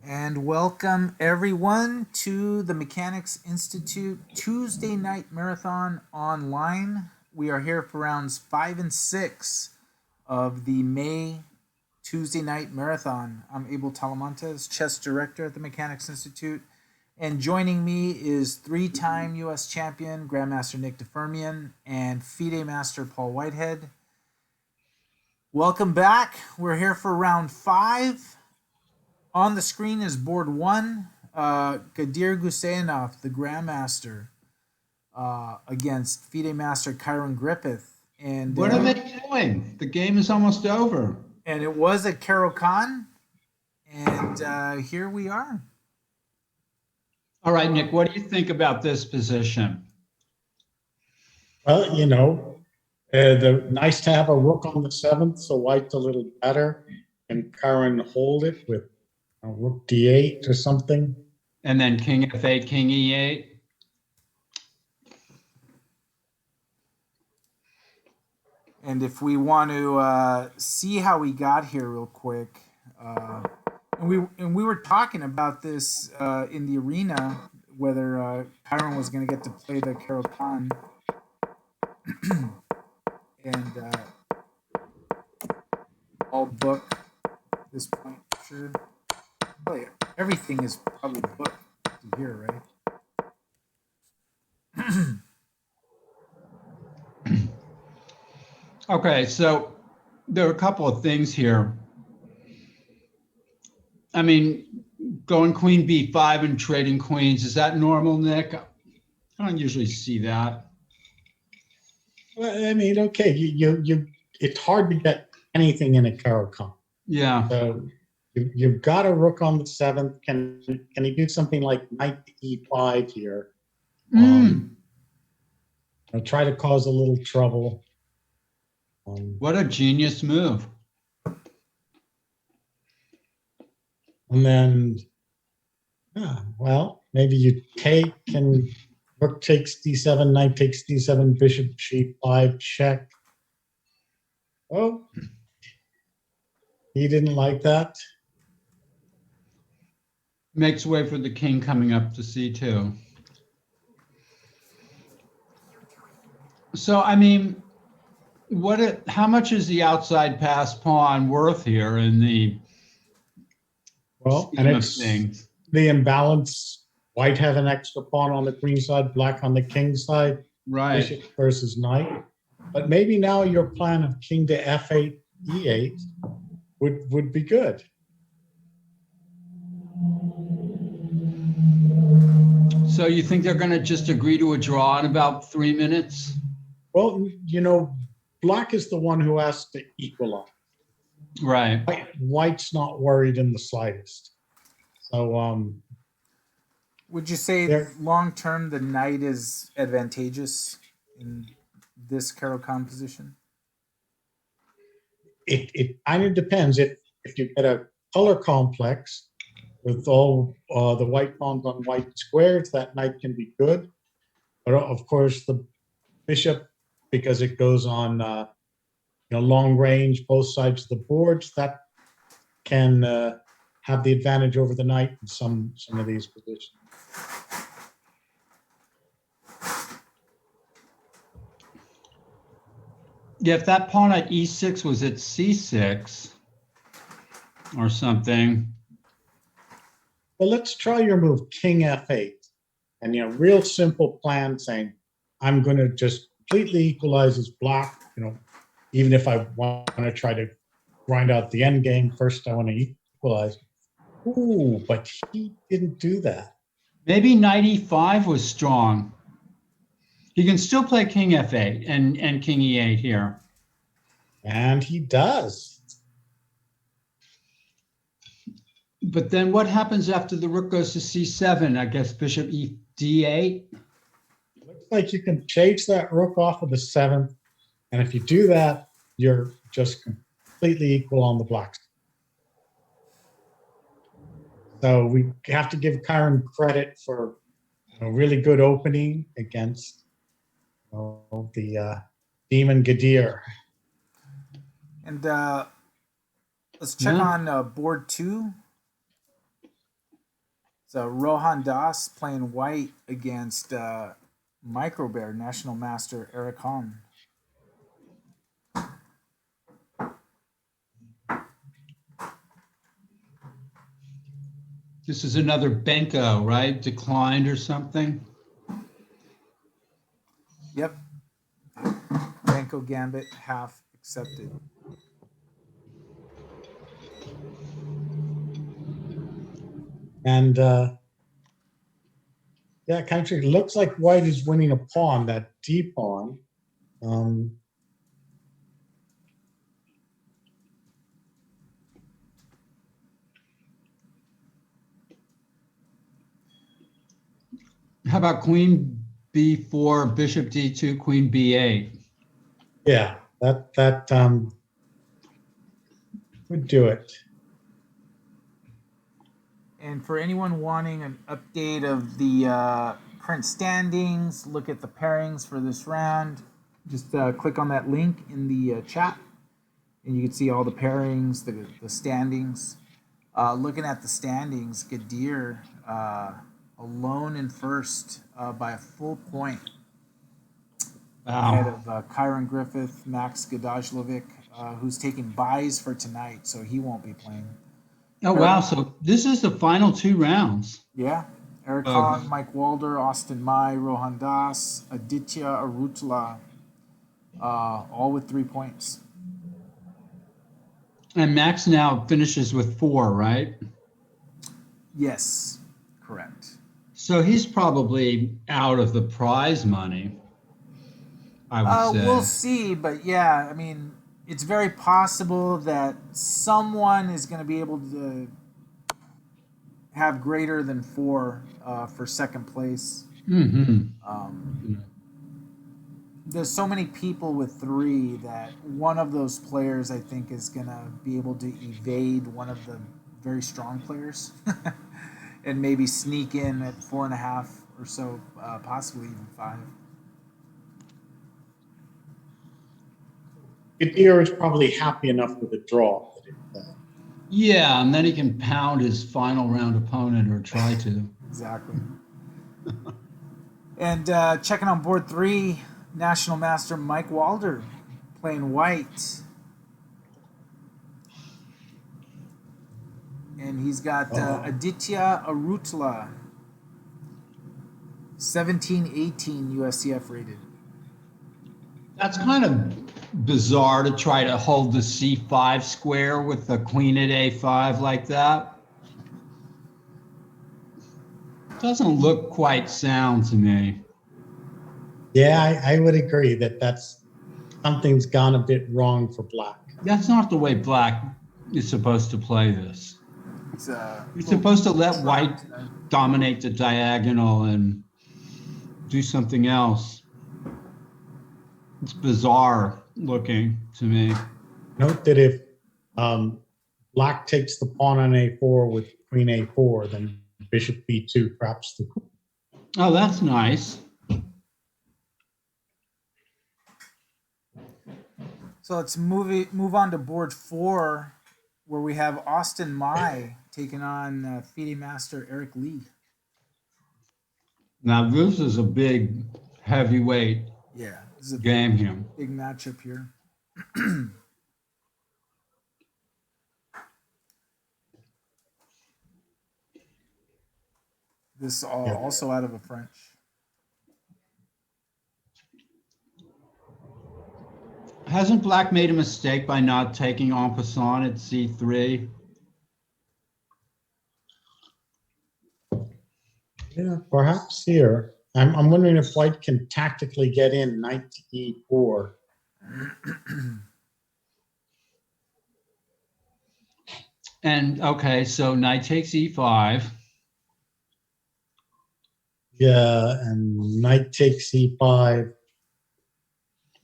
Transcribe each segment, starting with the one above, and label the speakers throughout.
Speaker 1: And welcome everyone to the Mechanics Institute Tuesday Night Marathon online. We are here for rounds 5 and 6 of the May Tuesday Night Marathon. I'm Abel Talamantes, chess director at the Mechanics Institute. And joining me is three-time U.S. champion Grandmaster Nick DeFermian and FIDE Master Paul Whitehead. Welcome back. We're here for round 5. On the screen is board 1, Gadir Guseyanov, the Grandmaster, against FIDE Master Kyron Griffith. And
Speaker 2: what are they doing? The game is almost over.
Speaker 1: And it was at Caro-Kann, and here we are.
Speaker 2: All right, Nick, what do you think about this position?
Speaker 3: Well, nice to have a rook on the 7th, so white's a little better. And Kyron hold it with rook d8 or something.
Speaker 2: And then king f8, king e8.
Speaker 1: And if we want to see how we got here real quick, and we were talking about this in the arena, whether Kyron was going to get to play the Caro-Kann. And all book at this point, sure. Oh yeah, everything is probably booked to here, right?
Speaker 2: Okay, so there are a couple of things here. I mean, going queen b5 and trading queens, is that normal, Nick? I don't usually see that.
Speaker 3: Well, I mean, okay, it's hard to get anything in a Caro-Kann.
Speaker 2: Yeah.
Speaker 3: So you've got a rook on the 7th. Can he do something like knight e5 here? I'll try to cause a little trouble.
Speaker 2: What a genius move.
Speaker 3: And then, well, maybe you take and rook takes d7, knight takes d7, bishop g5, check. Oh, he didn't like that.
Speaker 2: Makes way for the king coming up to c2. So, I mean, how much is the outside pass pawn worth here in the
Speaker 3: and it's
Speaker 2: things?
Speaker 3: The imbalance. White had an extra pawn on the queen side, black on the king side.
Speaker 2: Right.
Speaker 3: Bishop versus knight. But maybe now your plan of king to f8, e8 would be good.
Speaker 2: So you think they're going to just agree to a draw in about 3 minutes?
Speaker 3: Well, black is the one who has to equalize.
Speaker 2: Right.
Speaker 3: White's not worried in the slightest. So,
Speaker 1: would you say long term the knight is advantageous in this Caro-Kann position?
Speaker 3: It kind of depends. If you get a color complex with all the white pawns on white squares, that knight can be good. But of course, the bishop, because it goes on long range, both sides of the boards, that can have the advantage over the knight in some of these positions.
Speaker 2: Yeah, if that pawn at e6 was at c6 or something.
Speaker 3: Well, let's try your move, king f8. And, real simple plan saying, I'm going to just completely equalize his black, even if I want to try to grind out the end game, first I want to equalize. Ooh, but he didn't do that.
Speaker 2: Maybe knight e5 was strong. He can still play king f8 and king e8 here.
Speaker 3: And he does.
Speaker 2: But then what happens after the rook goes to c7? I guess bishop e d8?
Speaker 3: Looks like you can chase that rook off of the 7th. And if you do that, you're just completely equal on the black. So we have to give Kyron credit for a really good opening against the Demon Gadir.
Speaker 1: And let's check on board 2. So Rohan Das playing white against Micro Bear National Master Eric Hahn.
Speaker 2: This is another Benko, right? Declined or something?
Speaker 1: Yep. Banco Gambit half accepted.
Speaker 3: And yeah, it kind of looks like white is winning a pawn, that D pawn.
Speaker 2: How about queen b4, bishop d2, queen b8?
Speaker 3: Yeah, that would do it.
Speaker 1: And for anyone wanting an update of the current standings, look at the pairings for this round, just click on that link in the chat and you can see all the pairings, the standings. Looking at the standings, Gadir alone in first by a full point. Ahead of Kyron Griffith, Max Gadajlovic, who's taking buys for tonight, so he won't be playing.
Speaker 2: Oh, wow. So this is the final 2 rounds.
Speaker 1: Yeah. Eric Hahn, Mike Walder, Austin Mai, Rohan Das, Aditya Arutla, all with 3 points.
Speaker 2: And Max now finishes with 4, right?
Speaker 1: Yes, correct.
Speaker 2: So he's probably out of the prize money, I would say.
Speaker 1: We'll see, but yeah, I mean, it's very possible that someone is going to be able to have greater than 4 for second place. There's so many people with 3 that one of those players, I think, is going to be able to evade one of the very strong players and maybe sneak in at 4.5 or so, possibly even 5.
Speaker 3: Gadir is probably happy enough with a draw.
Speaker 2: Yeah, and then he can pound his final round opponent or try to.
Speaker 1: Exactly. And checking on board 3, National Master Mike Walder playing white. And he's got Aditya Arutla, 1718 USCF rated.
Speaker 2: That's kind of bizarre to try to hold the c5 square with the queen at a5 like that. Doesn't look quite sound to me.
Speaker 3: Yeah, I would agree that something's gone a bit wrong for black.
Speaker 2: That's not the way black is supposed to play this. You're supposed to let white dominate the diagonal and do something else. It's bizarre looking to me.
Speaker 3: Note that if black takes the pawn on a4 with queen a4, then bishop b2 traps the queen.
Speaker 2: Oh, that's nice.
Speaker 1: So let's move on to board 4, where we have Austin Mai taking on FIDE Master Eric Lee.
Speaker 2: Now this is a big heavyweight
Speaker 1: this is a
Speaker 2: game here.
Speaker 1: Big matchup here. This also out of a French.
Speaker 2: Hasn't black made a mistake by not taking en passant at c3?
Speaker 3: Yeah, perhaps here. I'm wondering if white can tactically get in knight to e4.
Speaker 2: And okay, so knight takes e5.
Speaker 3: Yeah, and knight takes e5.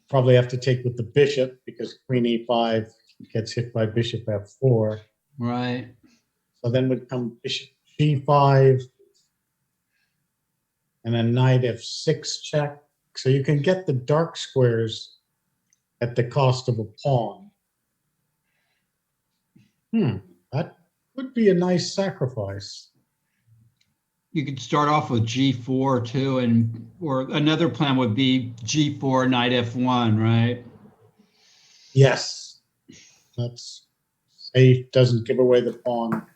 Speaker 3: Probably have to take with the bishop because queen e5 gets hit by bishop f4.
Speaker 2: Right.
Speaker 3: So then would come bishop g5 and then knight f6 check. So you can get the dark squares at the cost of a pawn. That would be a nice sacrifice.
Speaker 2: you could start off with G4 too, or another plan would be G4, knight F1, right?
Speaker 3: Yes, that's safe, doesn't give away the pawn.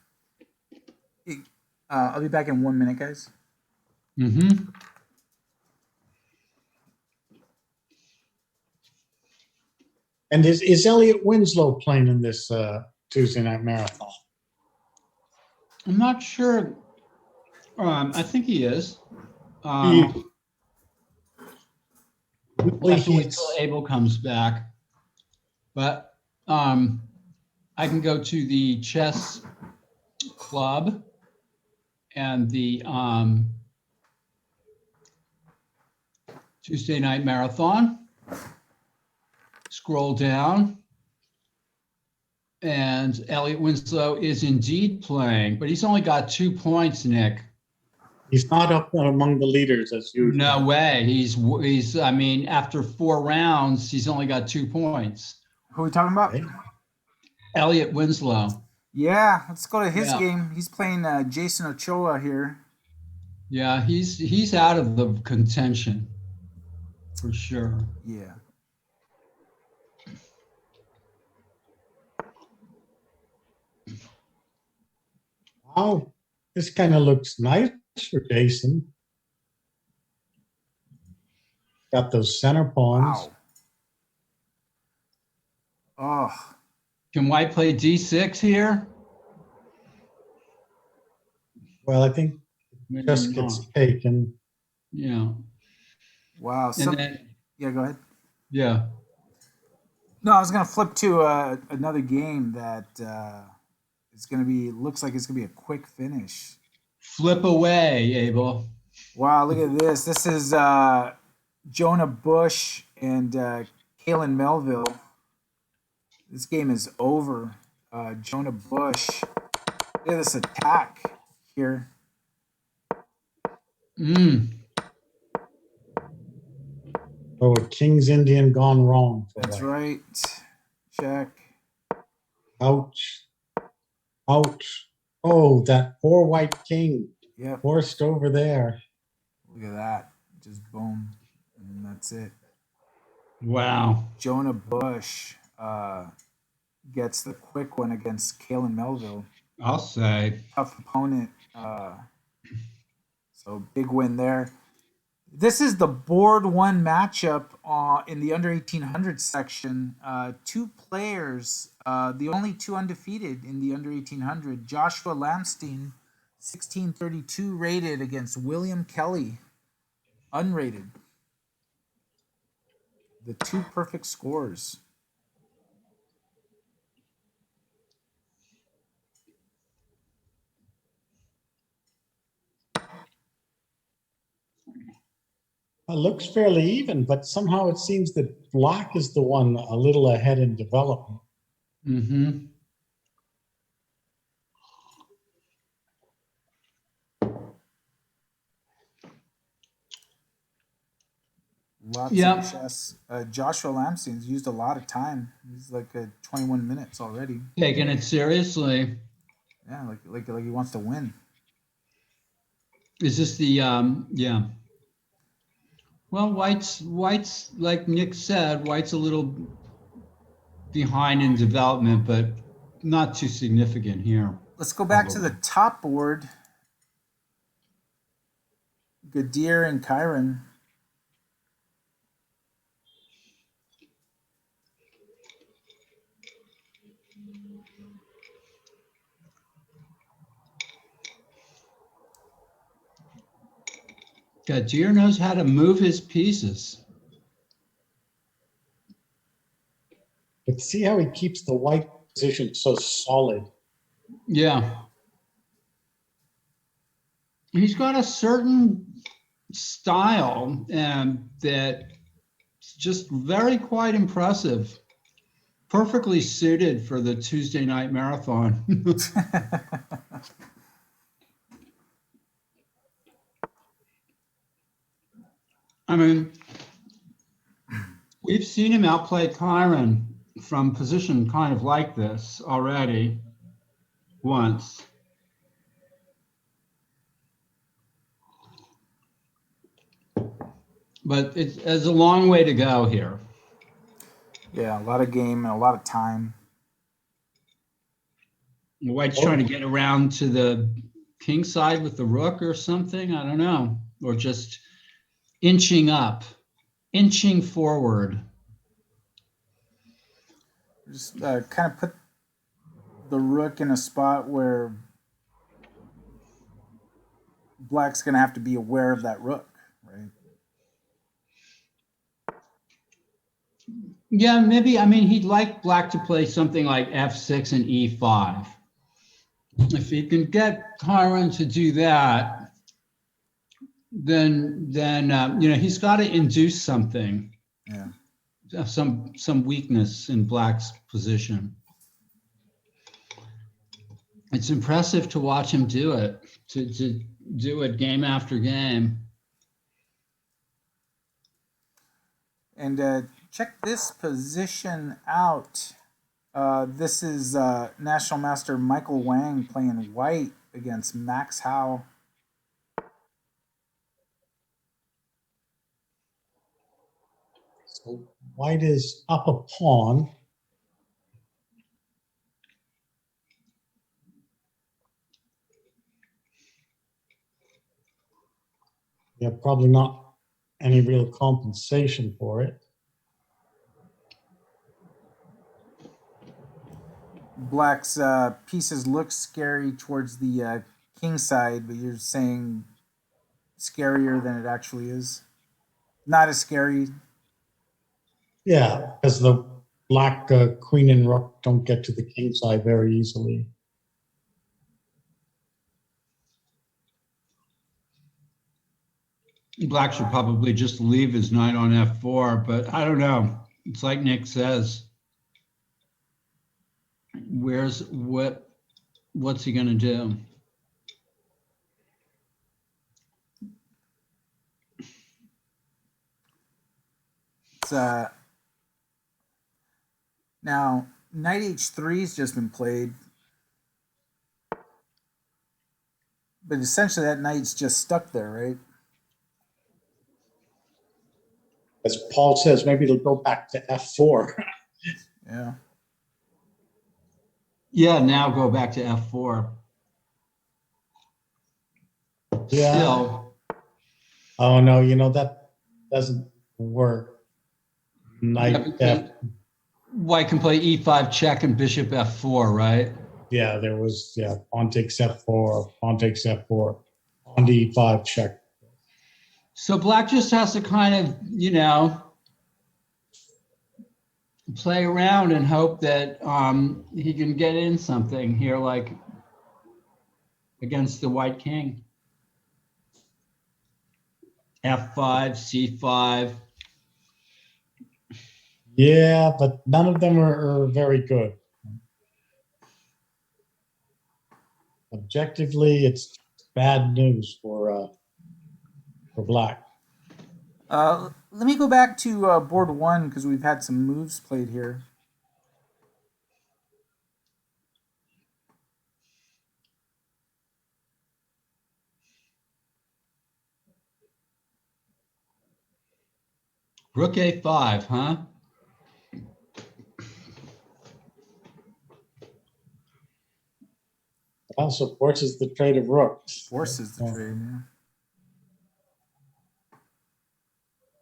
Speaker 1: I'll be back in 1 minute, guys.
Speaker 2: Mm-hmm.
Speaker 3: And is Elliot Winslow playing in this Tuesday night marathon?
Speaker 2: I'm not sure. I think he is.
Speaker 3: He-
Speaker 2: We'll have to wait till Abel comes back. But I can go to the chess club and the Tuesday night marathon. Scroll down. And Elliot Winslow is indeed playing, but he's only got 2 points, Nick.
Speaker 3: He's not up among the leaders as usual.
Speaker 2: No way. He's. I mean, after 4 rounds, he's only got 2 points.
Speaker 1: Who are we talking about?
Speaker 3: Okay.
Speaker 2: Elliot Winslow.
Speaker 1: Yeah, let's go to his game. He's playing Jason Ochoa here.
Speaker 2: Yeah, he's out of the contention for sure.
Speaker 1: Yeah.
Speaker 3: Wow, this kind of looks nice for Jason. Got those center pawns.
Speaker 1: Wow. Oh.
Speaker 2: Can White play D6 here?
Speaker 3: Well, I think
Speaker 2: Maybe
Speaker 3: just
Speaker 2: not.
Speaker 3: gets taken.
Speaker 2: Yeah.
Speaker 1: Wow.
Speaker 2: And then,
Speaker 1: yeah, go ahead.
Speaker 2: yeah.
Speaker 1: No, I was gonna flip to another game that is gonna be. Looks like it's gonna be a quick finish.
Speaker 2: Flip away, Abel.
Speaker 1: Wow, look at this. This is Jonah Bush and Kalen Melville. This game is over. Jonah Bush. Look at this attack here.
Speaker 3: Oh, a King's Indian gone wrong.
Speaker 1: That's right. Check.
Speaker 3: Ouch. Ouch. Oh, that poor white king.
Speaker 1: Yep.
Speaker 3: Forced over there.
Speaker 1: Look at that. Just boom. And that's it.
Speaker 2: Wow.
Speaker 1: Jonah Bush gets the quick one against Kalen Melville.
Speaker 2: I'll say.
Speaker 1: Tough opponent. So big win there. This is the board one matchup in the under 1800 section. 2 players, the only 2 undefeated in the under 1800. Joshua Lamstein, 1632 rated against William Kelly, unrated. The 2 perfect scores.
Speaker 3: It looks fairly even, but somehow it seems that black is the one a little ahead in development.
Speaker 2: Mm-hmm.
Speaker 1: Lots of chess. Joshua Lamstein's used a lot of time. He's like 21 minutes already.
Speaker 2: Taking it seriously.
Speaker 1: Yeah, like he wants to win.
Speaker 2: Is this the yeah? Well, White's like Nick said, White's a little behind in development, but not too significant here.
Speaker 1: Let's go back to the top board. Gadir and Kyron.
Speaker 2: Gadir knows how to move his pieces.
Speaker 3: But see how he keeps the white position so solid.
Speaker 2: Yeah. He's got a certain style that's just very quite impressive. Perfectly suited for the Tuesday night marathon. I mean, we've seen him outplay Kyron from position kind of like this already once. But it's a long way to go here.
Speaker 1: Yeah, a lot of game and a lot of time.
Speaker 2: White's trying to get around to the king side with the rook or something. I don't know. Or just inching forward.
Speaker 1: Just kind of put the rook in a spot where black's going to have to be aware of that rook, right?
Speaker 2: Yeah, maybe. I mean, he'd like black to play something like f6 and e5. If he can get Kyron to do that, then he's got to induce something.
Speaker 1: Yeah.
Speaker 2: Some weakness in black's position. It's impressive to watch him do it, to do it game after game.
Speaker 1: And check this position out. This is National Master Michael Wang playing white against Max Howe.
Speaker 3: So white is up a pawn. Yeah, probably not any real compensation for it.
Speaker 1: Black's pieces look scary towards the king side, but you're saying scarier than it actually is. Not as scary.
Speaker 3: Yeah, because the black queen and rook don't get to the king side very easily.
Speaker 2: Black should probably just leave his knight on f4, but I don't know. It's like Nick says. What's he going to do?
Speaker 1: It's now knight h3's just been played, but essentially that knight's just stuck there, right?
Speaker 3: As Paul says, maybe it'll go back to f4.
Speaker 1: Yeah.
Speaker 2: Yeah, now go back to f4.
Speaker 3: Yeah.
Speaker 2: Still.
Speaker 3: Oh no, that doesn't work. Knight f.
Speaker 2: White can play e5 check and bishop f4, right?
Speaker 3: Yeah, there was pawn takes f4, pawn takes f4, pawn to e5 check.
Speaker 2: So black just has to kind of, play around and hope that he can get in something here, like against the white king. f5, c5.
Speaker 3: Yeah, but none of them are very good. Objectively, it's bad news for black.
Speaker 1: Let me go back to board one because we've had some moves played here.
Speaker 2: Rook a5, huh?
Speaker 3: Also forces the trade of rooks.
Speaker 1: Forces the trade, yeah.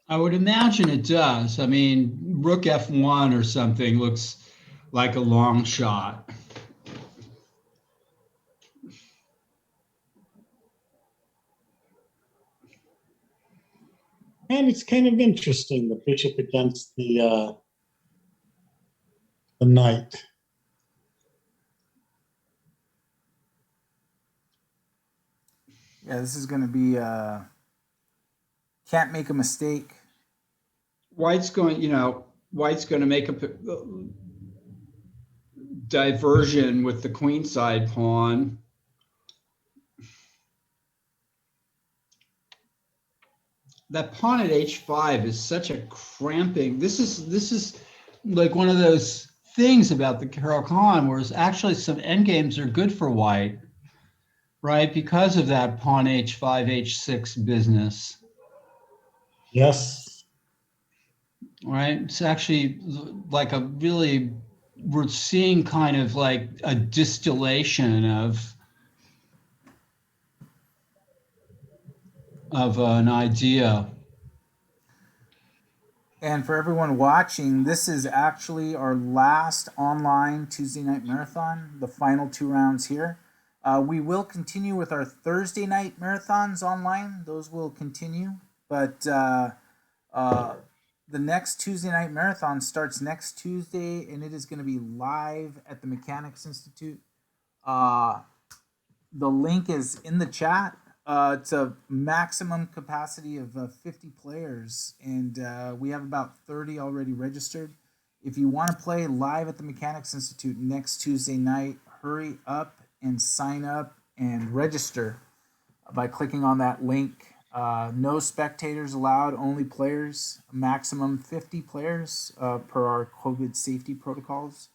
Speaker 2: I would imagine it does. I mean, rook f1 or something looks like a long shot.
Speaker 3: And it's kind of interesting, the bishop against the knight.
Speaker 1: Yeah, this is going to be can't make a mistake.
Speaker 2: White's going to make a diversion with the queenside pawn. That pawn at h5 is such a cramping. This is like one of those things about the Caro-Kann where actually some endgames are good for white, right? Because of that pawn h5, h6 business.
Speaker 3: Yes.
Speaker 2: Right? It's actually like we're seeing kind of like a distillation of an idea.
Speaker 1: And for everyone watching, this is actually our last online Tuesday night marathon, the final 2 rounds here. We will continue with our Thursday night marathons online. Those will continue. But the next Tuesday night marathon starts next Tuesday, and it is going to be live at the Mechanics Institute. The link is in the chat. It's a maximum capacity of 50 players, and we have about 30 already registered. If you want to play live at the Mechanics Institute next Tuesday night, hurry up and sign up and register by clicking on that link. No spectators allowed, only players, maximum 50 players per our COVID safety protocols.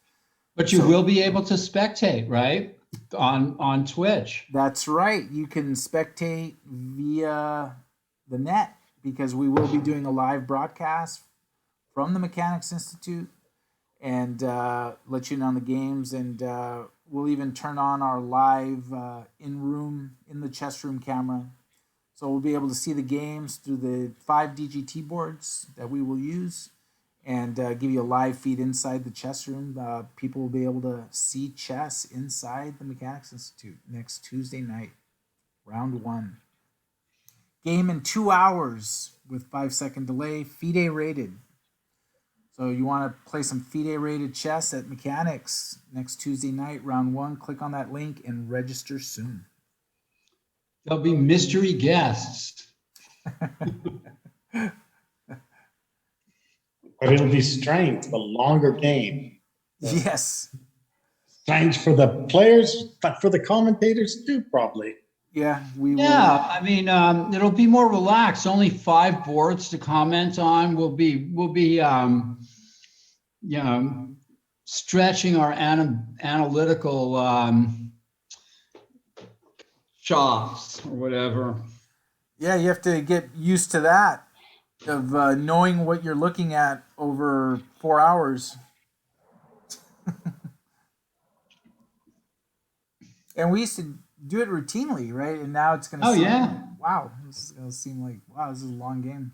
Speaker 2: But you will be able to spectate, right? On Twitch.
Speaker 1: That's right. You can spectate via the net because we will be doing a live broadcast from the Mechanics Institute and let you in on the games. And we'll even turn on our live in the chess room camera. So we'll be able to see the games through the 5 DGT boards that we will use and give you a live feed inside the chess room. People will be able to see chess inside the Mechanics Institute next Tuesday night, round 1. Game in 2 hours with 5-second delay, FIDE rated. So you want to play some FIDE rated chess at Mechanics next Tuesday night, round 1. Click on that link and register soon.
Speaker 2: There'll be mystery guests.
Speaker 3: But it'll be strange, the longer game.
Speaker 1: Yes.
Speaker 3: Strange for the players, but for the commentators too, probably.
Speaker 1: Yeah, we will.
Speaker 2: Yeah, I mean, it'll be more relaxed. Only 5 boards to comment on. We'll be stretching our analytical chops or whatever.
Speaker 1: Yeah, you have to get used to that, of knowing what you're looking at over 4 hours. And we used to do it routinely, right? And now it's going to wow, this is going to seem like, wow, this is a long game.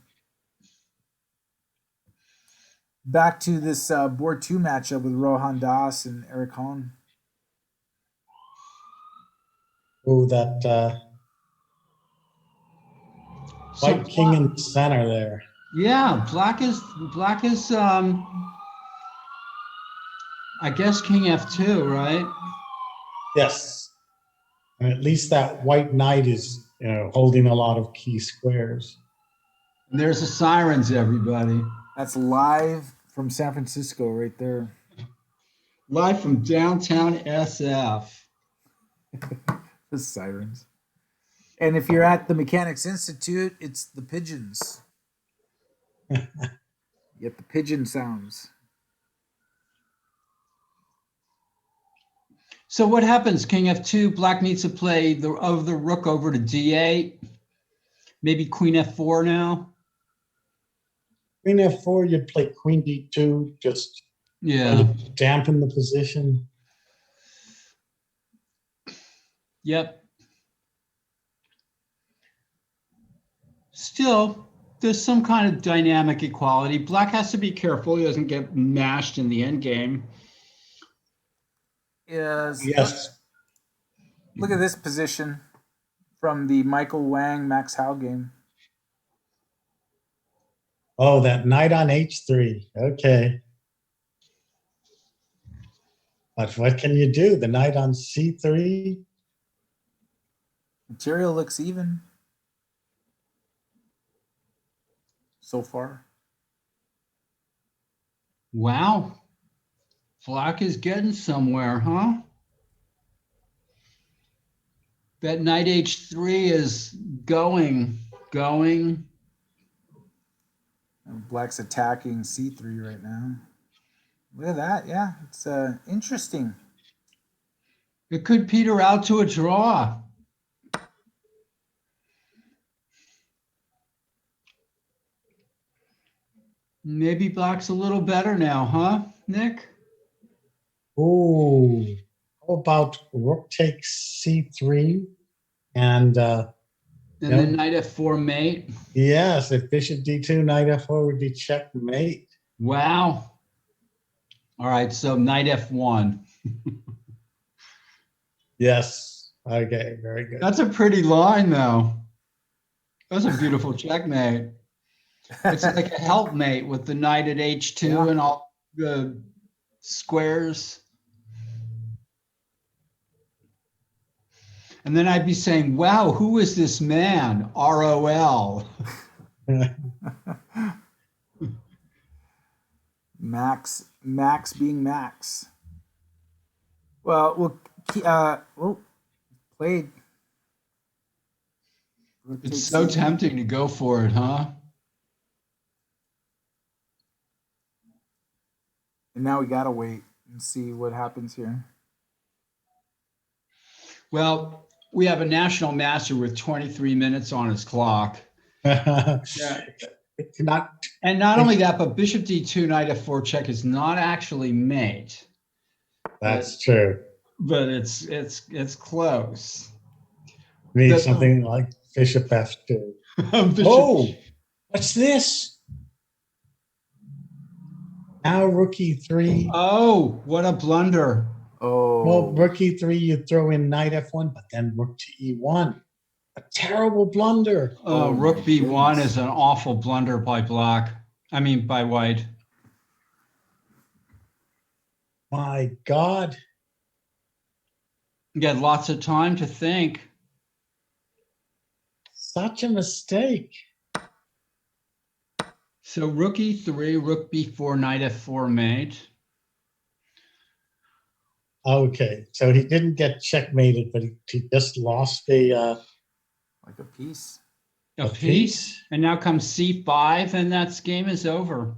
Speaker 1: Back to this board 2 matchup with Rohan Das and Eric Hahn.
Speaker 3: Oh, that white king in the center there.
Speaker 2: Yeah, black is I guess king F2, right?
Speaker 3: Yes. And at least that white knight is, holding a lot of key squares.
Speaker 2: And there's the sirens, everybody.
Speaker 1: That's live from San Francisco right there.
Speaker 2: Live from downtown SF.
Speaker 1: The sirens. And if you're at the Mechanics Institute, it's the pigeons. You get the pigeon sounds.
Speaker 2: So what happens? King F2, black needs to play the rook over to D8. Maybe queen F4 now.
Speaker 3: Queen F4, you'd play queen D2, just dampen the position.
Speaker 2: Yep. Still, there's some kind of dynamic equality. Black has to be careful he doesn't get mashed in the end game.
Speaker 1: Yes. Look at this position from the Michael Wang Max Howe game.
Speaker 3: Oh, that knight on H3. Okay. But what can you do? The knight on C3?
Speaker 1: Material looks even so far.
Speaker 2: Wow. Black is getting somewhere, huh? That knight H3 is going.
Speaker 1: And Black's attacking C3 right now. Look at that. Yeah, it's interesting.
Speaker 2: It could peter out to a draw. Maybe black's a little better now, huh, Nick?
Speaker 3: Ooh, how about rook takes c3 and
Speaker 2: And then knight f4 mate.
Speaker 3: yes, if bishop d2, knight f4 would be checkmate.
Speaker 2: Wow. All right, so knight f1.
Speaker 3: Yes. Okay, very good.
Speaker 2: That's a pretty line, though. That's a beautiful checkmate. It's like a helpmate with the knight at h2 and all the squares. And then I'd be saying, wow, who is this man? ROL.
Speaker 1: Max being Max. Well, played.
Speaker 2: It's so tempting to go for it, huh?
Speaker 1: And now we gotta wait and see what happens here.
Speaker 2: Well, we have a national master with 23 minutes on his clock. Yeah. And not only that, but bishop d2, knight f4 check is not actually mate.
Speaker 3: That's true.
Speaker 2: But it's close.
Speaker 3: Need something like bishop f2. Oh, what's this? Now rook e3.
Speaker 2: Oh, what a blunder.
Speaker 1: Oh.
Speaker 3: Well, rook e3, you throw in knight f1, but then rook to e1. A terrible blunder.
Speaker 2: Oh, rook b1 is an awful blunder by by white.
Speaker 3: My God.
Speaker 2: You had lots of time to think.
Speaker 3: Such a mistake.
Speaker 2: So rook e3, rook b4, knight f4 mate.
Speaker 3: Okay, so he didn't get checkmated, but he just lost
Speaker 1: like a piece.
Speaker 2: A piece. And now comes c5, and that game is over.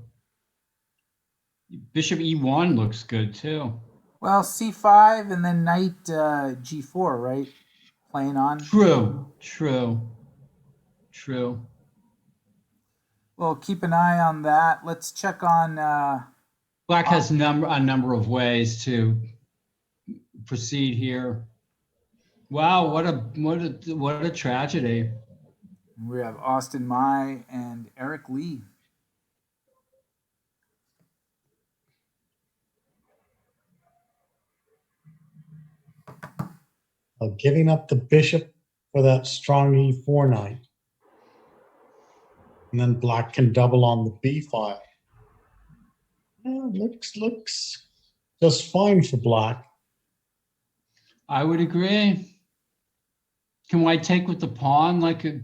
Speaker 2: Bishop e1 looks good too.
Speaker 1: Well, c5 and then knight g4, right? Playing on.
Speaker 2: True.
Speaker 1: Well, keep an eye on that. Let's check on.
Speaker 2: Black has a number of ways to proceed here. Wow, what a tragedy.
Speaker 1: We have Austin Mai and Eric Lee.
Speaker 3: Giving up the bishop for that strong e4 knight. And then black can double on the b file. Yeah, looks just fine for black.
Speaker 2: I would agree. Can white take with the pawn like a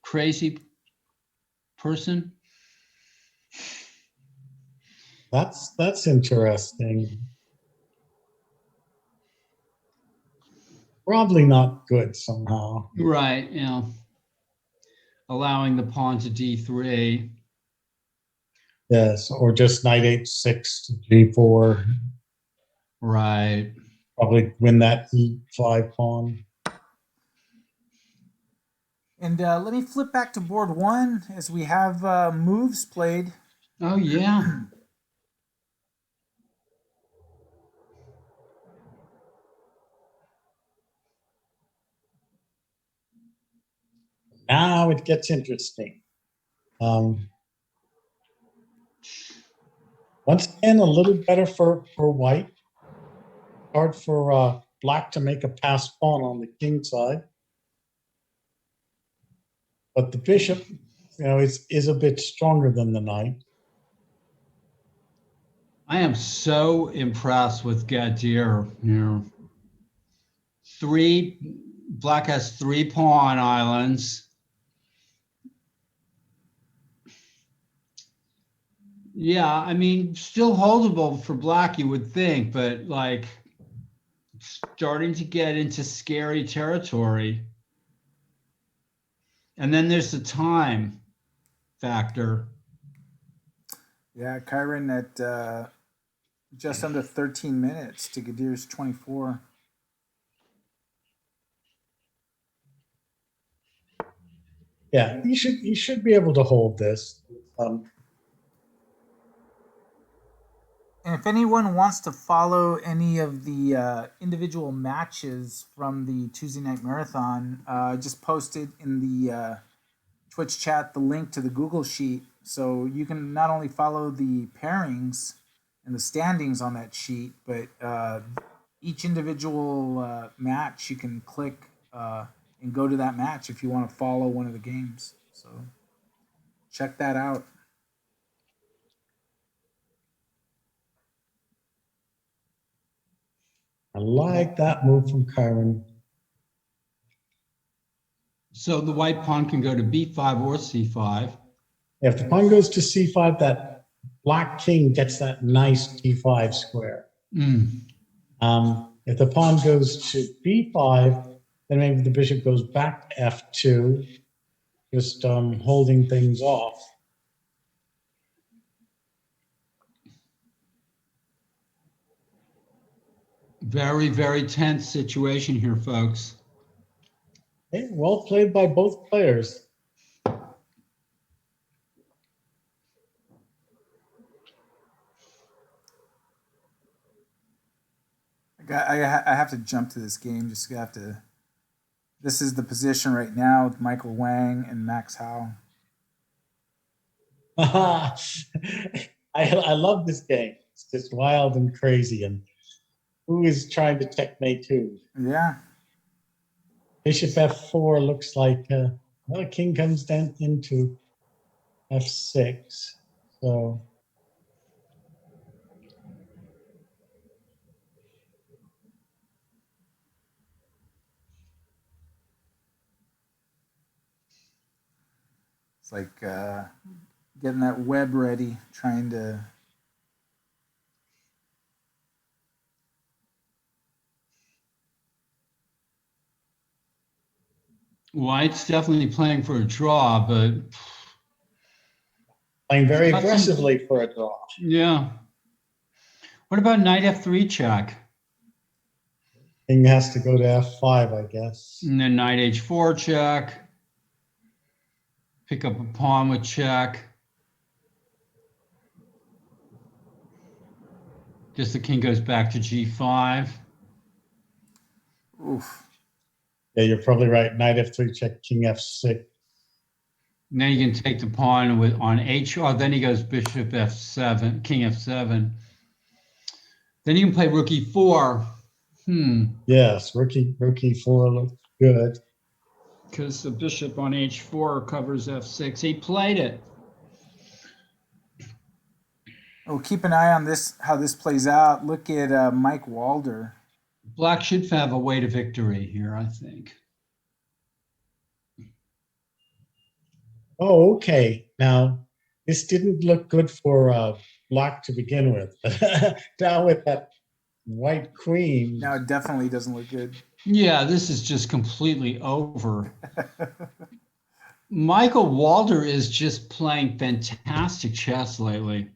Speaker 2: crazy person?
Speaker 3: That's interesting. Probably not good somehow.
Speaker 2: Right, yeah. Allowing the pawn to d3.
Speaker 3: Yes, or just knight h6 to g4.
Speaker 2: Right.
Speaker 3: Probably win that e5 pawn.
Speaker 1: And let me flip back to board one as we have moves played.
Speaker 2: Oh, yeah.
Speaker 3: Now it gets interesting. Once again, a little better for white. Hard for black to make a pass pawn on the king side. But the bishop, is a bit stronger than the knight.
Speaker 2: I am so impressed with Gadir here. Black has 3 pawn islands. Yeah, I mean, still holdable for black, you would think, but like starting to get into scary territory. And then there's the time factor.
Speaker 1: Yeah, Kyron at just under 13 minutes to Gadir's 24.
Speaker 3: Yeah, he should be able to hold this.
Speaker 1: And if anyone wants to follow any of the individual matches from the Tuesday Night Marathon, I just posted in the Twitch chat the link to the Google Sheet. So you can not only follow the pairings and the standings on that sheet, but each individual match you can click and go to that match if you want to follow one of the games. So check that out.
Speaker 3: I like that move from Kyron.
Speaker 2: So the white pawn can go to b5 or c5.
Speaker 3: If the pawn goes to c5, that black king gets that nice d5 square. If the pawn goes to b5, then maybe the bishop goes back to f2, just holding things off.
Speaker 2: Very, very tense situation here, folks.
Speaker 3: Hey, well played by both players.
Speaker 1: I have to jump to this game. Just have to. This is the position right now with Michael Wang and Max Howe.
Speaker 3: I love this game. It's just wild and crazy. And who is trying to checkmate who?
Speaker 1: Yeah.
Speaker 3: Bishop f4 looks like well, king comes down into f6. So
Speaker 1: it's like getting that web ready, trying to.
Speaker 2: White's definitely playing for a draw, but
Speaker 3: playing very aggressively for a draw.
Speaker 2: Yeah. What about knight f3 check?
Speaker 3: King has to go to f5, I guess.
Speaker 2: And then knight h4 check. Pick up a pawn with check. Guess the king goes back to g5.
Speaker 1: Oof.
Speaker 3: Yeah, you're probably right. Knight f3 check, king f6.
Speaker 2: Now you can take the pawn on h. Oh, then he goes bishop f7, king f7. Then you can play rook e4.
Speaker 3: Yes, rook e4 looks good.
Speaker 2: Because the bishop on h4 covers f6. He played it.
Speaker 1: Oh, keep an eye on this, how this plays out. Look at Mike Walder.
Speaker 2: Black should have a way to victory here, I think.
Speaker 3: Oh, okay. Now, this didn't look good for black to begin with. Down with that white queen.
Speaker 1: Now it definitely doesn't look good.
Speaker 2: Yeah, this is just completely over. Michael Walder is just playing fantastic chess lately.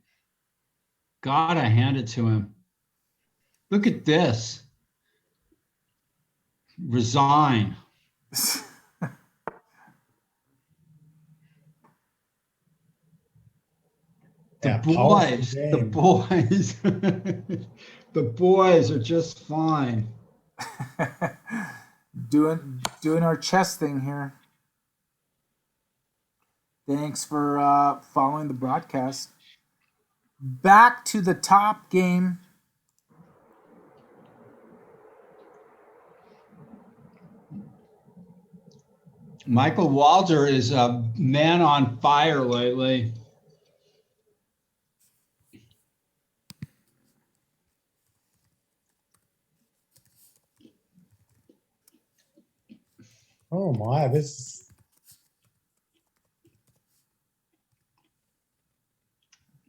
Speaker 2: Gotta hand it to him. Look at this. Resign. The boys are just fine.
Speaker 1: doing our chess thing here. Thanks for following the broadcast. Back to the top game.
Speaker 2: Michael Walder is a man on fire lately.
Speaker 3: Oh my, this.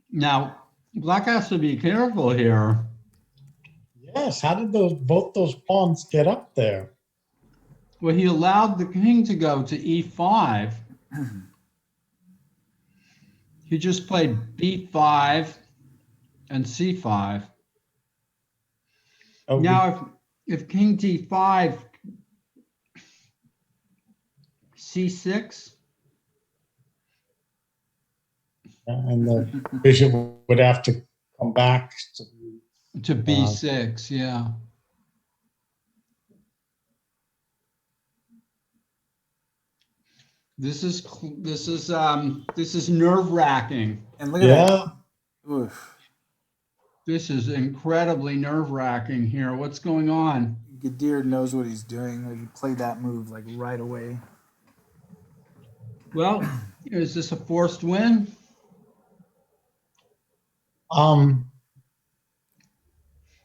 Speaker 2: Now, black has to be careful here.
Speaker 3: Yes, how did both those pawns get up there?
Speaker 2: Well, he allowed the king to go to e5. He just played b5 and c5.
Speaker 3: Oh,
Speaker 2: now, if king d5, c6.
Speaker 3: And the bishop would have to come back to
Speaker 2: To B6, yeah. This is nerve-wracking.
Speaker 1: And look at that. Oof.
Speaker 2: This is incredibly nerve-wracking here. What's going on?
Speaker 1: Gadir knows what he's doing. Like, he played that move like right away.
Speaker 2: Well, is this a forced win?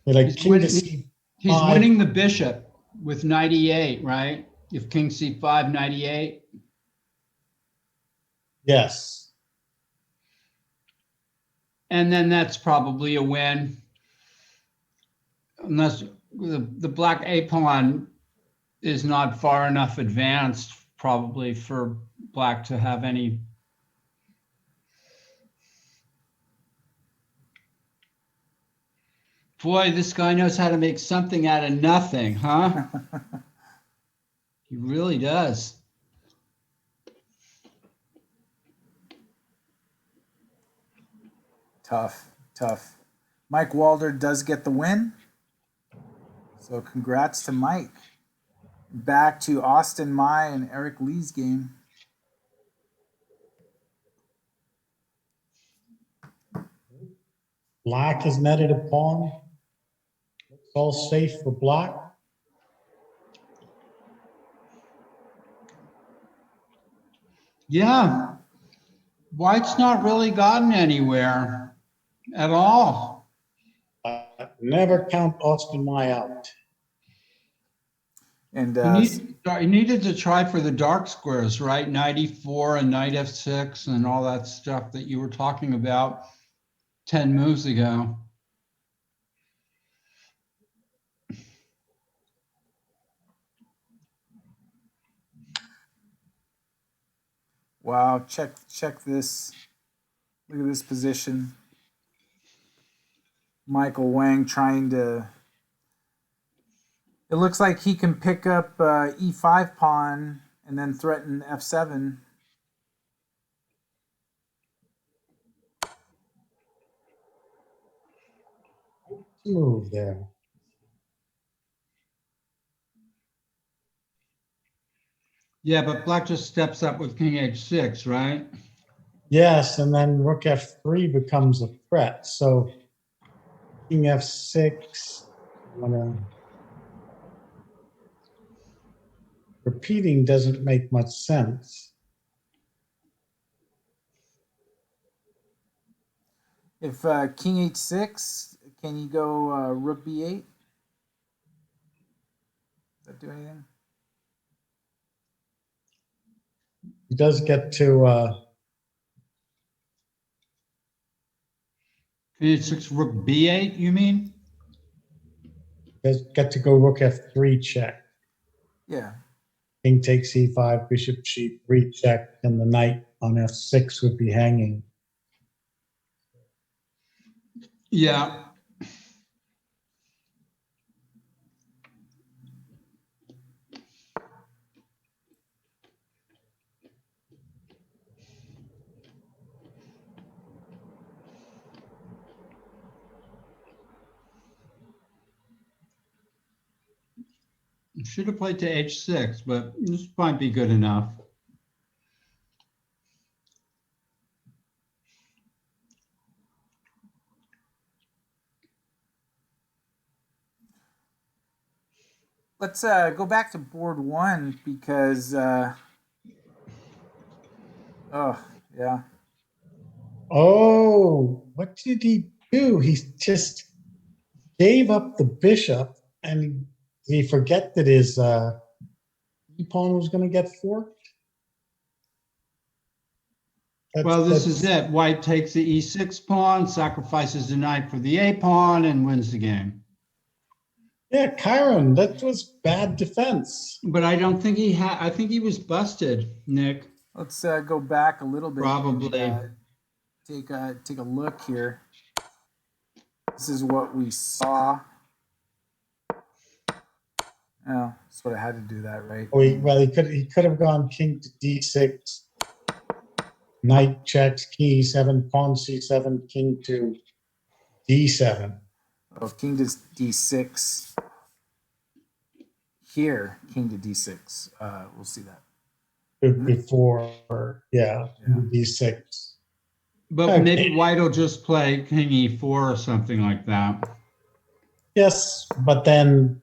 Speaker 3: He's
Speaker 2: winning the bishop with 98, right? If king c5, 98.
Speaker 3: Yes.
Speaker 2: And then that's probably a win. Unless the black a pawn is not far enough advanced, probably, for black to have any. Boy, this guy knows how to make something out of nothing, huh? He really does.
Speaker 1: Tough. Mike Walder does get the win. So congrats to Mike. Back to Austin Mai and Eric Lee's game.
Speaker 3: Black has netted a pawn. Looks all safe for black.
Speaker 2: Yeah. White's not really gotten anywhere at all.
Speaker 3: Never count Austin Mai out.
Speaker 1: And
Speaker 2: he needed to try for the dark squares, right? Knight e4 and knight f6 and all that stuff that you were talking about 10 moves ago.
Speaker 1: wow, check this. Look at this position. Michael Wang trying to. It looks like he can pick up e5 pawn and then threaten f7.
Speaker 3: Move there.
Speaker 2: Yeah, but black just steps up with king h6, right?
Speaker 3: Yes, and then rook f3 becomes a threat. So king f6. Repeating doesn't make much sense.
Speaker 1: If king h6, can you go rook b8? Does that do anything?
Speaker 3: He does get to
Speaker 2: King h6, rook b8, you mean?
Speaker 3: does get to go rook f3 check.
Speaker 1: Yeah.
Speaker 3: King takes e5, bishop g3 check, and the knight on f6 would be hanging.
Speaker 2: Yeah. Should have played to h6, but this might be good enough.
Speaker 1: Let's go back to board one because, oh, yeah.
Speaker 3: Oh, what did he do? He just gave up the bishop, and did he forget that his e-pawn was going to get forked?
Speaker 2: Well, this is it. White takes the e6 pawn, sacrifices the knight for the a pawn, and wins the game.
Speaker 3: Yeah, Kyron, that was bad defense.
Speaker 2: But I don't think he had. I think he was busted, Nick.
Speaker 1: Let's go back a little bit.
Speaker 2: Probably.
Speaker 1: And, take a look here. This is what we saw. Oh, that's what I had to do that, right?
Speaker 3: Oh, he could have gone king to d6, knight checks, king e7, pawn c7, king to d7.
Speaker 1: Oh, king to d6. Here, king to d6. We'll see that.
Speaker 3: Before, yeah, d6.
Speaker 2: But
Speaker 3: Okay.
Speaker 2: maybe white will just play king e4 or something like that.
Speaker 3: Yes, but then,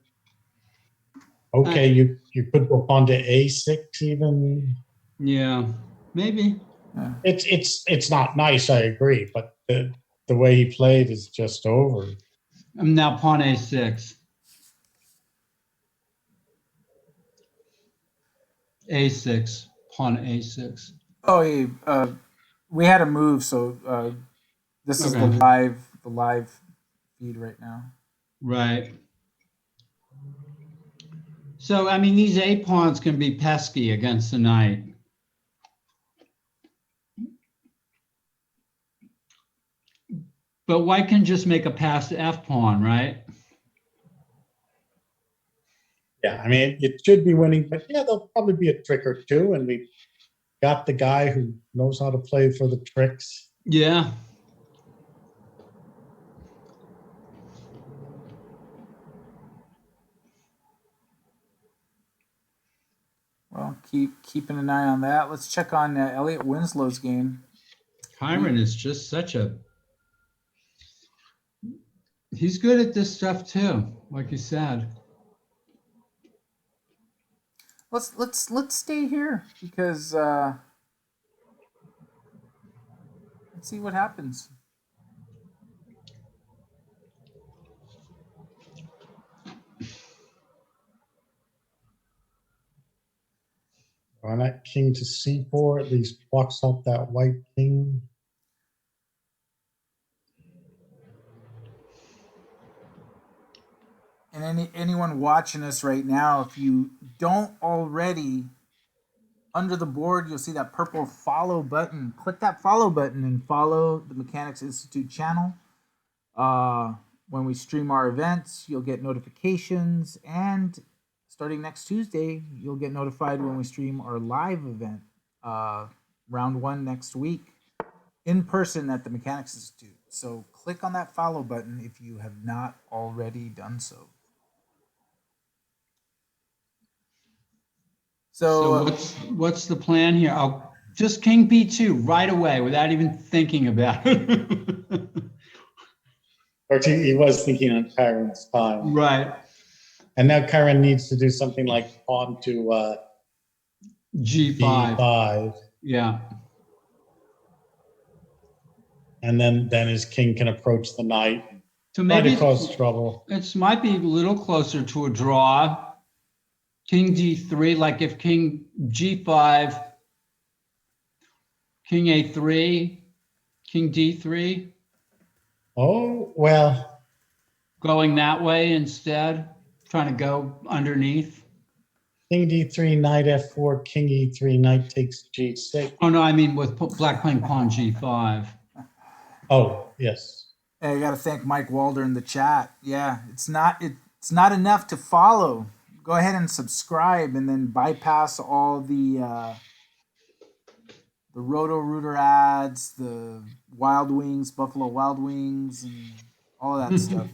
Speaker 3: okay, you could go on to a6 even.
Speaker 2: Yeah, maybe.
Speaker 3: It's not nice, I agree, but the way he played is just over.
Speaker 2: I'm now pawn a6. a6, pawn a6.
Speaker 1: Oh, yeah, we had a move, so this is the live feed right now.
Speaker 2: Right. So, I mean, these a pawns can be pesky against the knight. But white can just make a pass to f pawn, right?
Speaker 3: Yeah, I mean, it should be winning, but yeah, there'll probably be a trick or two, and we got the guy who knows how to play for the tricks.
Speaker 2: Yeah.
Speaker 1: Well, keeping an eye on that. Let's check on Elliot Winslow's game.
Speaker 2: Kyron is just such a... He's good at this stuff too, like you said.
Speaker 1: Let's stay here because let's see what happens.
Speaker 3: On that king to c4, at least blocks out that white king.
Speaker 1: And anyone watching us right now, if you don't already, under the board, you'll see that purple follow button. Click that follow button and follow the Mechanics Institute channel. When we stream our events, you'll get notifications, and starting next Tuesday, you'll get notified when we stream our live event, round 1 next week, in person at the Mechanics Institute. So click on that follow button if you have not already done so.
Speaker 2: So what's the plan here? Oh, just king b2 right away without even thinking about it.
Speaker 3: Or he was thinking on Kyron's time.
Speaker 2: Right.
Speaker 3: And now Kyron needs to do something like pawn to
Speaker 2: g5.
Speaker 3: d5.
Speaker 2: Yeah.
Speaker 3: And then his king can approach the knight.
Speaker 2: So maybe
Speaker 3: it cause trouble.
Speaker 2: It might be a little closer to a draw. King d3, like if king g5, king a3, king d3.
Speaker 3: Oh, well.
Speaker 2: Going that way instead, trying to go underneath.
Speaker 3: King d3, knight f4, king e3, knight takes g6.
Speaker 2: Oh no, I mean with black playing pawn g5.
Speaker 3: Oh, yes.
Speaker 1: Hey, I got to thank Mike Walder in the chat. Yeah, it's not enough to follow. Go ahead and subscribe, and then bypass all the Roto-Rooter ads, the Wild Wings, Buffalo Wild Wings, and all of that stuff.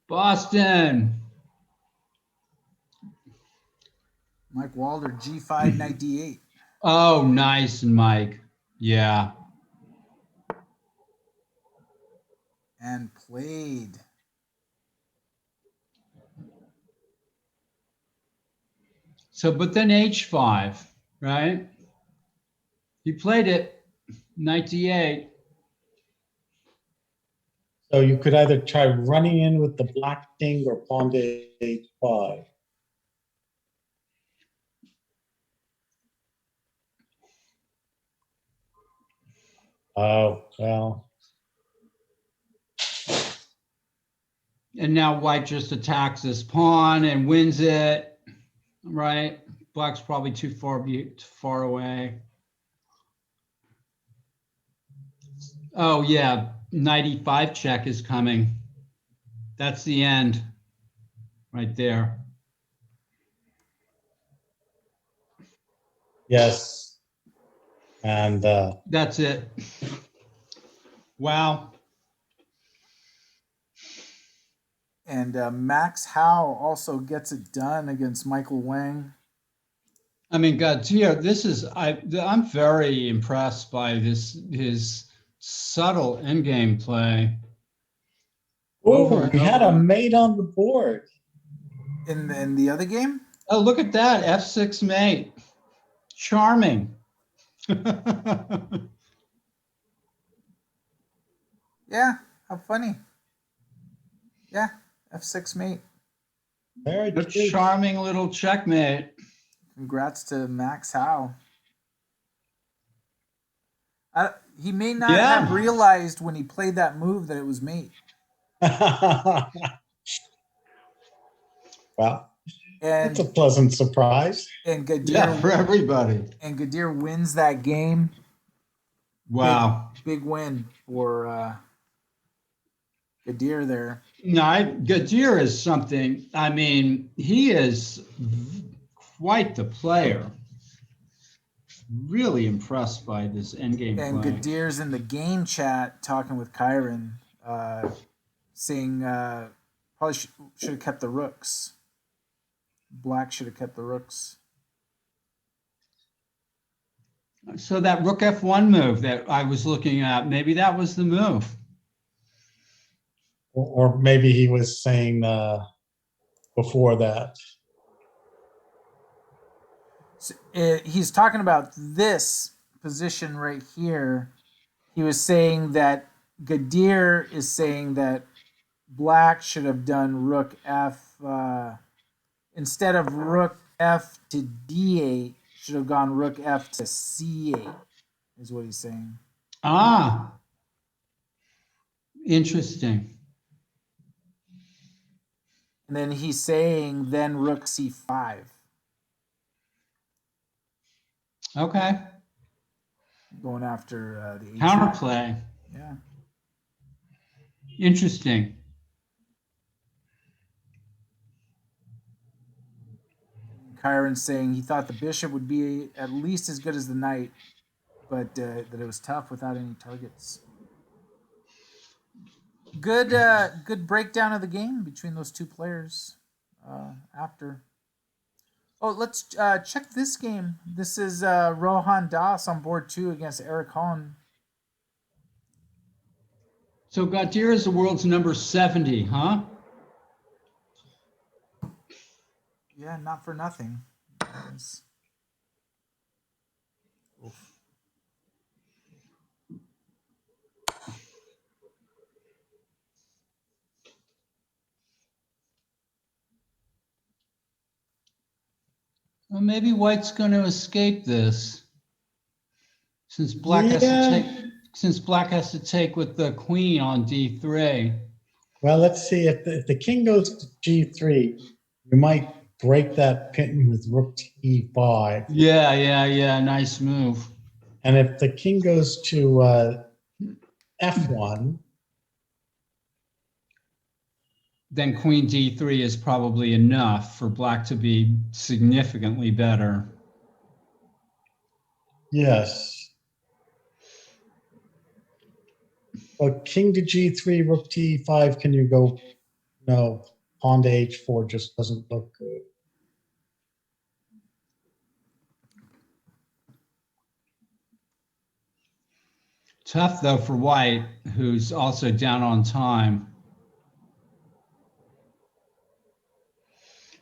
Speaker 2: Boston.
Speaker 1: Mike Walder, G5, knight D8.
Speaker 2: Oh, nice, Mike. Yeah.
Speaker 1: And played.
Speaker 2: So, but then H5, right? He played it, knight D8.
Speaker 3: So you could either try running in with the black king or pawn to H5. Oh, well.
Speaker 2: And now white just attacks this pawn and wins it, right? Black's probably too far away. Oh yeah, knight e5 check is coming. That's the end right there.
Speaker 3: Yes. And
Speaker 2: That's it. Wow.
Speaker 1: And Max Howe also gets it done against Michael Wang.
Speaker 2: I mean, Gautier, I'm very impressed by his subtle endgame play.
Speaker 3: oh, we had a mate on the board.
Speaker 1: In the other game?
Speaker 2: Oh, look at that. F6 mate. Charming.
Speaker 1: Yeah, how funny. Yeah, F6 mate.
Speaker 3: Very
Speaker 2: A charming little checkmate.
Speaker 1: Congrats to Max Howe. He may not have realized when he played that move that it was mate.
Speaker 3: Well, it's a pleasant surprise.
Speaker 1: And Gadir,
Speaker 2: for everybody.
Speaker 1: And Gadir wins that game.
Speaker 2: Wow.
Speaker 1: Big win for Gadir there.
Speaker 2: No, Gadir is something. I mean, he is quite the player. Really impressed by this endgame play.
Speaker 1: And Gadir's in the game chat talking with Kyron, saying probably should have kept the rooks. Black should have kept the rooks.
Speaker 2: So that rook F1 move that I was looking at, maybe that was the move.
Speaker 3: Or maybe he was saying before that.
Speaker 1: So, he's talking about this position right here. He was saying that Gadir is saying that Black should have done rook F instead of rook F to D8, should have gone rook F to C8, is what he's saying.
Speaker 2: Ah, interesting.
Speaker 1: And then he's saying then rook C5.
Speaker 2: Okay.
Speaker 1: Going after the
Speaker 2: counterplay.
Speaker 1: Yeah.
Speaker 2: Interesting.
Speaker 1: Kyron saying he thought the bishop would be at least as good as the knight, but that it was tough without any targets. Good breakdown of the game between those two players after. Oh, let's check this game. This is Rohan Das on board 2 against Eric Hahn.
Speaker 2: So Gautier is the world's number 70, huh?
Speaker 1: Yeah, not for nothing. Oof.
Speaker 2: Well, maybe White's going to escape this, since Black has to take with the queen on D3.
Speaker 3: Well, let's see if the king goes to G3, you might break that pin with rook to E5.
Speaker 2: Yeah. Nice move.
Speaker 3: And if the king goes to F1,
Speaker 2: then queen D3 is probably enough for Black to be significantly better.
Speaker 3: yes. Well, king to G3, rook to E5, can you go? No, pawn to H4 just doesn't look good.
Speaker 2: Tough, though, for White, who's also down on time.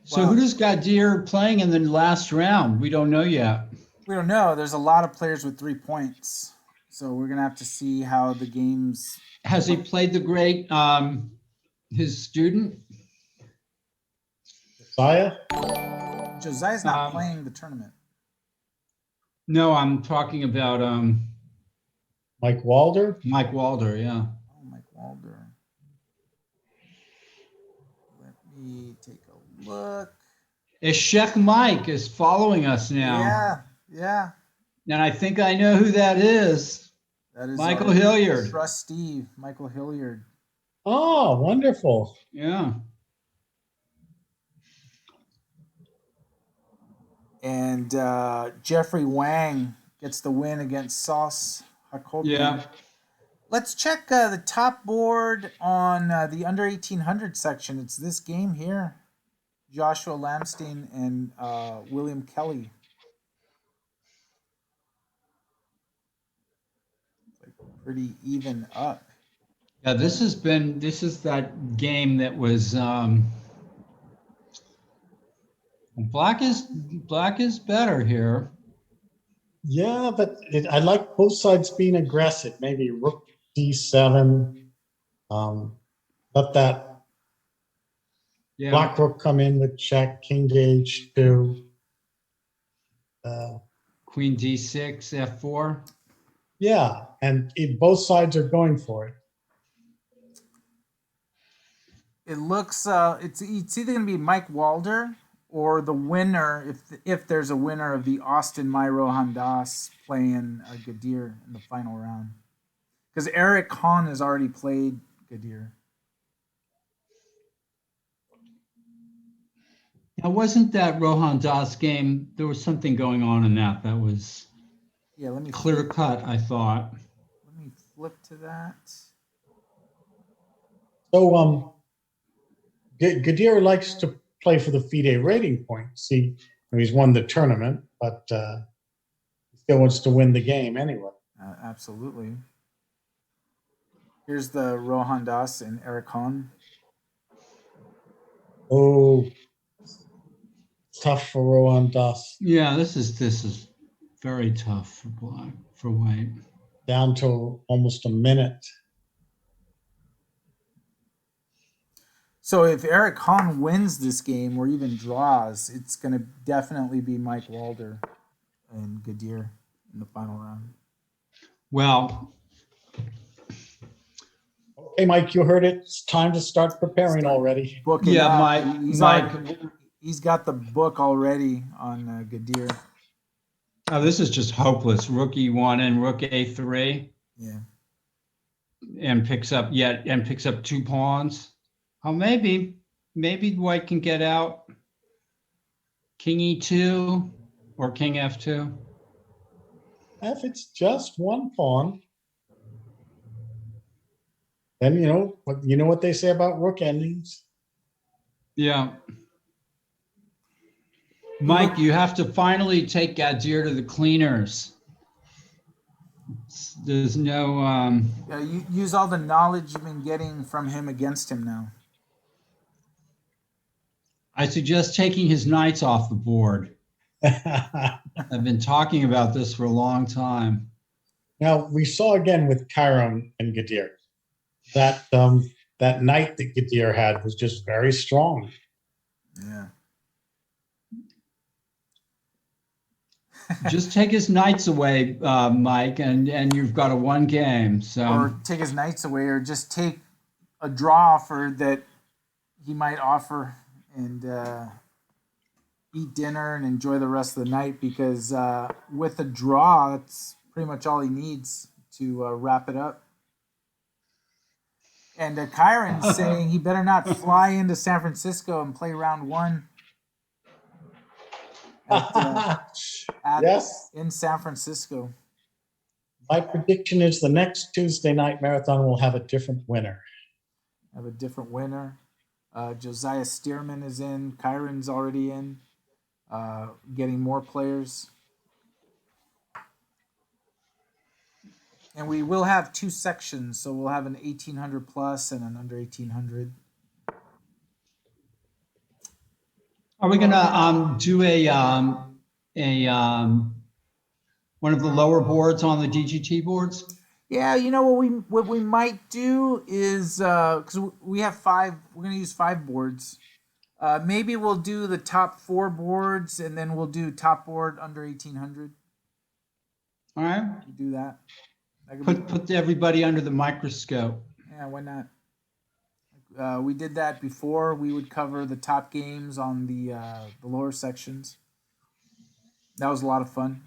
Speaker 2: So who does Gadir playing in the last round? We don't know yet.
Speaker 1: We don't know. There's a lot of players with 3 points. So we're going to have to see how the games...
Speaker 2: Has he played the great, his student?
Speaker 3: Josiah?
Speaker 1: Josiah's not playing the tournament.
Speaker 2: No, I'm talking about...
Speaker 3: Mike Walder?
Speaker 2: Mike Walder, yeah.
Speaker 1: Oh, Mike Walder. Let me take a look.
Speaker 2: Sheikh Mike is following us now.
Speaker 1: Yeah.
Speaker 2: And I think I know who that is.
Speaker 1: That is
Speaker 2: Michael Hilliard.
Speaker 1: Trustee, Michael Hilliard.
Speaker 3: Oh, wonderful.
Speaker 2: Yeah.
Speaker 1: And Jeffrey Wang gets the win against Sauce Hakobi.
Speaker 2: Yeah.
Speaker 1: Let's check the top board on the under 1800 section. It's this game here. Joshua Lamstein and William Kelly. It's like pretty even up.
Speaker 2: Yeah, this is that game that was black is better here.
Speaker 3: Yeah, but I like both sides being aggressive. Maybe rook d7. Let that black rook come in with check, king to h2.
Speaker 2: Queen d6, f4.
Speaker 3: Yeah, and both sides are going for it.
Speaker 1: It looks it's either going to be Mike Walder or the winner, if there's a winner of the Austin Mai Rohan Das playing Gadir in the final round. Because Eric Hahn has already played Gadir.
Speaker 2: Now, wasn't that Rohan Das game? There was something going on in that was
Speaker 1: let me
Speaker 2: clear cut, I thought.
Speaker 1: Let me flip to that.
Speaker 3: So Gadir likes to play for the FIDE rating points. He's won the tournament, but he still wants to win the game anyway.
Speaker 1: Absolutely. Here's the Rohan Das and Eric Hahn.
Speaker 3: Oh, tough for Rohan Das.
Speaker 2: Yeah, this is very tough for white.
Speaker 3: Down to almost a minute.
Speaker 1: So if Eric Hahn wins this game or even draws, it's going to definitely be Mike Walder and Gadir in the final round.
Speaker 2: Well,
Speaker 3: okay, Mike, you heard it. It's time to start preparing already.
Speaker 1: He's got the book already on Gadir.
Speaker 2: Oh, this is just hopeless. Rook e1 and rook a3.
Speaker 1: Yeah.
Speaker 2: And picks up 2 pawns. Oh, maybe white can get out. King e2 or king f2.
Speaker 3: If it's just one pawn, then you know what they say about rook endings.
Speaker 2: Yeah. Mike, you have to finally take Gadir to the cleaners. There's no...
Speaker 1: you use all the knowledge you've been getting from him against him now.
Speaker 2: I suggest taking his knights off the board. I've been talking about this for a long time.
Speaker 3: Now, we saw again with Kyron and Gadir that that knight that Gadir had was just very strong.
Speaker 1: Yeah.
Speaker 2: Just take his knights away, Mike, and you've got a 1 game. So,
Speaker 1: or take his knights away, or just take a draw offer that he might offer and eat dinner and enjoy the rest of the night, because with a draw, that's pretty much all he needs to wrap it up. And Kyron's saying he better not fly into San Francisco and play round 1
Speaker 3: yes,
Speaker 1: in San Francisco.
Speaker 3: My prediction is the next Tuesday night marathon will have a different winner.
Speaker 1: Have a different winner. Josiah Stearman is in. Kyron's already in. Getting more players. And we will have 2 sections, so we'll have an 1800 plus and an under 1800.
Speaker 2: are we gonna do one of the lower boards on the DGT boards?
Speaker 1: Yeah, you know what we might do is because we have 5, we're gonna use 5 boards. Maybe we'll do the top 4 boards, and then we'll do top board under 1800.
Speaker 2: All right.
Speaker 1: We'll do that.
Speaker 2: Put everybody under the microscope.
Speaker 1: Yeah, why not? We did that before. We would cover the top games on the lower sections. That was a lot of fun.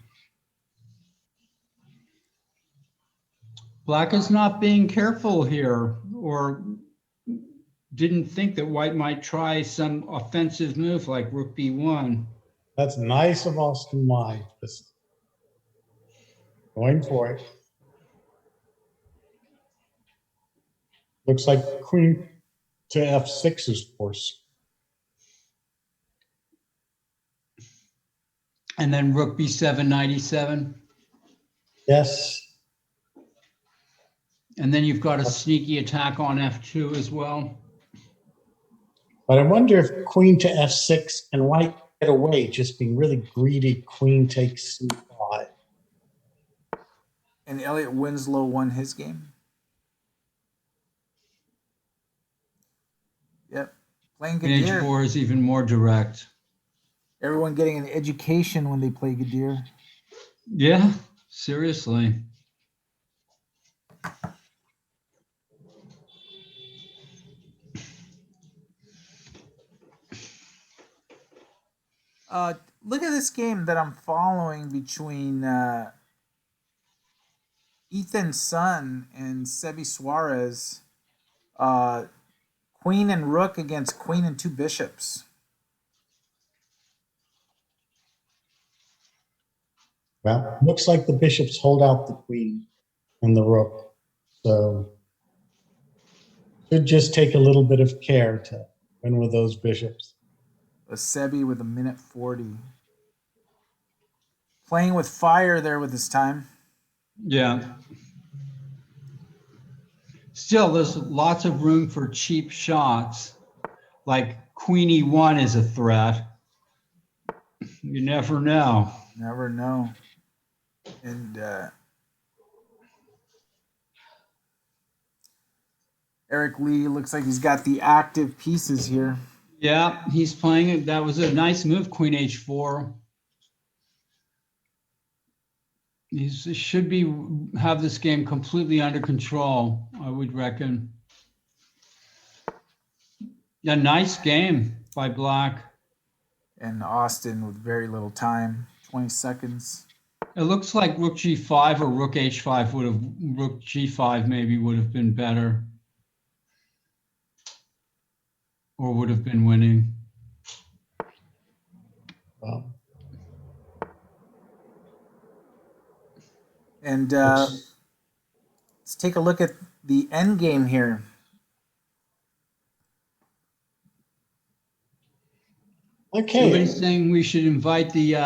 Speaker 2: Black is not being careful here, or didn't think that white might try some offensive move like rook b1.
Speaker 3: That's nice of Austin Mai. Going for it. Looks like queen to f6 is forced.
Speaker 2: And then rook b7, knight e7.
Speaker 3: Yes.
Speaker 2: And then you've got a sneaky attack on f2 as well.
Speaker 3: But I wonder if queen to f6 and white get away, just being really greedy. Queen takes c5.
Speaker 1: And Elliot Winslow won his game. Yep. Playing Gadir.
Speaker 2: H4 is even more direct.
Speaker 1: Everyone getting an education when they play Gadir.
Speaker 2: Yeah, seriously.
Speaker 1: Look at this game that I'm following between Ethan Sun and Sebi Suarez. Queen and rook against queen and two bishops.
Speaker 3: Well, looks like the bishops hold out the queen and the rook. So should just take a little bit of care to win with those bishops.
Speaker 1: A Sebi with a minute 40. Playing with fire there with his time.
Speaker 2: Yeah. Still, there's lots of room for cheap shots. Like queen e1 is a threat. You never know.
Speaker 1: Never know. And Eric Lee looks like he's got the active pieces here.
Speaker 2: Yeah, he's playing it. That was a nice move, queen h4. He should have this game completely under control, I would reckon. Yeah, nice game by Black.
Speaker 1: And Austin with very little time, 20 seconds.
Speaker 2: It looks like rook g5 or rook h5 rook g5 maybe would have been better. Or would have been winning.
Speaker 3: Wow.
Speaker 1: And let's take a look at the end game here.
Speaker 3: Okay.
Speaker 2: Somebody's saying we should invite the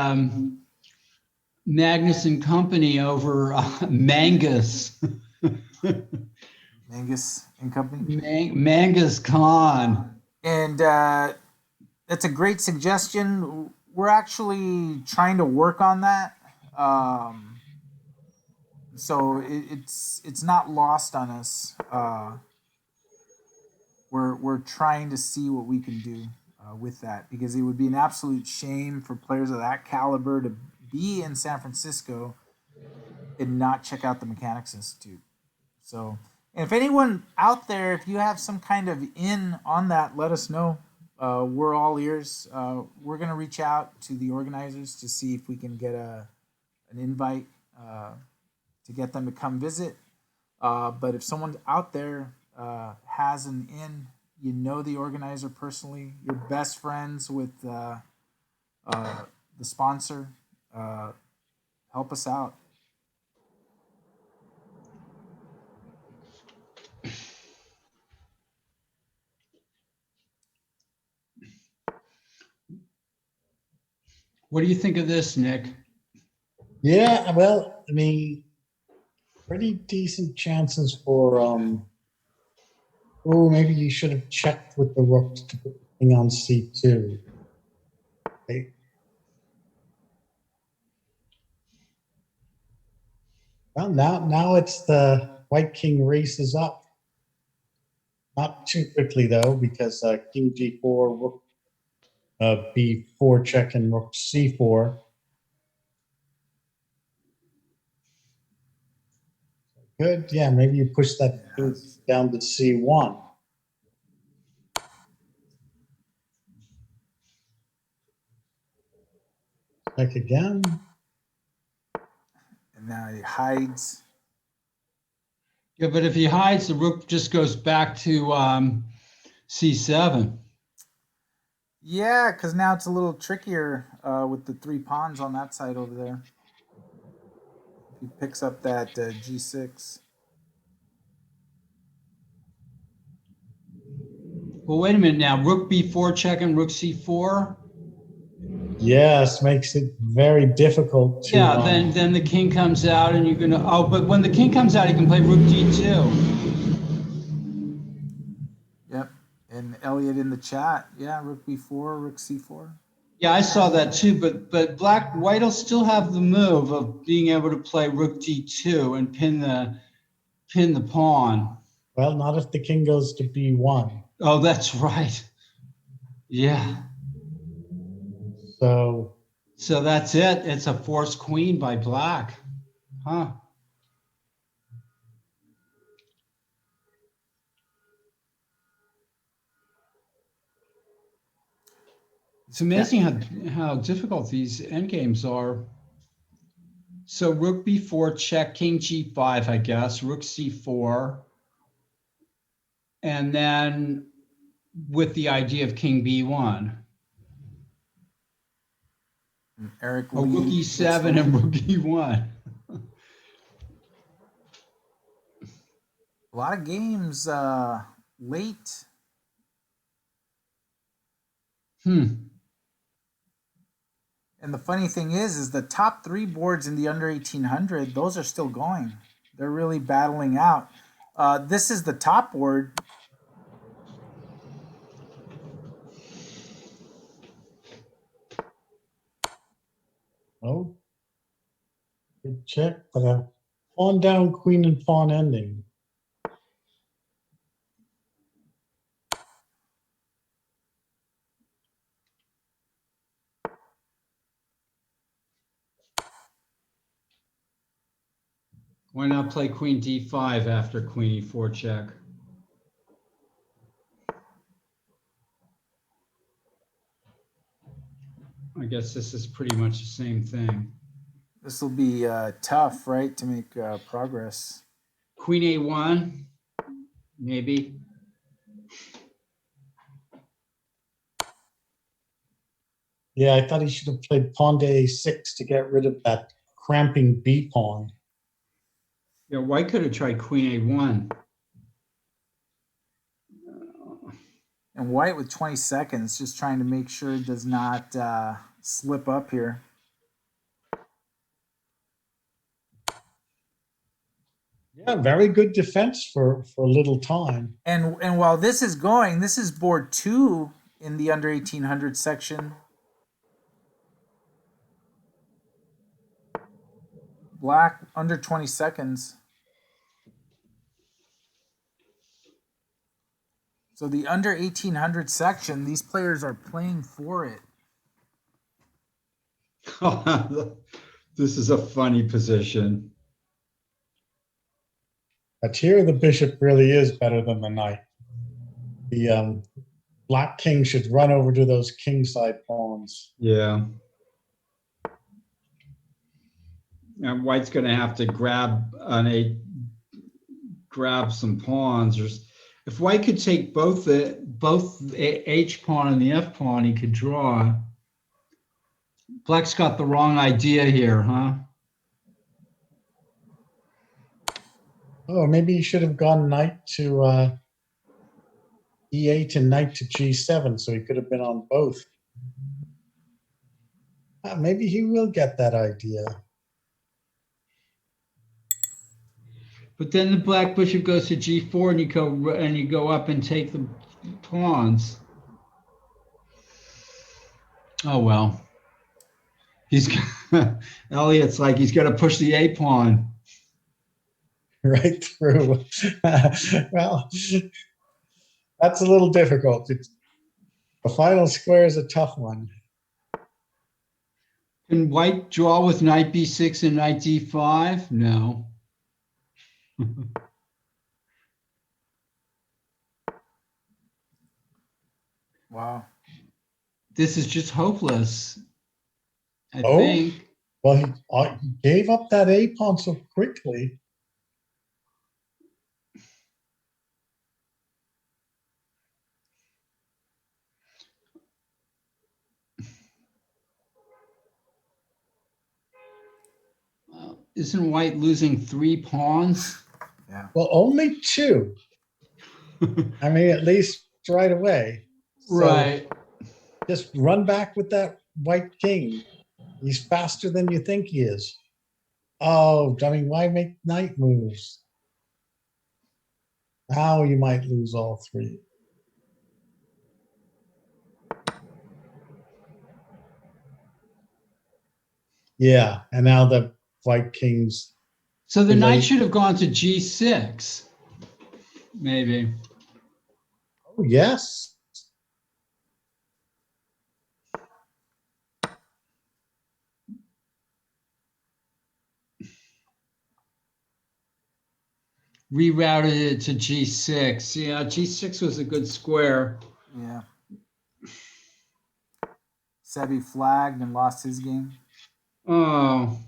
Speaker 2: Magnus and Company over Mangus.
Speaker 1: Mangus and company.
Speaker 2: Mangus Khan.
Speaker 1: And that's a great suggestion. We're actually trying to work on that. So it's not lost on us. We're trying to see what we can do with that, because it would be an absolute shame for players of that caliber to be in San Francisco and not check out the Mechanics Institute. So, and if anyone out there, if you have some kind of in on that, let us know. We're all ears. We're going to reach out to the organizers to see if we can get an invite to get them to come visit. But if someone out there has an in, you know the organizer personally, you're best friends with the sponsor, help us out.
Speaker 2: What do you think of this, Nick?
Speaker 3: Yeah, well, I mean, pretty decent chances for oh, maybe you should have checked with the rooks to put the king on c2. Okay. Well, now it's the white king races up. Not too quickly though, because king g4, rook b4 check, and rook c4. Good, yeah, maybe you push that king down to c1. Check again.
Speaker 1: And now he hides.
Speaker 2: Yeah, but if he hides, the rook just goes back to c7.
Speaker 1: Yeah, because now it's a little trickier with the three pawns on that side over there. He picks up that G6.
Speaker 2: Well, wait a minute now. Rook B4 checking rook C4.
Speaker 3: Yes, makes it very difficult to.
Speaker 2: Yeah, then the king comes out and you're gonna. Oh, but when the king comes out, he can play rook D2.
Speaker 1: Yep. And Elliot in the chat. Yeah, rook B4, rook C4.
Speaker 2: Yeah, I saw that too. But white will still have the move of being able to play rook D2 and pin the pawn.
Speaker 3: Well, not if the king goes to B1.
Speaker 2: Oh, that's right. Yeah.
Speaker 3: So
Speaker 2: that's it. It's a forced queen by black. Huh. It's amazing how difficult these endgames are. So rook b4 check, king g5, I guess, rook c4. And then with the idea of king b1.
Speaker 1: And Eric
Speaker 2: Oh,
Speaker 1: Lee.
Speaker 2: rook e7 and rook e1.
Speaker 1: A lot of games late. And the funny thing is the top 3 boards in the under 1800, those are still going. They're really battling out. This is the top board.
Speaker 3: oh, good check, but a pawn down, queen and pawn ending.
Speaker 2: Why not play queen d5 after queen e4 check? I guess this is pretty much the same thing.
Speaker 1: This will be tough, right, to make progress.
Speaker 2: Queen a1, maybe.
Speaker 3: Yeah, I thought he should have played pawn to a6 to get rid of that cramping b pawn.
Speaker 2: Yeah, white could have tried queen a1.
Speaker 1: And white with 20 seconds, just trying to make sure it does not slip up here.
Speaker 3: Yeah, very good defense for little time.
Speaker 1: And while this is going, this is board 2 in the under 1800 section. Black under 20 seconds. So the under 1800 section, these players are playing for it.
Speaker 2: This is a funny position.
Speaker 3: But here the bishop really is better than the knight. The black king should run over to those kingside pawns.
Speaker 2: Yeah. And white's going to have to grab some pawns. If white could take both the H pawn and the F pawn, he could draw. Black's got the wrong idea here, huh?
Speaker 3: Oh, maybe he should have gone knight to e8 and knight to g7, so he could have been on both. Maybe he will get that idea.
Speaker 2: But then the black bishop goes to g4, and you go up and take the pawns. Oh well. Elliot's like he's got to push the A pawn
Speaker 3: right through. Well, that's a little difficult. The final square is a tough one.
Speaker 2: Can white draw with knight b6 and knight d5? No.
Speaker 1: Wow.
Speaker 2: This is just hopeless, I
Speaker 3: Oh,
Speaker 2: think.
Speaker 3: Well, he gave up that A pawn so quickly.
Speaker 2: isn't white losing 3 pawns?
Speaker 1: Yeah.
Speaker 3: Well, only 2. I mean, at least right away. So
Speaker 2: Right.
Speaker 3: just run back with that white king. He's faster than you think he is. Oh, I mean, why make knight moves? Now you might lose all 3. Yeah, and now the white king's
Speaker 2: So the
Speaker 3: too
Speaker 2: knight
Speaker 3: late.
Speaker 2: should have gone to g6, maybe.
Speaker 3: Oh, yes.
Speaker 2: Rerouted it to g6. Yeah, g6 was a good square.
Speaker 1: Yeah. Sebi flagged and lost his game.
Speaker 2: Oh,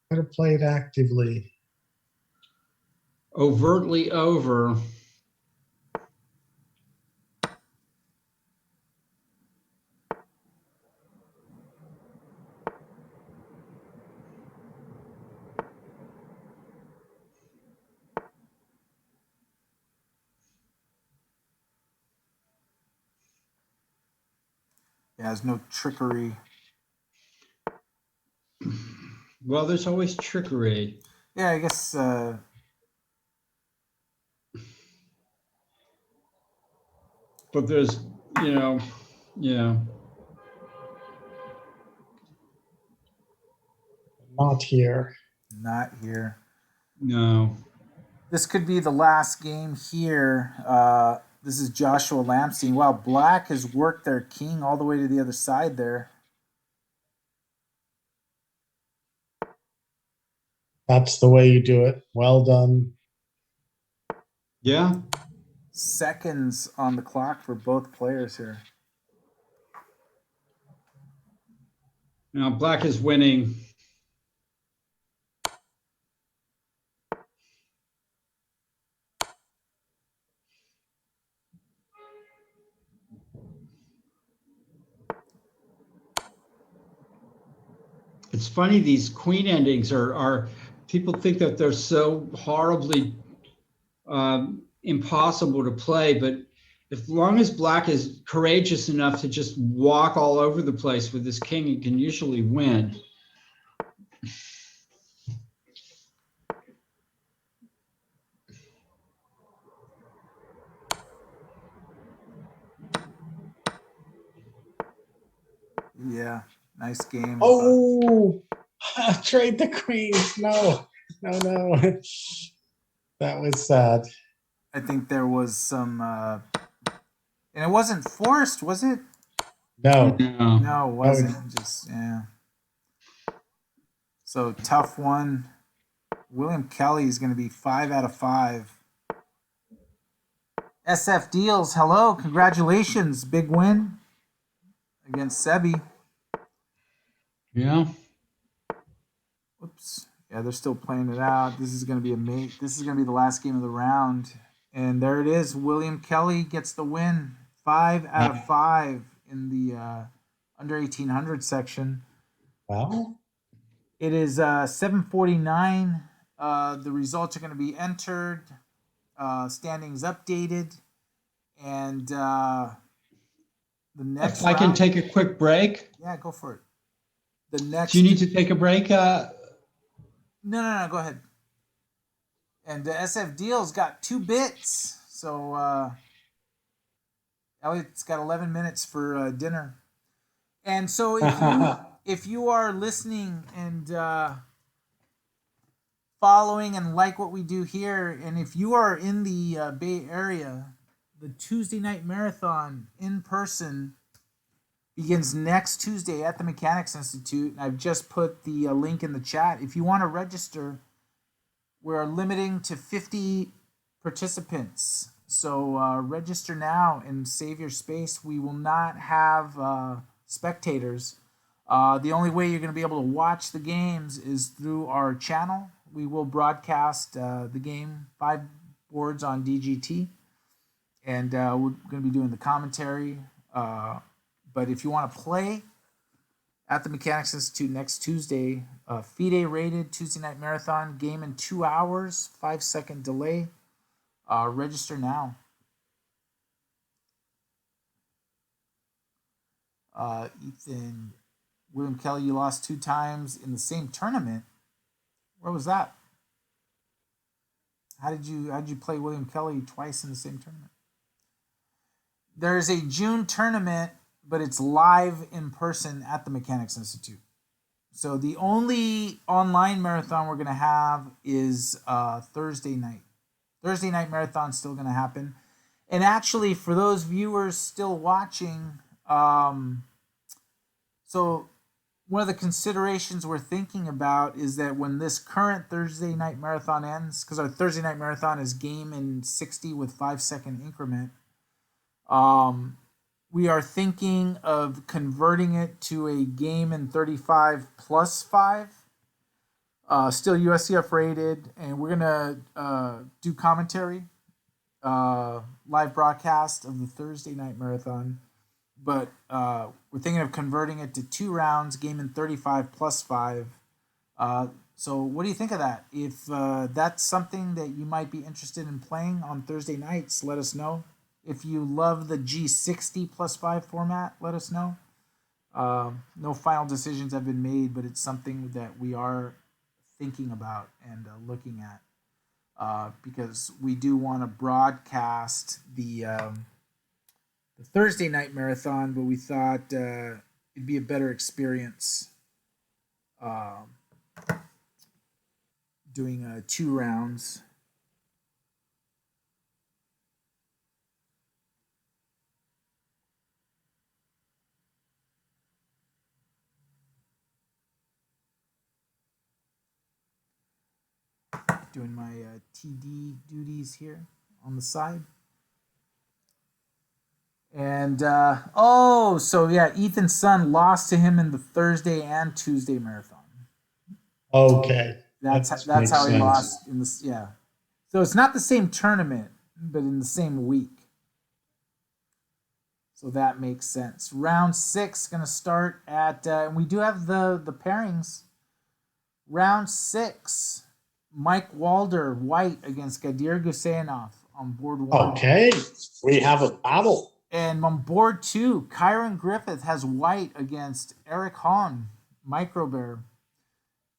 Speaker 3: Better play it actively.
Speaker 2: overtly over.
Speaker 1: Yeah, there's no trickery.
Speaker 2: Well, there's always trickery.
Speaker 1: Yeah, I guess
Speaker 2: But there's, yeah.
Speaker 3: Not here.
Speaker 1: not here.
Speaker 2: No.
Speaker 1: This could be the last game here. This is Joshua Lampstein. Wow, Black has worked their king all the way to the other side there.
Speaker 3: That's the way you do it. Well done.
Speaker 2: Yeah.
Speaker 1: Seconds on the clock for both players here.
Speaker 2: Now Black is winning. It's funny, these queen endings are people think that they're so horribly impossible to play, but as long as Black is courageous enough to just walk all over the place with his king, he can usually win.
Speaker 1: Yeah, nice game.
Speaker 3: Oh, trade the queens. No. That was sad.
Speaker 1: I think there was some, and it wasn't forced, was it?
Speaker 3: No.
Speaker 1: No, it wasn't. Just, yeah. So tough one. William Kelly is going to be 5 out of 5. SF Deals, hello, congratulations, big win against Sebi.
Speaker 2: Yeah.
Speaker 1: Whoops. Yeah, they're still playing it out. This is going to be This is going to be the last game of the round, and there it is. William Kelly gets the win, 5 out of 5 in the under 1800 section.
Speaker 3: Wow.
Speaker 1: It is 7:49. The results are going to be entered. Standings updated, and the next.
Speaker 2: If I can take a quick break.
Speaker 1: Yeah, go for it. The next.
Speaker 2: Do you need to take a break?
Speaker 1: No. Go ahead. And the SF Deals got 2 bits, so Elliot's got 11 minutes for dinner. And so if you are listening and following and like what we do here, and if you are in the Bay Area, the Tuesday night marathon in person begins next Tuesday at the Mechanics Institute. I've just put the link in the chat. If you want to register, we're limiting to 50 participants. So register now and save your space. We will not have spectators. The only way you're going to be able to watch the games is through our channel. We will broadcast the game 5 boards on DGT, and we're going to be doing the commentary. But if you want to play at the Mechanics Institute next Tuesday. FIDE rated Tuesday night marathon, game in 2 hours, 5-second delay. Register now. Ethan, William Kelly, you lost 2 times in the same tournament. Where was that? How did you play William Kelly twice in the same tournament? There's a June tournament, but it's live in person at the Mechanics Institute. So the only online marathon we're going to have is Thursday night. Thursday night marathon's still going to happen. And actually, for those viewers still watching, so one of the considerations we're thinking about is that when this current Thursday night marathon ends, because our Thursday night marathon is game in 60 with 5-second increment, we are thinking of converting it to a game in 35 plus 5, still USCF rated, and we're gonna do commentary, live broadcast of the Thursday night marathon. But we're thinking of converting it to 2 rounds, game in 35 plus 5. So what do you think of that? If that's something that you might be interested in playing on Thursday nights, let us know. If you love the G60 plus 5 format, let us know. No final decisions have been made, but it's something that we are thinking about and looking at because we do want to broadcast the Thursday night marathon, but we thought it'd be a better experience doing 2 rounds. Doing my TD duties here on the side. And so yeah, Ethan's son lost to him in the Thursday and Tuesday marathon.
Speaker 3: Okay.
Speaker 1: That's how he lost in this. Yeah. So it's not the same tournament, but in the same week. So that makes sense. Round 6 going to start at, and we do have the pairings. Round 6, Mike Walder, white against Gadir Gusainov on board 1.
Speaker 3: Okay, we have a battle.
Speaker 1: And on board 2, Kyron Griffith has white against Eric Hahn, Microbear.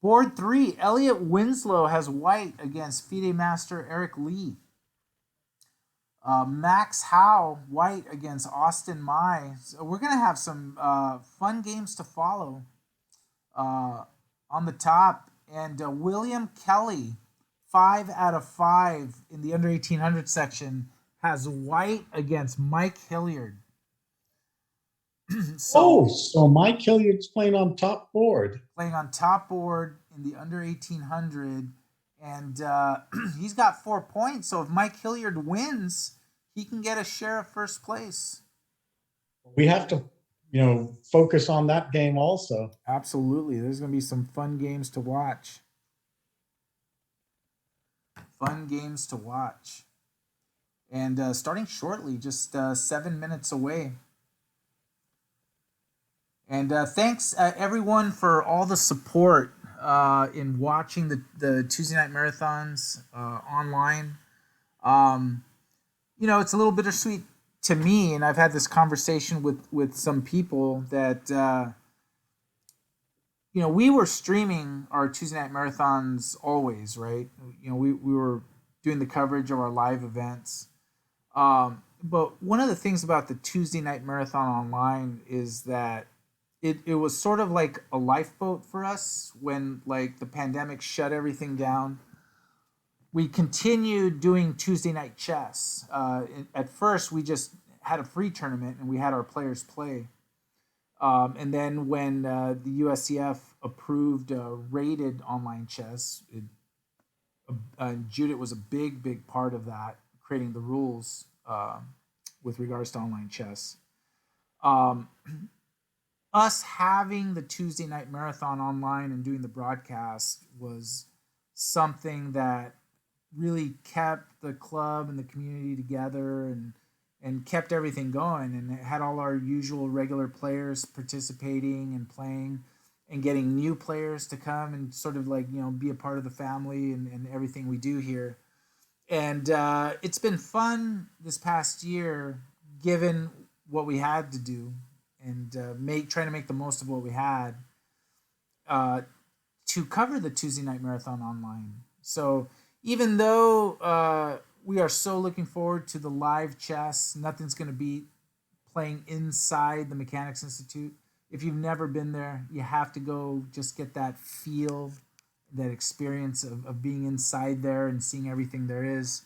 Speaker 1: Board 3, Elliot Winslow has white against FIDE Master Eric Lee. Max Howe, white against Austin Mai. So we're going to have some fun games to follow on the top. And William Kelly, 5 out of 5 in the under 1800 section, has white against Mike Hilliard.
Speaker 3: So Mike Hilliard's playing on top board.
Speaker 1: Playing on top board in the under 1800. And he's got 4 points. So if Mike Hilliard wins, he can get a share of first place.
Speaker 3: We have to, focus on that game also.
Speaker 1: Absolutely. There's going to be some fun games to watch. Fun games to watch. And starting shortly, just 7 minutes away. And thanks, everyone, for all the support in watching the Tuesday night marathons online. It's a little bittersweet to me, and I've had this conversation with some people that, we were streaming our Tuesday night marathons always, right? We were doing the coverage of our live events. But one of the things about the Tuesday night marathon online is that it was sort of like a lifeboat for us when the pandemic shut everything down. We continued doing Tuesday night chess. At first, we just had a free tournament and we had our players play. And then when the USCF approved rated online chess, Judith was a big part of that, creating the rules with regards to online chess. Us having the Tuesday night marathon online and doing the broadcast was something that really kept the club and the community together and and kept everything going, and it had all our usual regular players participating and playing, and getting new players to come and sort of like, be a part of the family and everything we do here. And it's been fun this past year, given what we had to do, and trying to make the most of what we had, to cover the Tuesday Night Marathon online. So even though we are so looking forward to the live chess, nothing's going to beat playing inside the Mechanics Institute. If you've never been there, you have to go just get that feel, that experience of being inside there and seeing everything there is.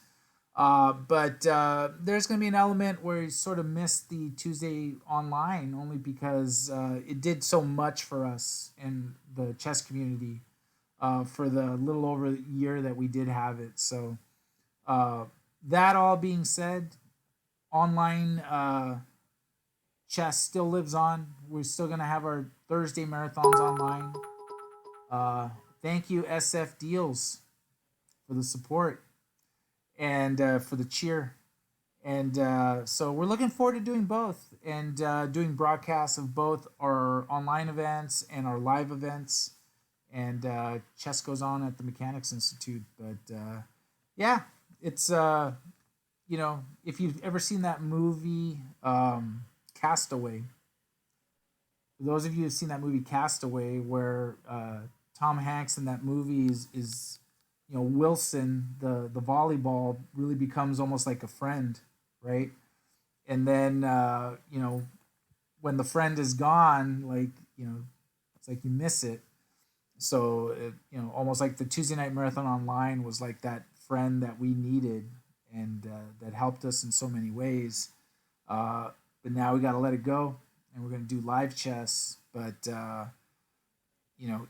Speaker 1: But there's going to be an element where you sort of miss the Tuesday online, only because it did so much for us in the chess community for the little over a year that we did have it. So that all being said, online chess still lives on. We're still going to have our Thursday marathons online. Thank you, SF Deals, for the support and for the cheer. And so we're looking forward to doing both, and doing broadcasts of both our online events and our live events. And chess goes on at the Mechanics Institute. But yeah, it's, if you've ever seen that movie, Castaway, for those of you who've seen that movie Castaway, where Tom Hanks in that movie is Wilson, the volleyball, really becomes almost like a friend, right? And then when the friend is gone, it's like you miss it. So almost like the Tuesday Night Marathon online was like that friend that we needed, and that helped us in so many ways. But now we got to let it go, and we're going to do live chess. But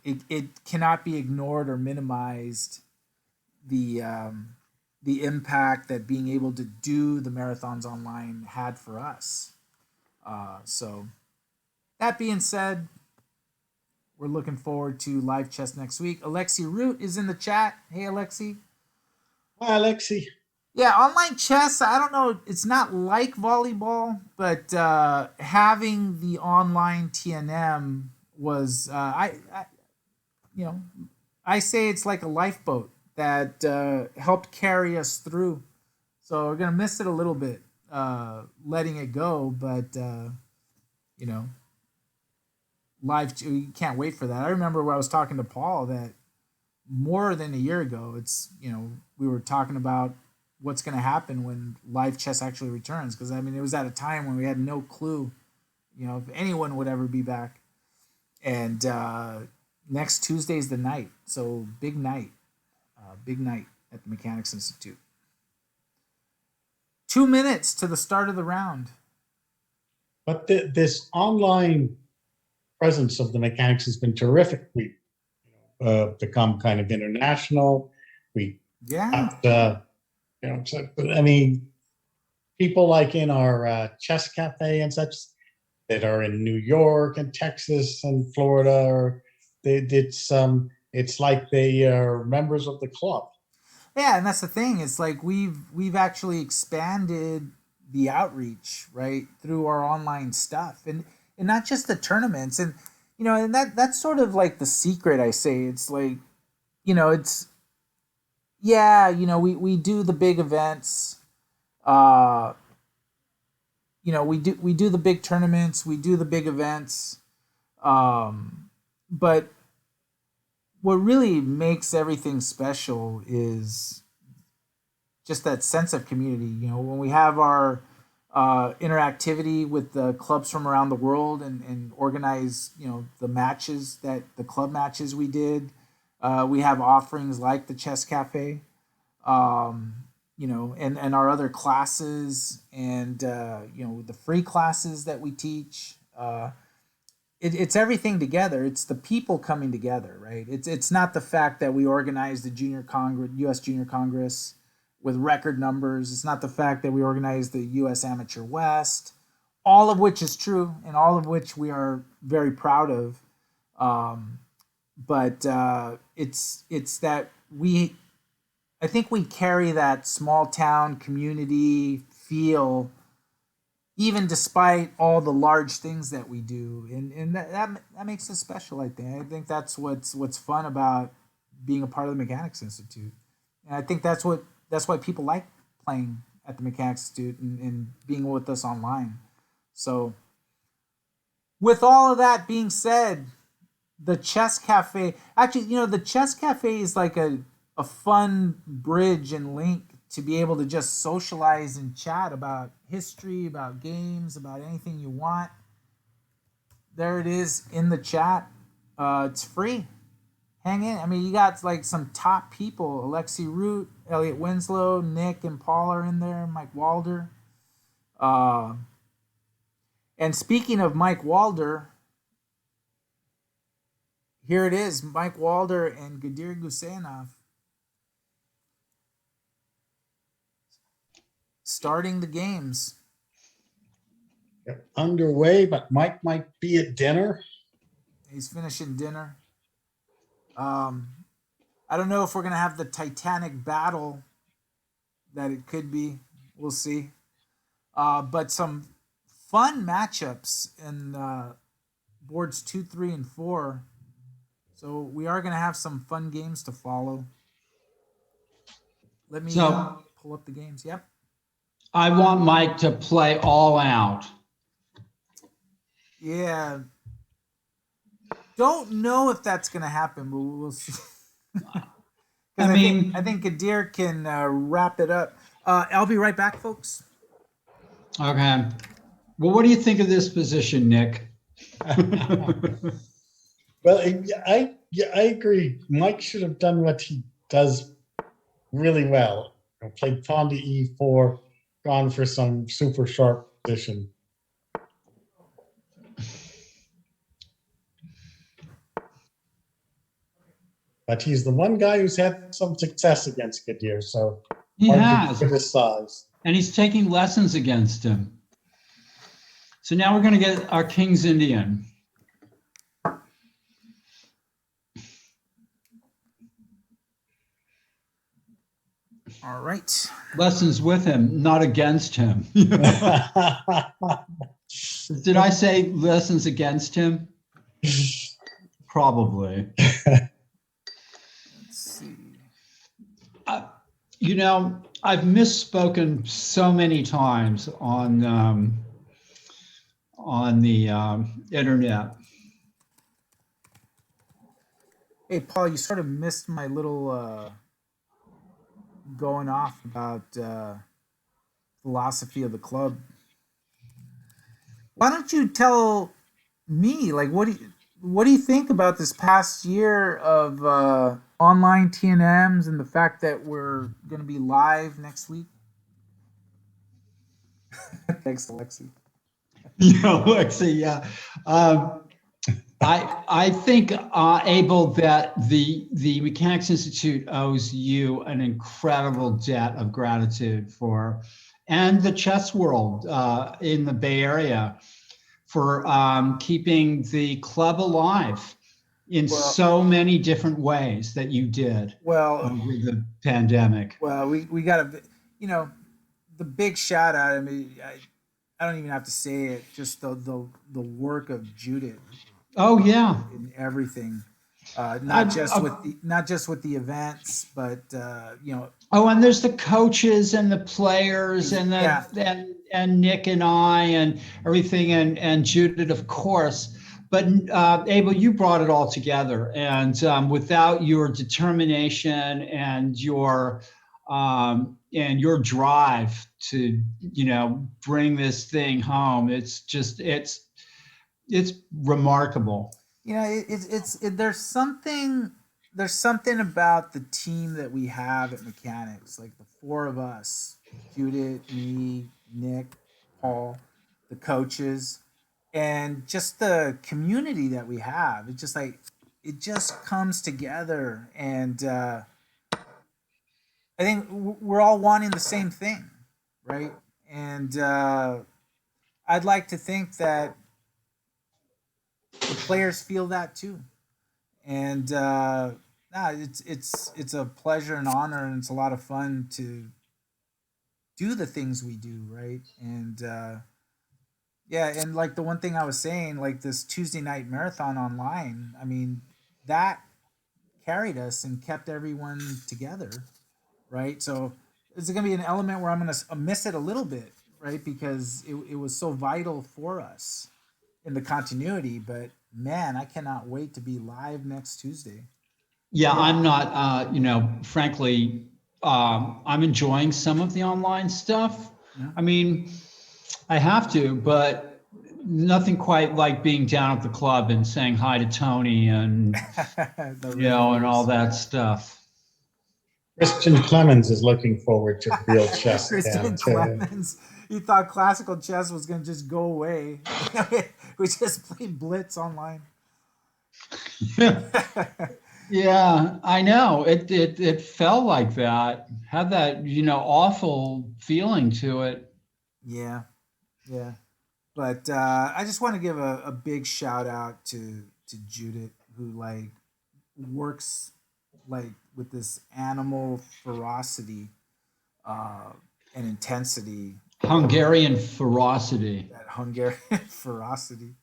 Speaker 1: it cannot be ignored or minimized, the impact that being able to do the marathons online had for us. So that being said, we're looking forward to live chess next week. Alexi Root is in the chat. Hey, Alexi.
Speaker 3: Hi, Alexi.
Speaker 1: Yeah, online chess, I don't know, it's not like volleyball, but having the online TNM was, I say it's like a lifeboat that helped carry us through. So we're going to miss it a little bit, letting it go, but, you can't wait for that. I remember when I was talking to Paul that more than a year ago, we were talking about what's going to happen when live chess actually returns. Because, it was at a time when we had no clue, if anyone would ever be back. And next Tuesday is the night. So big night at the Mechanics Institute. 2 minutes to the start of the round.
Speaker 3: But this online presence of the Mechanics has been terrific. We become kind of international. People like in our chess cafe and such that are in New York and Texas and Florida, or it's like they are members of the club.
Speaker 1: Yeah, and that's the thing. It's like we've actually expanded the outreach, right, through our online stuff, and not just the tournaments, and and that's sort of like the secret. I say it's like, it's, we do the big events, we do the big tournaments, we do the big events, but what really makes everything special is just that sense of community. When we have our interactivity with the clubs from around the world, and organize, the matches, the club matches we did. We have offerings like the Chess Cafe, and our other classes, and the free classes that we teach. It's everything together. It's the people coming together, right? It's not the fact that we organized the U.S. Junior Congress with record numbers. It's not the fact that we organized the U.S. Amateur West, all of which is true, and all of which we are very proud of. But it's that I think we carry that small town community feel even despite all the large things that we do, and that makes us special. I think that's what's fun about being a part of the Mechanics Institute, and I think that's why people like playing at the Mechanics Institute and being with us online. So, with all of that being said, the Chess Cafe, actually, the Chess Cafe is like a fun bridge and link to be able to just socialize and chat about history, about games, about anything you want. There it is in the chat. It's free. Hang in. I mean, you got like some top people: Alexi Root, Elliot Winslow, Nick and Paul are in there. Mike Walder. And speaking of Mike Walder, here it is: Mike Walder and Gadir Gusainov starting the games.
Speaker 3: They're underway, but Mike might be at dinner.
Speaker 1: He's finishing dinner. I don't know if we're gonna have the Titanic battle that it could be. We'll see. But some fun matchups in boards 2, 3, and 4. So we are gonna have some fun games to follow. Let me pull up the games. Yep.
Speaker 2: I want Mike to play all out.
Speaker 1: Yeah. Don't know if that's gonna happen, but we'll see. I think Kadir can wrap it up. I'll be right back, folks.
Speaker 2: Okay. Well, what do you think of this position, Nick?
Speaker 3: Well, I agree. Mike should have done what he does really well. Played pawn to e4, gone for some super sharp position. But he's the one guy who's had some success against Kadir, so
Speaker 2: he has.
Speaker 3: Criticize.
Speaker 2: And he's taking lessons against him. So now we're going to get our King's Indian.
Speaker 1: All right.
Speaker 2: Lessons with him, not against him. Did I say lessons against him? Probably.
Speaker 1: Let's see.
Speaker 2: I've misspoken so many times on the internet.
Speaker 1: Hey, Paul, you sort of missed my little going off about philosophy of the club. Why don't you tell me, like, what do you think about this past year of online TNMs and the fact that we're going to be live next week? Thanks, Alexi.
Speaker 2: Yeah, Alexi. Yeah. I think, Abel, that the Mechanics Institute owes you an incredible debt of gratitude and the chess world in the Bay Area for keeping the club alive in so many different ways that you did over the pandemic.
Speaker 1: Well, we got to, the big shout out. I mean, I don't even have to say it. Just the work of Judith.
Speaker 2: Oh yeah,
Speaker 1: in everything, not just with the events, but
Speaker 2: Oh, and there's the coaches and the players and and Nick and I and everything and Judith, of course. But Abel, you brought it all together, and without your determination and your drive to bring this thing home, it's remarkable.
Speaker 1: There's something about the team that we have at Mechanics, like the four of us: Judith, me, Nick, Paul, the coaches, and just the community that we have. It's just like it just comes together, and I think we're all wanting the same thing, right? And I'd like to think that the players feel that too, and it's a pleasure and honor, and it's a lot of fun to do the things we do, right? And Yeah, and like the one thing I was saying, like this Tuesday night marathon online, I mean, that carried us and kept everyone together, right? So is it going to be an element where I'm going to miss it a little bit, right? Because it was so vital for us in the continuity. But man, I cannot wait to be live next Tuesday.
Speaker 2: Yeah, I'm not, frankly, I'm enjoying some of the online stuff.
Speaker 1: Yeah.
Speaker 2: I mean, I have to, but nothing quite like being down at the club and saying hi to Tony and, and all that stuff.
Speaker 3: Christian Clemens is looking forward to real chess again
Speaker 1: Christian
Speaker 3: too.
Speaker 1: Clemens. He thought classical chess was going to just go away. We just played Blitz online.
Speaker 2: Yeah, I know. It felt like that. Had that, awful feeling to it.
Speaker 1: Yeah, yeah. But I just want to give a big shout out to Judith, who like works like with this animal ferocity and intensity.
Speaker 2: Hungarian ferocity.
Speaker 1: That Hungarian ferocity,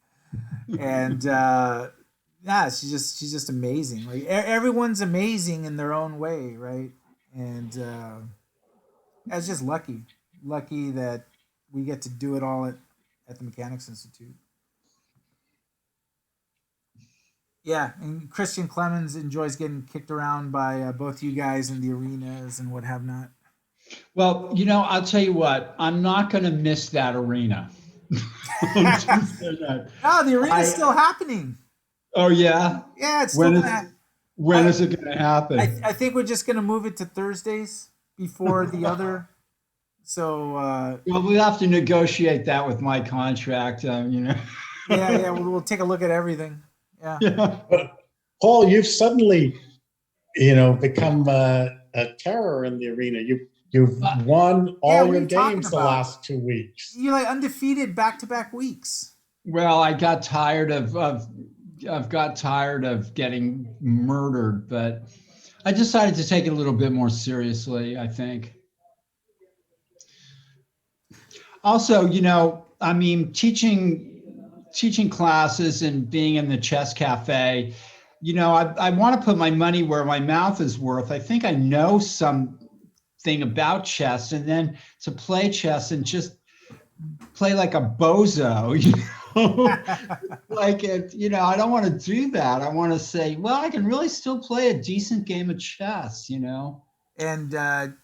Speaker 1: and yeah, she's just amazing. Like everyone's amazing in their own way, right? And I was just lucky that we get to do it all at the Mechanics Institute. Yeah, and Christian Clemens enjoys getting kicked around by both you guys in the arenas and what have not.
Speaker 2: Well, I'll tell you what, I'm not going to miss that arena.
Speaker 1: Oh, the arena's still happening.
Speaker 2: Oh, yeah?
Speaker 1: Yeah, it's still
Speaker 2: when is it going to happen?
Speaker 1: I think we're just going to move it to Thursdays before the other. So
Speaker 2: well, we'll have to negotiate that with my contract.
Speaker 1: Yeah, we'll take a look at everything. Yeah.
Speaker 3: But Paul, you've suddenly, become a terror in the arena. You've won all your games the last 2 weeks.
Speaker 1: You're like undefeated back-to-back weeks.
Speaker 2: Well, I got tired I've got tired of getting murdered, but I decided to take it a little bit more seriously, I think. Also, I mean, teaching classes and being in the chess cafe, I want to put my money where my mouth is worth. I think I know something about chess, and then to play chess and just play like a bozo, like it, I don't want to do that. I want to say, well, I can really still play a decent game of chess,
Speaker 1: And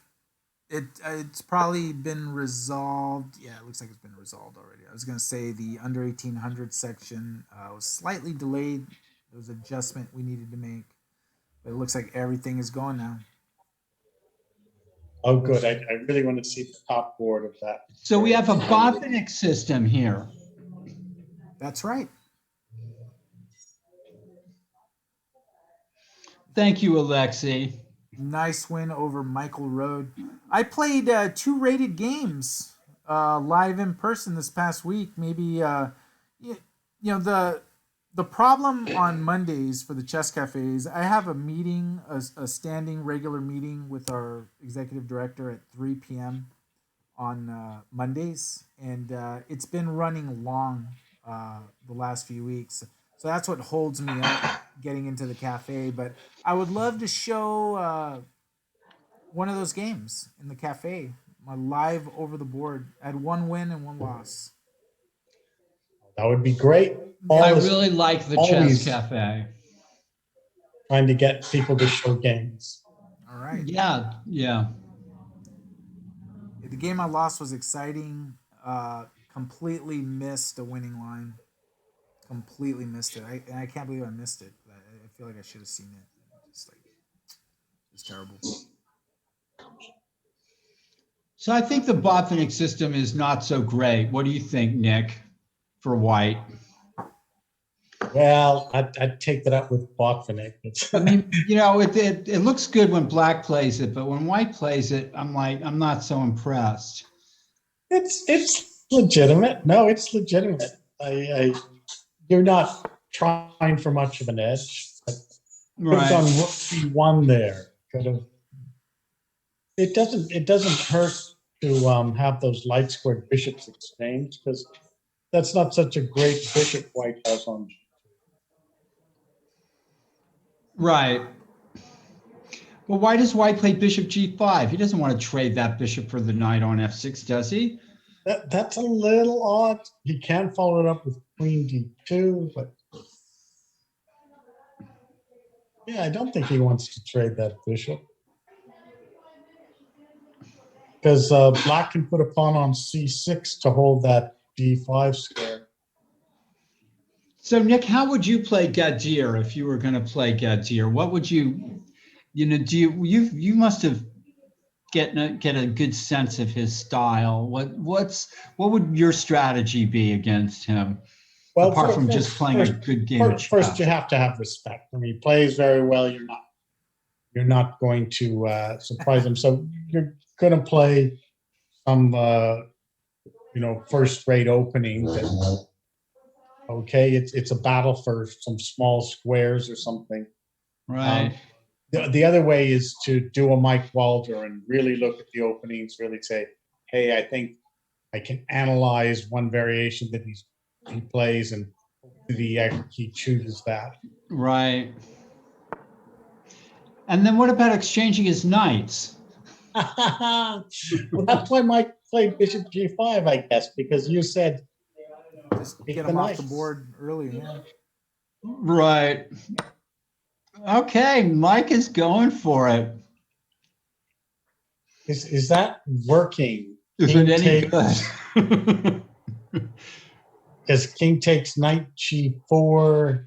Speaker 1: it's probably been resolved. Yeah, it looks like it's been resolved already. I was going to say the under 1800 section was slightly delayed. There was an adjustment we needed to make, but it looks like everything is going now.
Speaker 3: Oh, good. I really want to see the top board of that.
Speaker 2: So we have a Botvinnik system here.
Speaker 1: That's right.
Speaker 2: Thank you, Alexei.
Speaker 1: Nice win over Michael Rode. I played 2 rated games live in person this past week. Maybe the problem on Mondays for the chess cafes, I have a meeting, a standing regular meeting with our executive director at 3 p.m. on Mondays, and it's been running long the last few weeks. So that's what holds me up getting into the cafe. But I would love to show one of those games in the cafe, my live over the board. I had 1 win and 1 loss.
Speaker 3: That would be great.
Speaker 2: I really like the chess cafe.
Speaker 3: Trying to get people to show games.
Speaker 1: All right.
Speaker 2: Yeah.
Speaker 1: The game I lost was exciting. Completely missed a winning line. Completely missed it. I can't believe I missed it. I feel like I should have seen it. It's terrible.
Speaker 2: So I think the Botvinnik system is not so great. What do you think, Nick, for white?
Speaker 3: Well, I'd take that up with Botvinnik.
Speaker 2: I mean, it looks good when black plays it, but when white plays it, I'm not so impressed.
Speaker 3: It's legitimate. No, it's legitimate. You're not trying for much of an edge. Right. On rook c1 there. It doesn't hurt to have those light squared bishops exchanged, because that's not such a great bishop white has on.
Speaker 2: Right. Well, why does white play bishop g5? He doesn't want to trade that bishop for the knight on f6, does he?
Speaker 3: That's a little odd. He can follow it up with queen d2, but yeah, I don't think he wants to trade that bishop. Because black can put a pawn on c6 to hold that d5 square.
Speaker 2: So, Nick, how would you play Gadir if you were going to play Gadir? What would you you must have get a good sense of his style. What would your strategy be against him? Well, apart from just playing a good game.
Speaker 3: First, you have to have respect. I mean, he plays very well. You're not going to surprise him. So you're going to play some first-rate openings. Okay, it's a battle for some small squares or something.
Speaker 2: Right.
Speaker 3: The other way is to do a Mike Walder and really look at the openings, really say, hey, I think I can analyze one variation that he plays, and he chooses that.
Speaker 2: Right. And then what about exchanging his knights?
Speaker 3: Well, that's why Mike played bishop g5, I guess, because you said
Speaker 1: just get him off the board early. Yeah.
Speaker 2: Right. Okay, Mike is going for it.
Speaker 3: Is that working?
Speaker 2: Is it any good?
Speaker 3: Because king takes knight g4.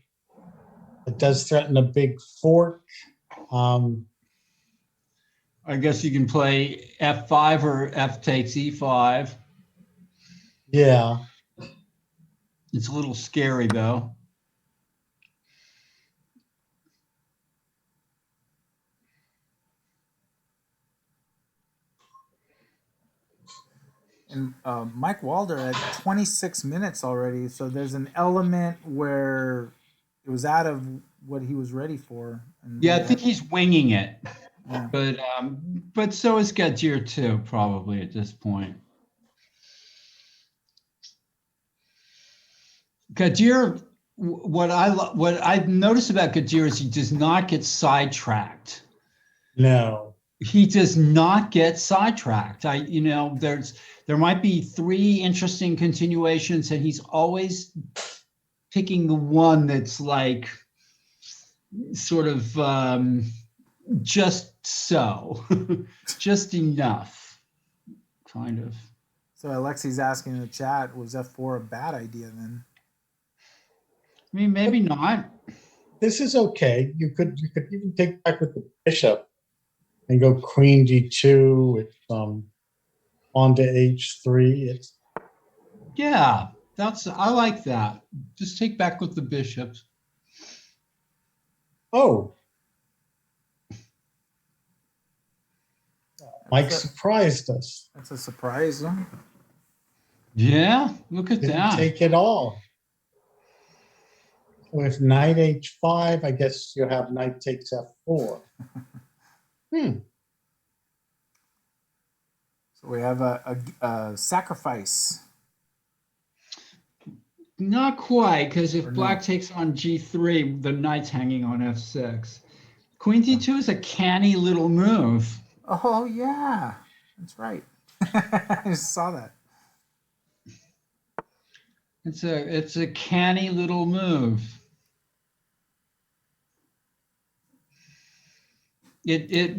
Speaker 3: It does threaten a big fork.
Speaker 2: I guess you can play f5 or f takes e5.
Speaker 3: Yeah.
Speaker 2: It's a little scary, though.
Speaker 1: And Mike Walder at 26 minutes already, so there's an element where it was out of what he was ready for. And
Speaker 2: yeah, I think he's winging it.
Speaker 1: Yeah.
Speaker 2: But so is Gadir too, probably at this point. Gadir, what I've noticed about Gadir is he does not get sidetracked.
Speaker 3: No.
Speaker 2: He does not get sidetracked. There might be 3 interesting continuations, and he's always picking the one that's like sort of just so, just enough, kind of.
Speaker 1: So Alexi's asking in the chat, was f4 a bad idea then?
Speaker 2: I mean, maybe not.
Speaker 3: This is okay. You could even take back with the bishop and go queen g2 with on to h3.
Speaker 2: Yeah, I like that. Just take back with the bishop.
Speaker 3: Oh. Mike surprised us.
Speaker 1: That's a surprise, huh?
Speaker 2: Yeah, look at that.
Speaker 3: Take it all. With knight h5, I guess you have knight takes f4.
Speaker 1: So we have a sacrifice.
Speaker 2: Not quite, because if black takes on g3, the knight's hanging on f6. Queen d2 is a canny little move.
Speaker 1: Oh, yeah. That's right. I just saw that.
Speaker 2: It's a canny little move. It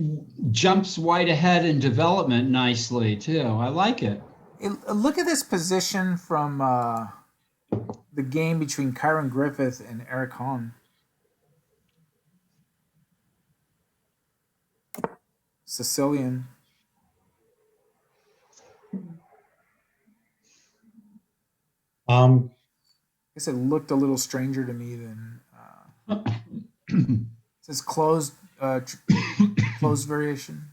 Speaker 2: jumps white ahead in development nicely, too. I like it.
Speaker 1: Look at this position from the game between Kyron Griffith and Eric Hahn. Sicilian. I guess it looked a little stranger to me than it says closed closed variation.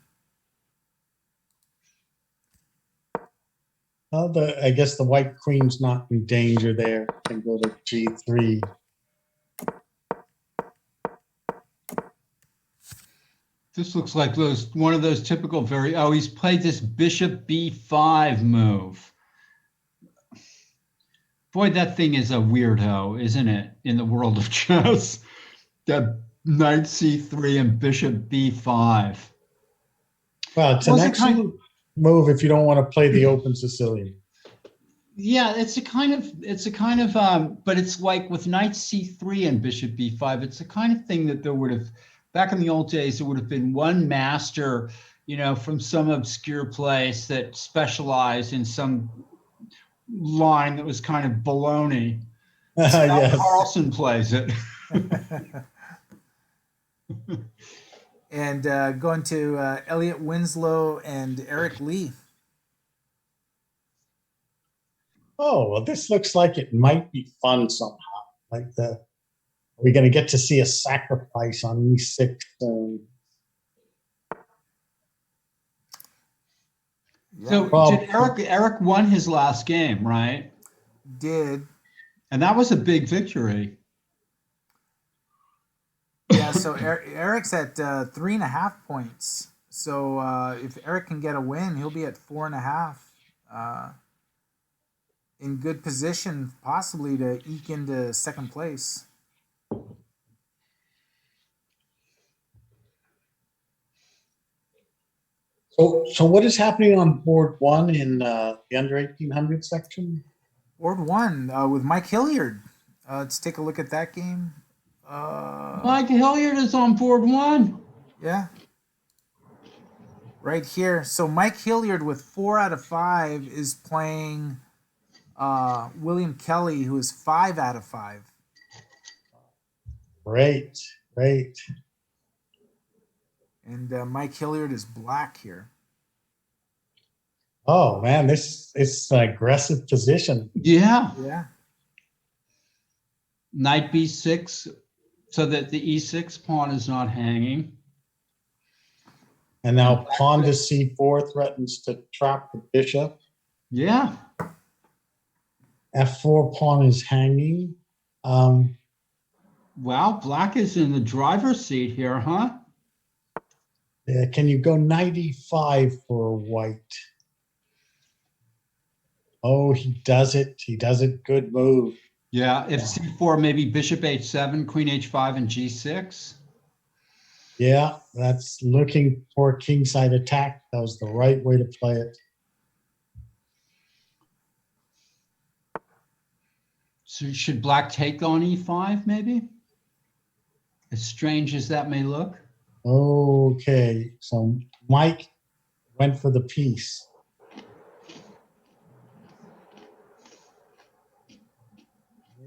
Speaker 3: Well, I guess the white queen's not in danger there. Can go to g3.
Speaker 2: This looks like one of those typical he's played this bishop b5 move. Boy, that thing is a weirdo, isn't it? In the world of chess, that knight c3 and bishop b5.
Speaker 3: Well, it's an excellent move if you don't want to play the open Sicilian.
Speaker 2: Yeah, it's a kind of, but it's like with knight c3 and bishop b5, it's the kind of thing that there would have, back in the old days, there would have been one master, from some obscure place that specialized in some line that was kind of baloney. So now
Speaker 3: Yes.
Speaker 2: Carlson plays it.
Speaker 1: And going to Elliot Winslow and Eric Lee.
Speaker 3: Oh, well, this looks like it might be fun somehow. We're going to get to see a sacrifice on e6 soon.
Speaker 2: So did Eric won his last game, right?
Speaker 1: Did.
Speaker 2: And that was a big victory.
Speaker 1: Yeah, so Eric's at 3.5 points. So if Eric can get a win, he'll be at 4.5. In good position, possibly to eke into second place.
Speaker 3: So what is happening on board one in the under 1800 section?
Speaker 1: Board one with Mike Hilliard. Let's take a look at that game.
Speaker 2: Mike Hilliard is on board one.
Speaker 1: Yeah. Right here. So Mike Hilliard with 4 out of 5 is playing William Kelly, who is 5 out of 5.
Speaker 3: Great.
Speaker 1: And Mike Hilliard is black here.
Speaker 3: Oh man, this is an aggressive position.
Speaker 2: Yeah. Knight b6, so that the e6 pawn is not hanging.
Speaker 3: And now pawn to c4 threatens to trap the bishop.
Speaker 2: Yeah.
Speaker 3: f4 pawn is hanging.
Speaker 2: Wow, black is in the driver's seat here, huh?
Speaker 3: Yeah, can you go knight e5 for white? Oh, he does it. Good move.
Speaker 2: Yeah, if c4, maybe bishop h7, queen h5, and g6.
Speaker 3: Yeah, that's looking for a kingside attack. That was the right way to play it.
Speaker 2: So should black take on e5, maybe? As strange as that may look.
Speaker 3: Okay, so Mike went for the piece.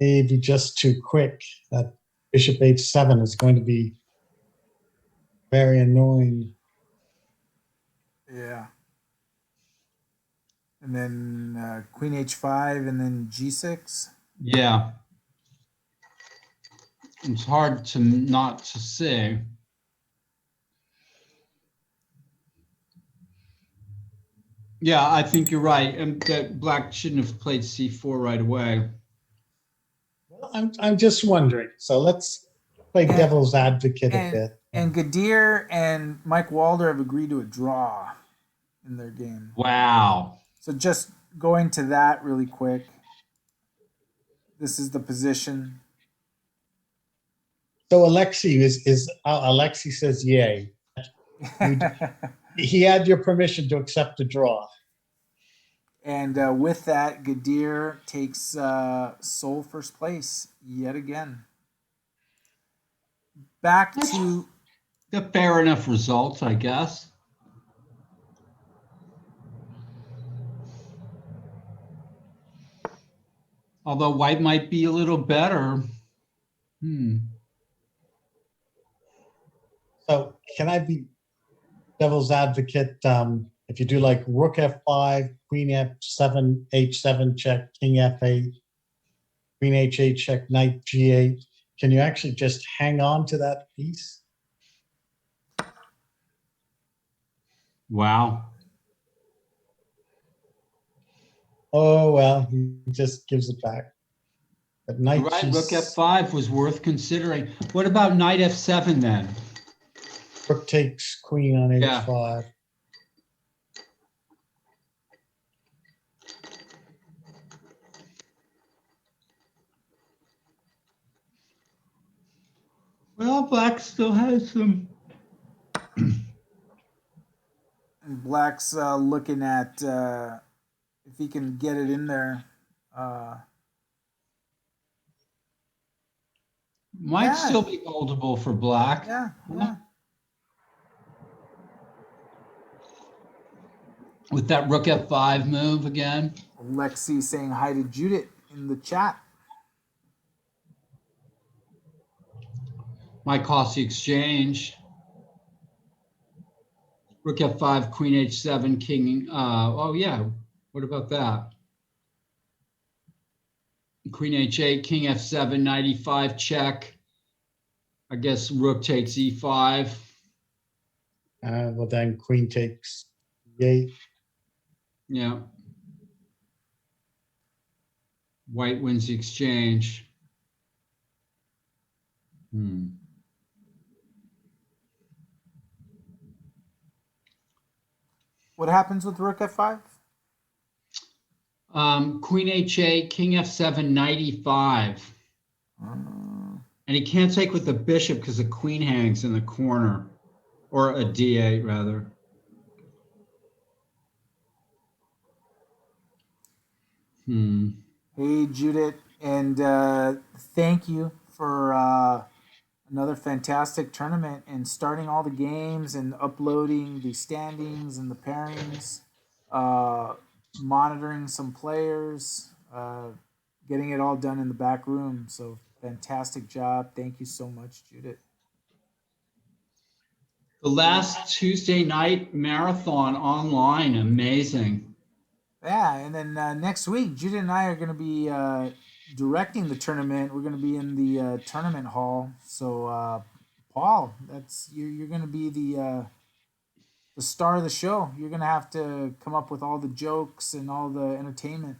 Speaker 3: Maybe just too quick. That bishop h7 is going to be very annoying.
Speaker 1: Yeah. And then queen h5 and then g6.
Speaker 2: Yeah. It's hard to not to see. Yeah, I think you're right. And that black shouldn't have played c4 right away.
Speaker 3: Well, I'm just wondering. So let's play devil's advocate a bit.
Speaker 1: And Gadir and Mike Walder have agreed to a draw in their game.
Speaker 2: Wow.
Speaker 1: So just going to that really quick. This is the position.
Speaker 3: So Alexei Alexei says yay. He had your permission to accept a draw.
Speaker 1: And with that, Gadir takes sole first place yet again. Back to
Speaker 2: a fair enough result, I guess. Although white might be a little better.
Speaker 3: So can I be devil's advocate? If you do like rook f5, queen f7, h7 check, king f8, queen h8 check, knight g8, can you actually just hang on to that piece?
Speaker 2: Wow.
Speaker 3: Oh, well, he just gives it back. But knight
Speaker 2: right, rook f5 was worth considering. What about knight f7 then?
Speaker 3: Rook takes queen on h5.
Speaker 2: Well, black still has some.
Speaker 1: And black's looking at if he can get it in there.
Speaker 2: Might
Speaker 1: Yeah.
Speaker 2: still be holdable for black.
Speaker 1: Yeah, yeah.
Speaker 2: With that rook f5 move again.
Speaker 1: Lexi saying hi to Judith in the chat.
Speaker 2: Might cost the exchange. Rook f5, queen h7, king. Oh yeah, what about that? Queen h8, king f7, knight e5, check. I guess rook takes e5.
Speaker 3: Well, then queen takes e8.
Speaker 2: Yeah. White wins the exchange.
Speaker 1: What happens with rook f5?
Speaker 2: Queen h8, king f7, knight e5. And he can't take with the bishop because the queen hangs in the corner. Or a d8, rather.
Speaker 1: Hey, Judith, and thank you for another fantastic tournament and starting all the games and uploading the standings and the pairings, monitoring some players, getting it all done in the back room. So fantastic job. Thank you so much, Judith.
Speaker 2: The last Tuesday night marathon online, amazing.
Speaker 1: Yeah, and then next week, Judith and I are going to be directing the tournament. We're going to be in the tournament hall. So, Paul, that's you're going to be the star of the show. You're going to have to come up with all the jokes and all the entertainment.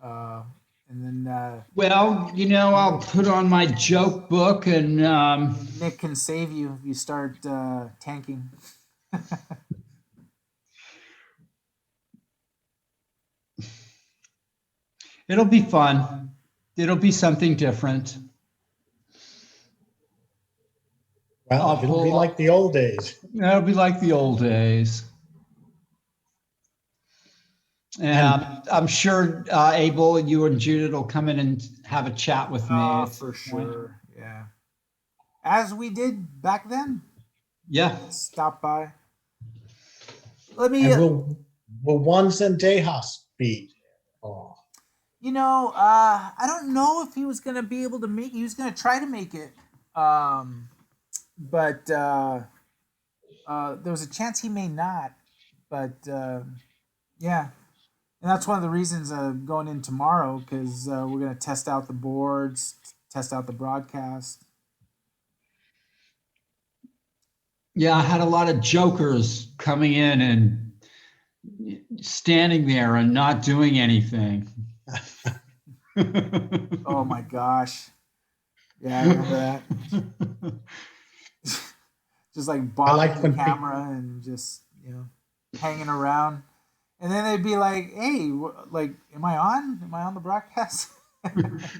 Speaker 1: And then
Speaker 2: well, you know, I'll put on my joke book and
Speaker 1: Nick can save you if you start tanking.
Speaker 2: It'll be fun. It'll be something different.
Speaker 3: Well, it'll be like the old days.
Speaker 2: It'll be like the old days. And I'm sure Abel, you and Judith will come in and have a chat with me.
Speaker 1: For sure, yeah. As we did back then.
Speaker 2: Yeah.
Speaker 1: Stop by. Let me.
Speaker 3: And will Juan and Dejas beat? Oh.
Speaker 1: You know, I don't know if he was going to be able to make. He was going to try to make it, but there was a chance he may not. But yeah, and that's one of the reasons going in tomorrow, because we're going to test out the boards, test out the broadcast.
Speaker 2: Yeah, I had a lot of jokers coming in and standing there and not doing anything.
Speaker 1: Oh my gosh. Yeah, I remember that. Just like bobbing the camera and just, you know, hanging around. And then they'd be like, hey, like, am I on? Am I on the broadcast?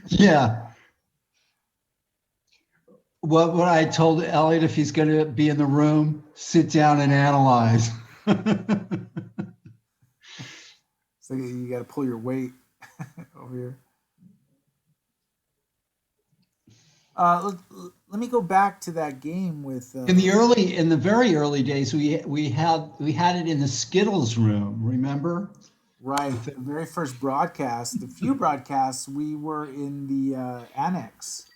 Speaker 2: Yeah. What I told Elliot, if he's going to be in the room, sit down and analyze.
Speaker 1: So you got to pull your weight over here. Let me go back to that game with. In
Speaker 2: the very early days, we had it in the Skittles room. Remember?
Speaker 1: Right, the very first broadcast, the few broadcasts, we were in the annex.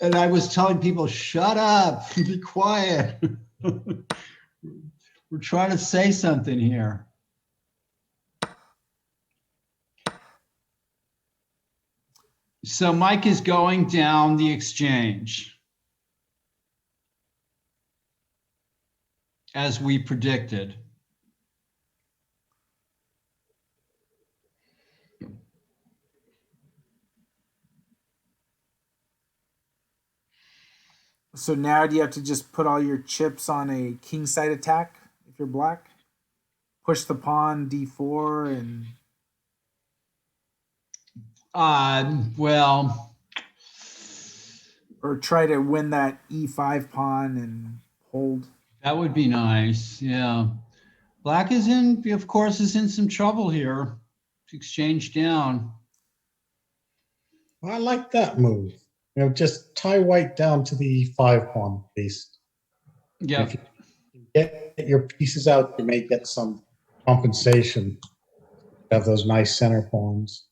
Speaker 2: And I was telling people, shut up, be quiet. We're trying to say something here. So Mike is going down the exchange, as we predicted.
Speaker 1: So now do you have to just put all your chips on a king side attack if you're black? Push the pawn d4 and...
Speaker 2: Well,
Speaker 1: Or try to win that e5 pawn and hold.
Speaker 2: That would be nice. Yeah. Black is in, of course, is in some trouble here. Exchange down.
Speaker 3: I like that move. Just tie white down to the e5 pawn at least.
Speaker 2: Yeah.
Speaker 3: If you get your pieces out, you may get some compensation. Have those nice center pawns.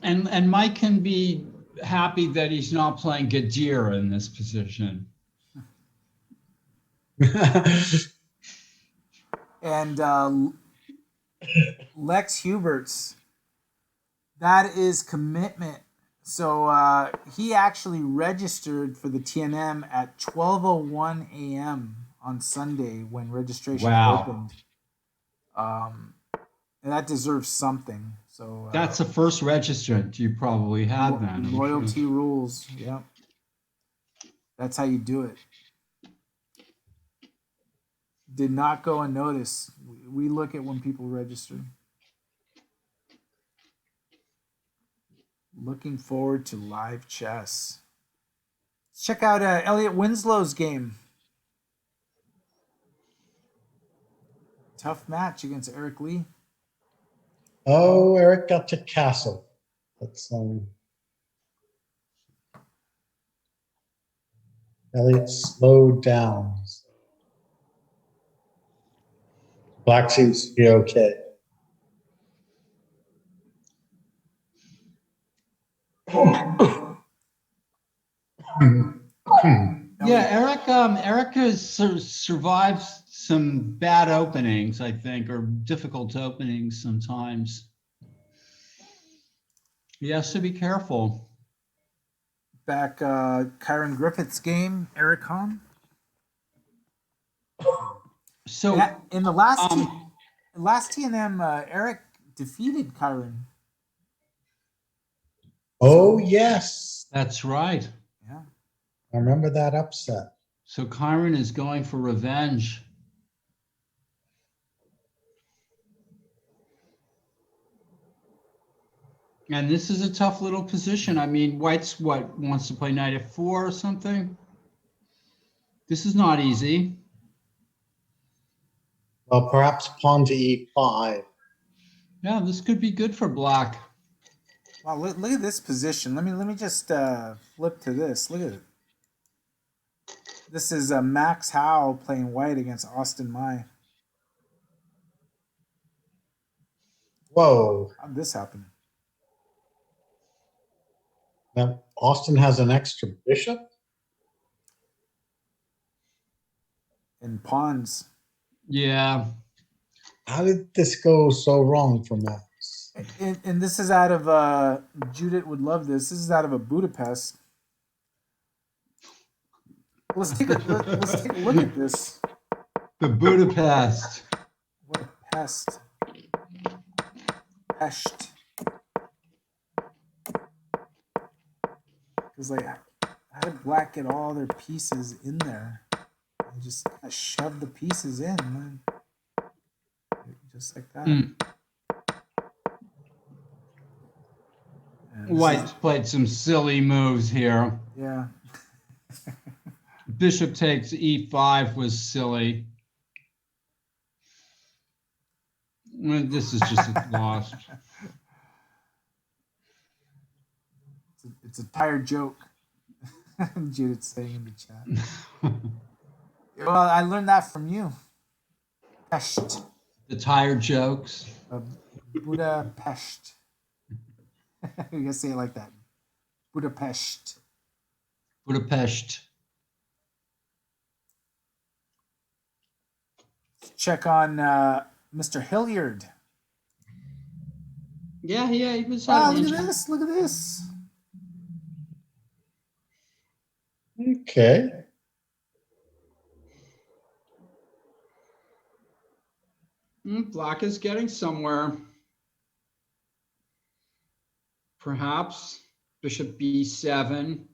Speaker 2: And Mike can be happy that he's not playing Gadir in this position.
Speaker 1: And Lex Huberts, that is commitment. So he actually registered for the TNM at 12:01 a.m. on Sunday when registration opened. And that deserves something. So
Speaker 2: that's the first registrant you probably had then.
Speaker 1: Loyalty rules. Yeah. That's how you do it. Did not go unnoticed. We look at when people register. Looking forward to live chess. Let's check out Elliot Winslow's game. Tough match against Eric Lee.
Speaker 3: Oh, Eric got to castle. That's Elliot slowed down. Black seems to be okay.
Speaker 2: Yeah, Eric has survived some bad openings, I think, or difficult openings sometimes. He has to be careful.
Speaker 1: Back Kyron Griffith's game, Eric Hahn.
Speaker 2: So
Speaker 1: in the last TNM, Eric defeated Kyron.
Speaker 3: Oh, yes.
Speaker 2: That's right.
Speaker 1: Yeah.
Speaker 3: I remember that upset.
Speaker 2: So Kyron is going for revenge. And this is a tough little position. I mean, White's wants to play knight f4 or something? This is not easy.
Speaker 3: Well, perhaps pawn to e5.
Speaker 2: Yeah, this could be good for Black.
Speaker 1: Wow, look at this position. Let me just flip to this. Look at it. This is Max Howe playing White against Austin Mai.
Speaker 3: Whoa.
Speaker 1: How did this happen?
Speaker 3: Now, Austin has an extra bishop?
Speaker 1: And pawns.
Speaker 2: Yeah.
Speaker 3: How did this go so wrong for Max?
Speaker 1: And this is out of, Judith would love this. This is out of a Budapest. Let's take a look at this.
Speaker 2: The Budapest.
Speaker 1: What a pest. Pest. Because, like, how did Black get all their pieces in there? They just kind of shove the pieces in, man. Just like that.
Speaker 2: White's played some silly moves here.
Speaker 1: Yeah.
Speaker 2: Bishop takes e5 was silly. This is just a loss.
Speaker 1: It's a tired joke. Judith's saying in the chat. Well, I learned that from you. Pest.
Speaker 2: The tired jokes.
Speaker 1: Budapest. You gotta say it like that. Budapest.
Speaker 2: Budapest.
Speaker 1: Check on Mr. Hilliard.
Speaker 2: Yeah, he was.
Speaker 1: Wow, look at this. Look at this.
Speaker 3: Okay.
Speaker 2: Black is getting somewhere. Perhaps bishop b7.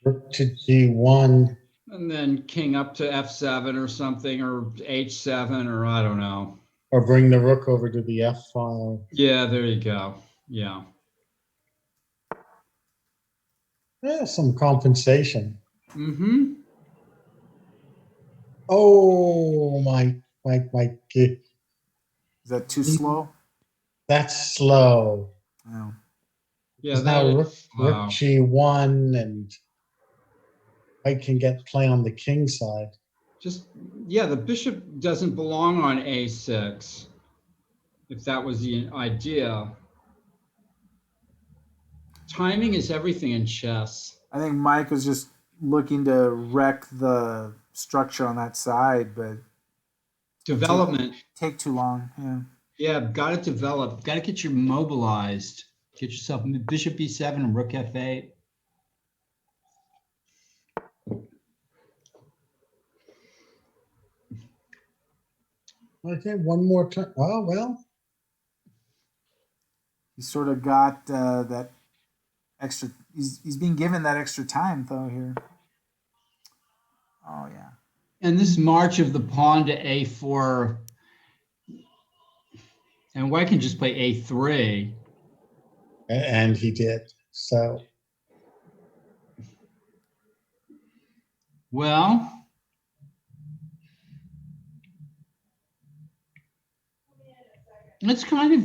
Speaker 3: Rook to g1.
Speaker 2: And then king up to f7 or something, or h7, or I don't know.
Speaker 3: or bring the rook over to the F file.
Speaker 2: Yeah, there you go. Yeah.
Speaker 3: Yeah, some compensation.
Speaker 2: Mm-hmm.
Speaker 3: Oh, my kid.
Speaker 1: Is that too slow?
Speaker 3: That's slow.
Speaker 1: No.
Speaker 2: Yeah,
Speaker 3: Because
Speaker 2: that
Speaker 3: now
Speaker 2: is
Speaker 3: rook
Speaker 2: slow.
Speaker 3: G1 and white can get play on the king side.
Speaker 2: Just, yeah, the bishop doesn't belong on A6, if that was the idea. Timing is everything in chess.
Speaker 1: I think Mike was just looking to wreck the structure on that side, but
Speaker 2: Development.
Speaker 1: take too long. Yeah.
Speaker 2: Yeah, got to develop. Got to get you mobilized. Get yourself bishop B7 and rook F8.
Speaker 3: Okay, one more turn. Oh, well.
Speaker 1: He sort of got that extra. He's being given that extra time though here. Oh yeah.
Speaker 2: And this march of the pawn to A4, and white can just play A3.
Speaker 3: And he did. So.
Speaker 2: Well, it's kind of,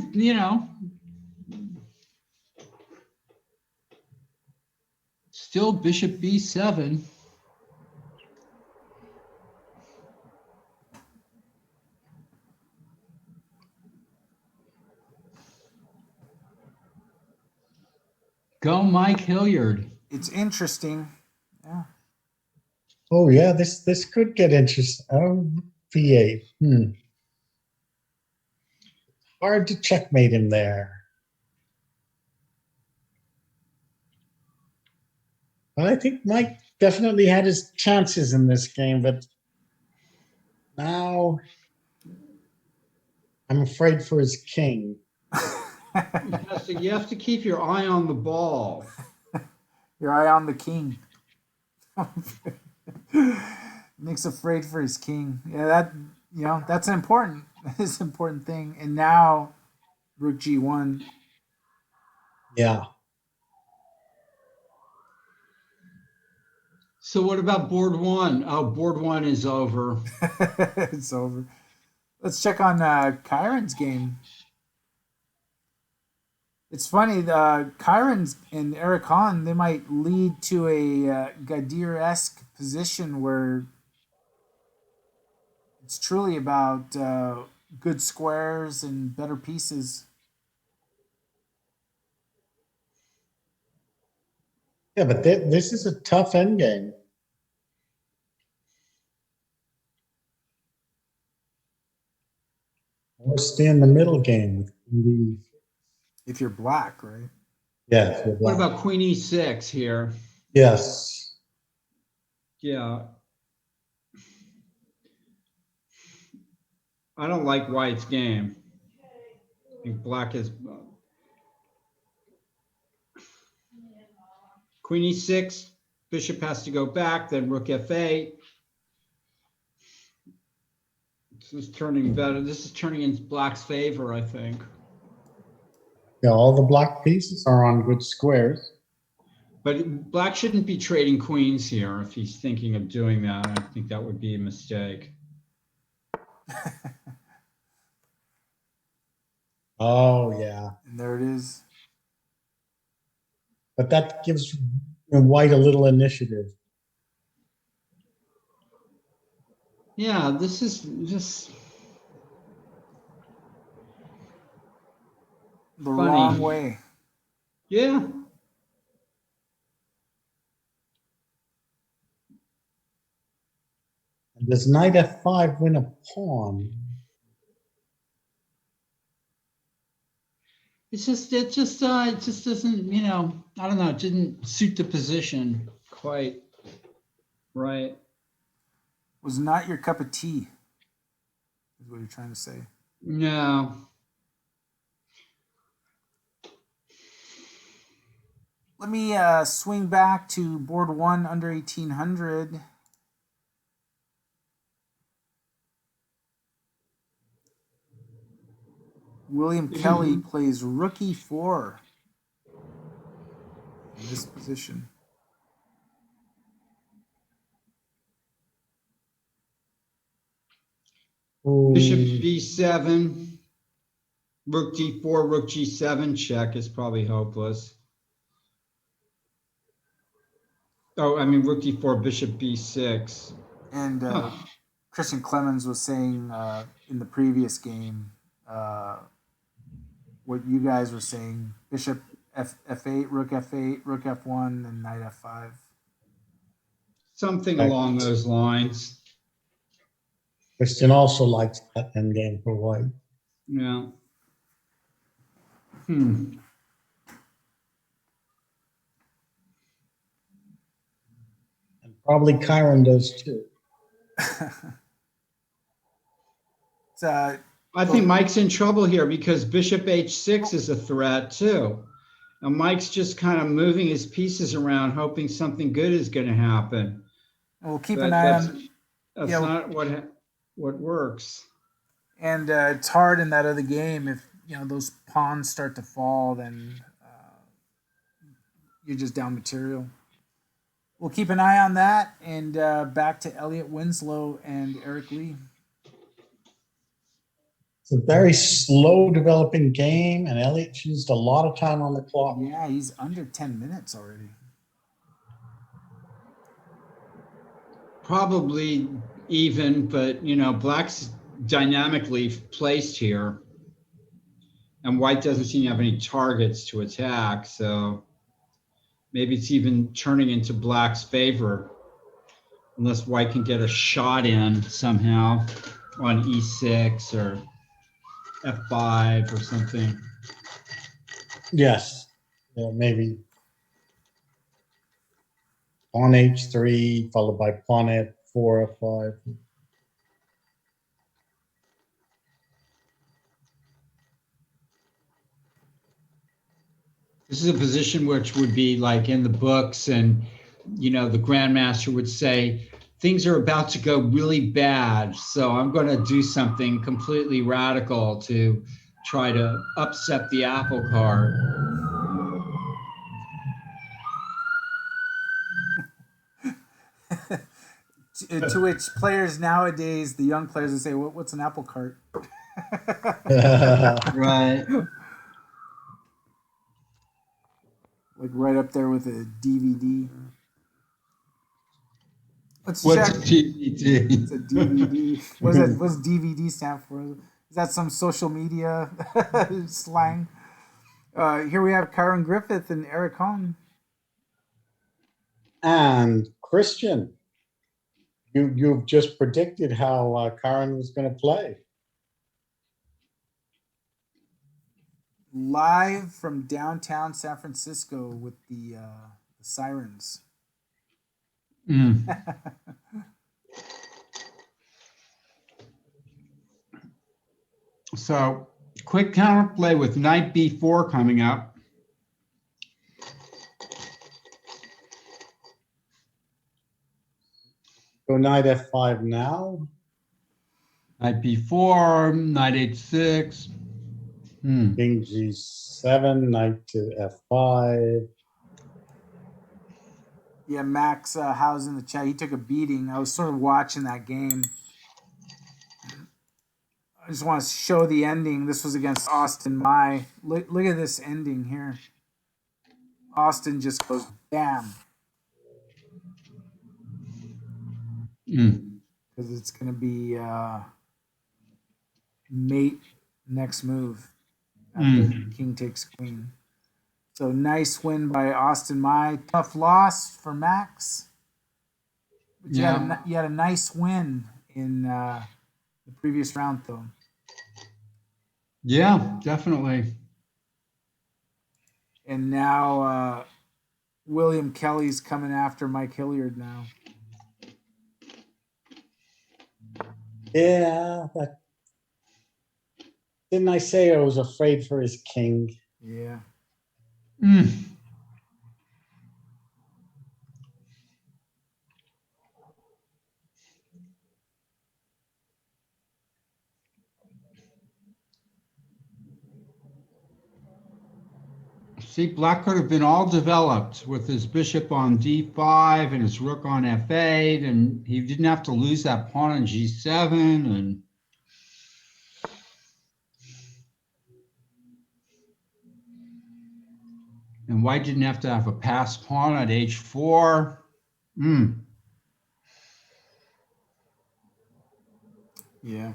Speaker 2: still bishop B7. Go Mike Hilliard.
Speaker 1: It's interesting. Yeah.
Speaker 3: Oh yeah, this could get interesting. Oh, V8. Hard to checkmate him there. Well, I think Mike definitely had his chances in this game, but now I'm afraid for his king.
Speaker 2: You have to keep your eye on the ball.
Speaker 1: Your eye on the king. Nick's afraid for his king. Yeah, that's an important. That's an important thing. And now, rook G1.
Speaker 3: Yeah.
Speaker 2: So what about board one? Oh, board one is over.
Speaker 1: It's over. Let's check on Kyron's game. It's funny, Kyron's and Eric Hahn, they might lead to a Gadir-esque position where it's truly about good squares and better pieces.
Speaker 3: Yeah, but this is a tough endgame. Or stay in the middle game.
Speaker 1: If you're black, right?
Speaker 3: Yeah.
Speaker 2: What about Queen E6 here?
Speaker 3: Yes.
Speaker 2: Yeah. I don't like white's game. I think black is Queen E6, bishop has to go back, then rook F8. This is turning better. This is turning in black's favor, I think.
Speaker 3: Yeah, all the black pieces are on good squares.
Speaker 2: But black shouldn't be trading queens here if he's thinking of doing that. I think that would be a mistake.
Speaker 3: Oh, yeah.
Speaker 1: And there it is.
Speaker 3: But that gives white a little initiative.
Speaker 2: Yeah, this is just
Speaker 1: The
Speaker 2: funny.
Speaker 1: wrong way.
Speaker 2: Yeah.
Speaker 3: And does knight F5 win a pawn?
Speaker 2: It just doesn't, I don't know, it didn't suit the position quite right.
Speaker 1: Was not your cup of tea, is what you're trying to say.
Speaker 2: No.
Speaker 1: Let me swing back to board one under 1800. William Kelly plays rook e4 in this position.
Speaker 2: Bishop b7, rook d4, rook g7 check is probably hopeless. Oh, I mean rook d4, bishop b6.
Speaker 1: And Christian Clemens was saying in the previous game what you guys were saying: bishop f8, rook f8, rook f1, and knight f5.
Speaker 2: Something along those lines.
Speaker 3: Christian also likes that endgame for white.
Speaker 2: Yeah.
Speaker 3: And probably Kyron does too.
Speaker 2: I think Mike's in trouble here because bishop h6 is a threat too. And Mike's just kind of moving his pieces around, hoping something good is going to happen.
Speaker 1: We'll keep an eye on.
Speaker 2: That's not what works.
Speaker 1: And it's hard in that other game if those pawns start to fall, then you're just down material. We'll keep an eye on that. And back to Elliot Winslow and Eric Lee.
Speaker 3: It's a very slow developing game, and Elliot's used a lot of time on the clock.
Speaker 1: Yeah, he's under 10 minutes already.
Speaker 2: Probably even, but Black's dynamically placed here, and White doesn't seem to have any targets to attack, so maybe it's even turning into Black's favor, unless White can get a shot in somehow on e6 or f5 or something.
Speaker 3: Yes, yeah, maybe pawn h3 followed by pawn f4, f5.
Speaker 2: This is a position which would be like in the books, and the grandmaster would say, things are about to go really bad, so I'm going to do something completely radical to try to upset the apple cart.
Speaker 1: To which players nowadays, the young players, would say, "What's an apple cart?"
Speaker 2: Right.
Speaker 1: Like right up there with a DVD. What's
Speaker 2: DVD?
Speaker 1: It's a DVD. What's DVD stand for? Is that some social media slang? Here we have Kyron Griffith and Eric Hong.
Speaker 3: And Christian, you've just predicted how Kyron was going to play.
Speaker 1: Live from downtown San Francisco with the sirens.
Speaker 2: So, quick counterplay with knight b4 coming up.
Speaker 3: Go knight f5 now.
Speaker 2: Knight b4, knight h6.
Speaker 3: King g7, knight to f5.
Speaker 1: Yeah, Max House in the chat. He took a beating. I was sort of watching that game. I just want to show the ending. This was against Austin Mai. Look at this ending here. Austin just goes bam. Because it's going to be mate next move after king takes queen. So nice win by Austin Mai. Tough loss for Max. But you had a nice win in the previous round, though.
Speaker 2: Yeah, definitely.
Speaker 1: And now William Kelly's coming after Mike Hilliard now.
Speaker 3: Yeah, didn't I say I was afraid for his king?
Speaker 1: Yeah.
Speaker 2: See, black could have been all developed with his bishop on d5 and his rook on f8, and he didn't have to lose that pawn on g7. And white didn't have to have a passed pawn at h4.
Speaker 1: Yeah.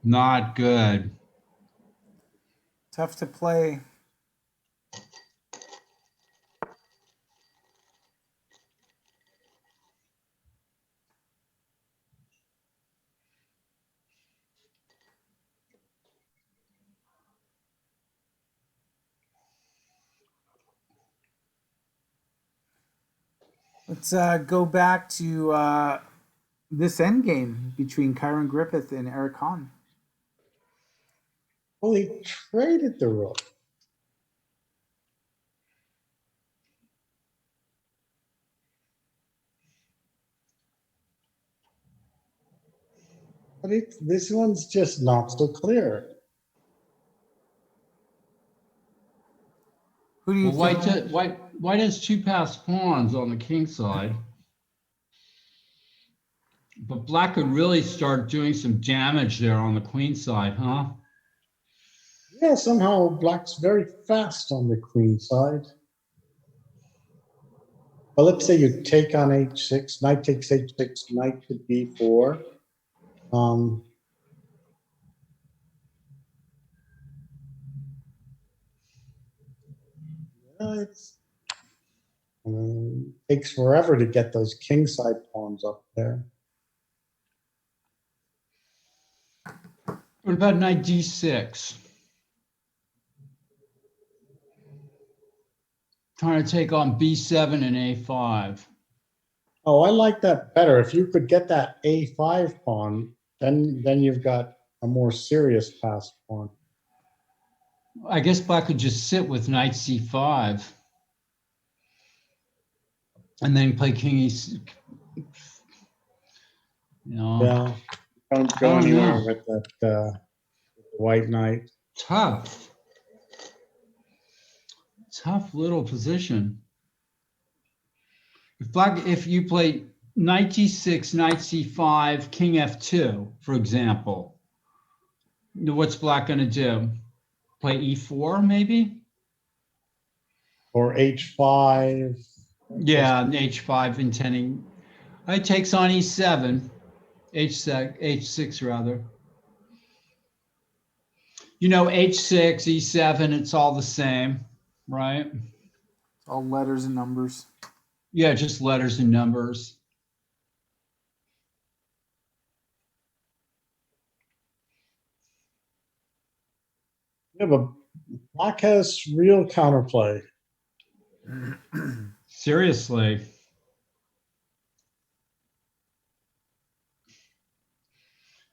Speaker 2: Not good.
Speaker 1: Tough to play. Let's go back to this endgame between Kyron Griffith and Eric Hahn.
Speaker 3: Well, he traded the rook. But this one's just not so clear.
Speaker 1: Who do you
Speaker 2: Well,
Speaker 1: think?
Speaker 2: white has two passed pawns on the king side. But black could really start doing some damage there on the queen side, huh?
Speaker 3: Yeah, somehow black's very fast on the queen side. Well, let's say you take on h6, knight takes h6, knight to b4. Takes forever to get those king side pawns up there.
Speaker 2: What about knight d6? Trying to take on b7 and a5.
Speaker 3: Oh, I like that better. If you could get that a5 pawn, then you've got a more serious passed pawn.
Speaker 2: I guess black could just sit with knight c5 and then play king e6.
Speaker 3: Yeah, don't go anywhere with that white knight.
Speaker 2: Tough little position. If you play knight g6, knight c5, king f2, for example, what's black going to do? Play e4 maybe?
Speaker 3: Or h5.
Speaker 2: Yeah, h5 intending. It takes on e7, h6 rather. H6, e7, it's all the same, right?
Speaker 1: It's all letters and numbers.
Speaker 2: Yeah, just letters and numbers.
Speaker 3: Yeah, but black has real counterplay.
Speaker 2: Seriously.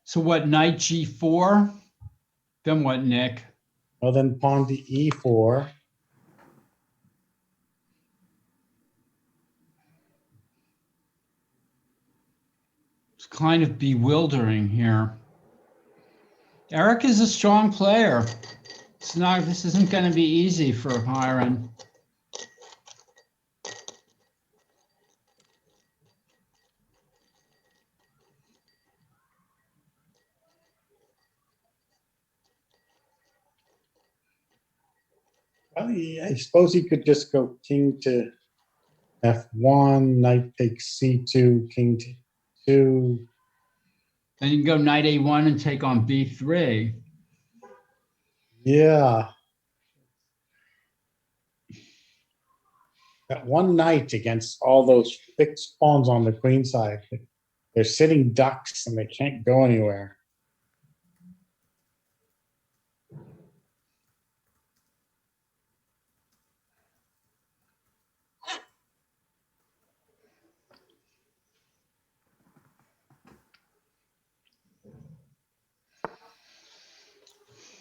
Speaker 2: So what, knight g4? Then what, Nick?
Speaker 3: Well, then pawn to e4.
Speaker 2: It's kind of bewildering here. Eric is a strong player. This isn't going to be easy for Kyron.
Speaker 3: Well, I suppose he could just go king to f1, knight takes c2, king to 2.
Speaker 2: Then you can go knight a1 and take on b3.
Speaker 3: Yeah. That one knight against all those fixed pawns on the queen side. They're sitting ducks and they can't go anywhere.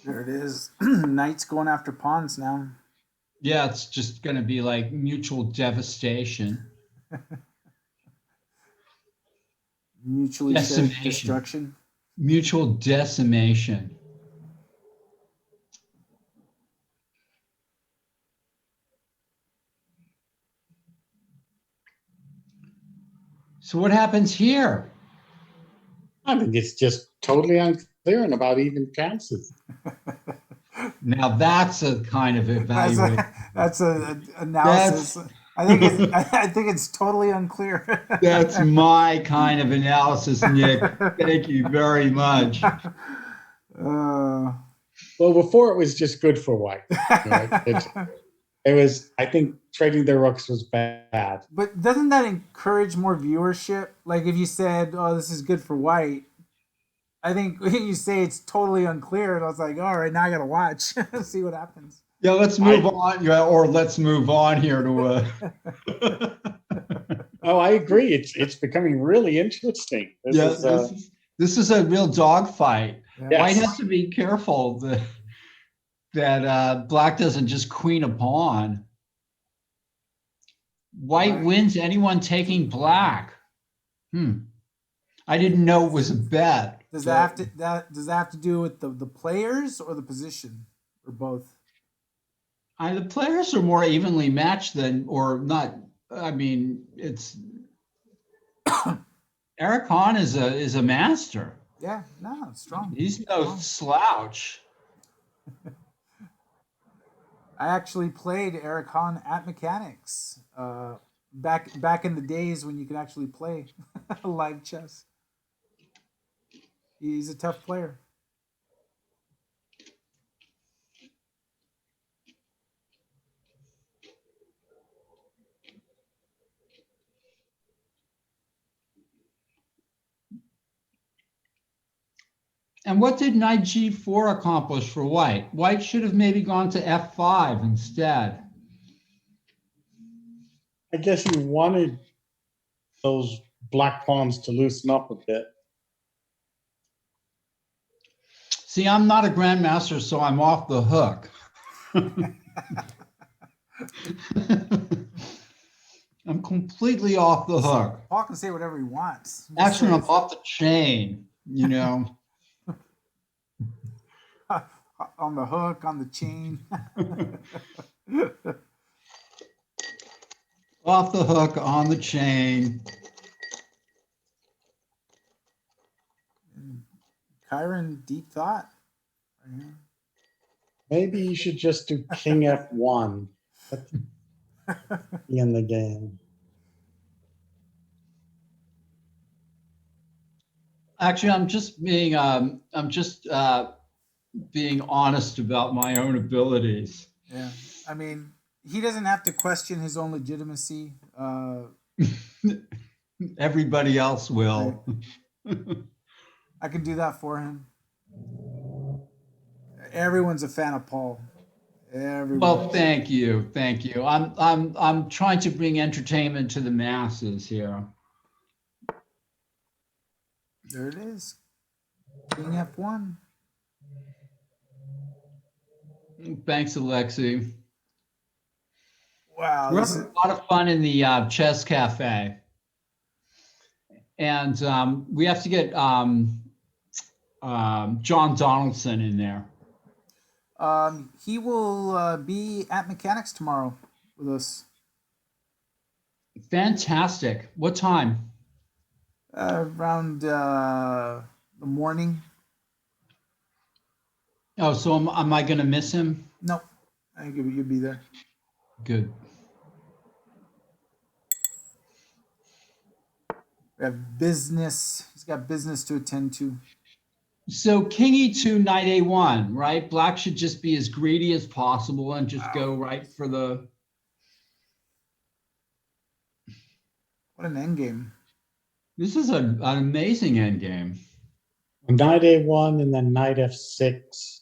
Speaker 1: There it is. Knight's going after pawns now.
Speaker 2: Yeah, it's just going to be like mutual devastation.
Speaker 1: Mutually shared destruction.
Speaker 2: Mutual decimation. So what happens here?
Speaker 3: I think it's just totally unclear and about even chances.
Speaker 2: Now that's a kind of evaluation.
Speaker 1: That's a analysis. I think it's totally unclear.
Speaker 2: That's my kind of analysis, Nick. Thank you very much.
Speaker 3: Well, before it was just good for white. It was, I think trading their rooks was bad.
Speaker 1: But doesn't that encourage more viewership? Like if you said, "Oh, this is good for white," I think you say it's totally unclear, and I was like, "All right, now I gotta watch, see what happens."
Speaker 2: Yeah, let's move on. Yeah, or let's move on here to.
Speaker 3: Oh, I agree. It's becoming really interesting.
Speaker 2: This is a real dogfight.
Speaker 3: Yes.
Speaker 2: White has to be careful that black doesn't just queen a pawn. White wins anyone taking black. I didn't know it was a bet.
Speaker 1: Does that have to do with the players or the position or both?
Speaker 2: The players are more evenly matched than, or not. I mean, it's Eric Hahn is a master.
Speaker 1: Yeah, no, it's strong.
Speaker 2: He's no slouch.
Speaker 1: I actually played Eric Hahn at Mechanics back in the days when you could actually play live chess. He's a tough player.
Speaker 2: And what did knight g4 accomplish for white? White should have maybe gone to f5 instead.
Speaker 3: I guess he wanted those black pawns to loosen up a bit.
Speaker 2: See, I'm not a grandmaster, so I'm off the hook. I'm completely off the hook.
Speaker 1: Paul can say whatever he wants.
Speaker 2: Actually, I'm off the chain, you know.
Speaker 1: On the hook, on the chain.
Speaker 2: Off the hook, on the chain.
Speaker 1: Kyron, deep thought.
Speaker 3: Maybe you should just do king f1 in the game.
Speaker 2: Actually, I'm just being honest about my own abilities.
Speaker 1: Yeah, I mean, he doesn't have to question his own legitimacy.
Speaker 2: Everybody else will.
Speaker 1: Right. I can do that for him. Everyone's a fan of Paul. Everyone.
Speaker 2: Well, thank you. I'm trying to bring entertainment to the masses here.
Speaker 1: There it is. King F1.
Speaker 2: Thanks, Alexi.
Speaker 1: Wow.
Speaker 2: We're having a lot of fun in the chess cafe. And we have to get John Donaldson in there.
Speaker 1: He will be at Mechanics tomorrow with us.
Speaker 2: Fantastic. What time?
Speaker 1: Around the morning.
Speaker 2: Oh, so am I going to miss him?
Speaker 1: No, I think you'll be there.
Speaker 2: Good.
Speaker 1: We have business. He's got business to attend to.
Speaker 2: So king e2, knight a1, right? Black should just be as greedy as possible and just go right for the...
Speaker 1: What an endgame.
Speaker 2: This is an amazing endgame.
Speaker 3: Knight a1 and then knight f6.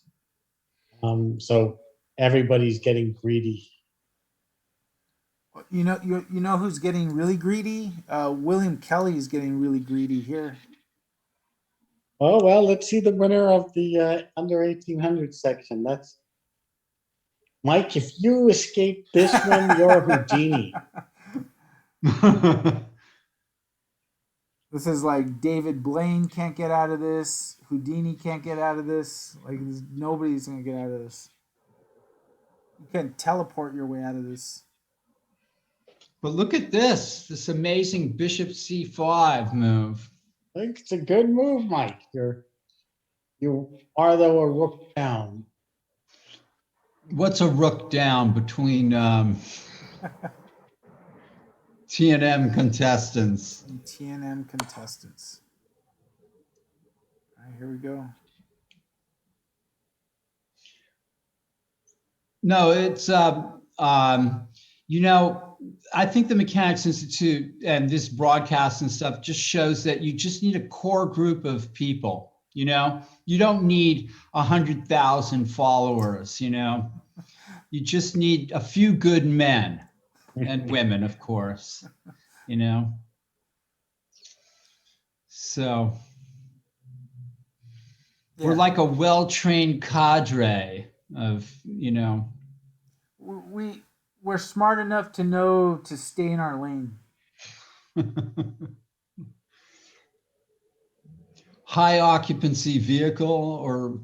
Speaker 3: So everybody's getting greedy.
Speaker 1: You know who's getting really greedy? William Kelly is getting really greedy here.
Speaker 3: Oh, well, let's see the winner of the under 1800 section. That's Mike. If you escape this one, you're Houdini.
Speaker 1: This is like David Blaine can't get out of this. Houdini can't get out of this. Like nobody's gonna get out of this. You can't teleport your way out of this.
Speaker 2: But look at this amazing bishop c5 move.
Speaker 3: I think it's a good move, Mike. You are though a rook down.
Speaker 2: What's a rook down between TNM contestants?
Speaker 1: TNM contestants. All right, here we go.
Speaker 2: No, it's you know, I think the Mechanics Institute and this broadcast and stuff just shows that you just need a core group of people. You know, you don't need 100,000 followers. You know, you just need a few good men and women, of course. You know, so
Speaker 1: Yeah.
Speaker 2: we're like a well-trained cadre of, you know.
Speaker 1: We're smart enough to know to stay in our lane.
Speaker 2: High occupancy vehicle or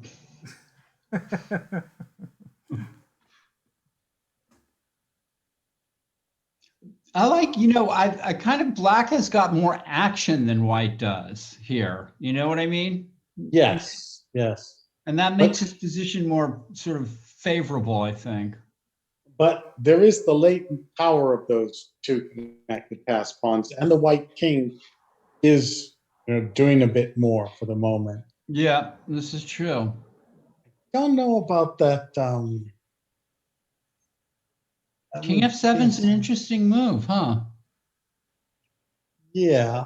Speaker 2: I like, you know, I kind of black has got more action than white does here. You know what I mean?
Speaker 3: Yes, yes.
Speaker 2: And that makes his position more sort of favorable, I think.
Speaker 3: But there is the latent power of those two connected pass pawns, and the white king is, you know, doing a bit more for the moment.
Speaker 2: Yeah, this is true.
Speaker 3: Don't know about that.
Speaker 2: King f7 is an interesting move, huh?
Speaker 3: Yeah.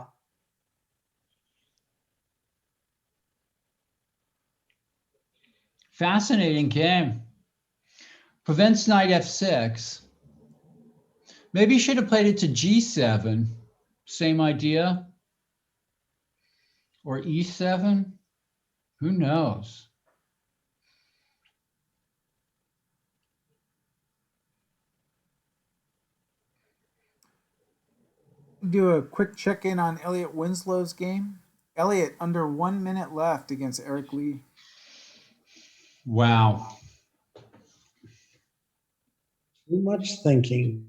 Speaker 2: Fascinating game. Prevents knight f6. Maybe you should have played it to g7. Same idea. Or e7. Who knows?
Speaker 1: Do a quick check-in on Elliot Winslow's game. Elliot under 1 minute left against Eric Lee.
Speaker 2: Wow.
Speaker 3: Too much thinking.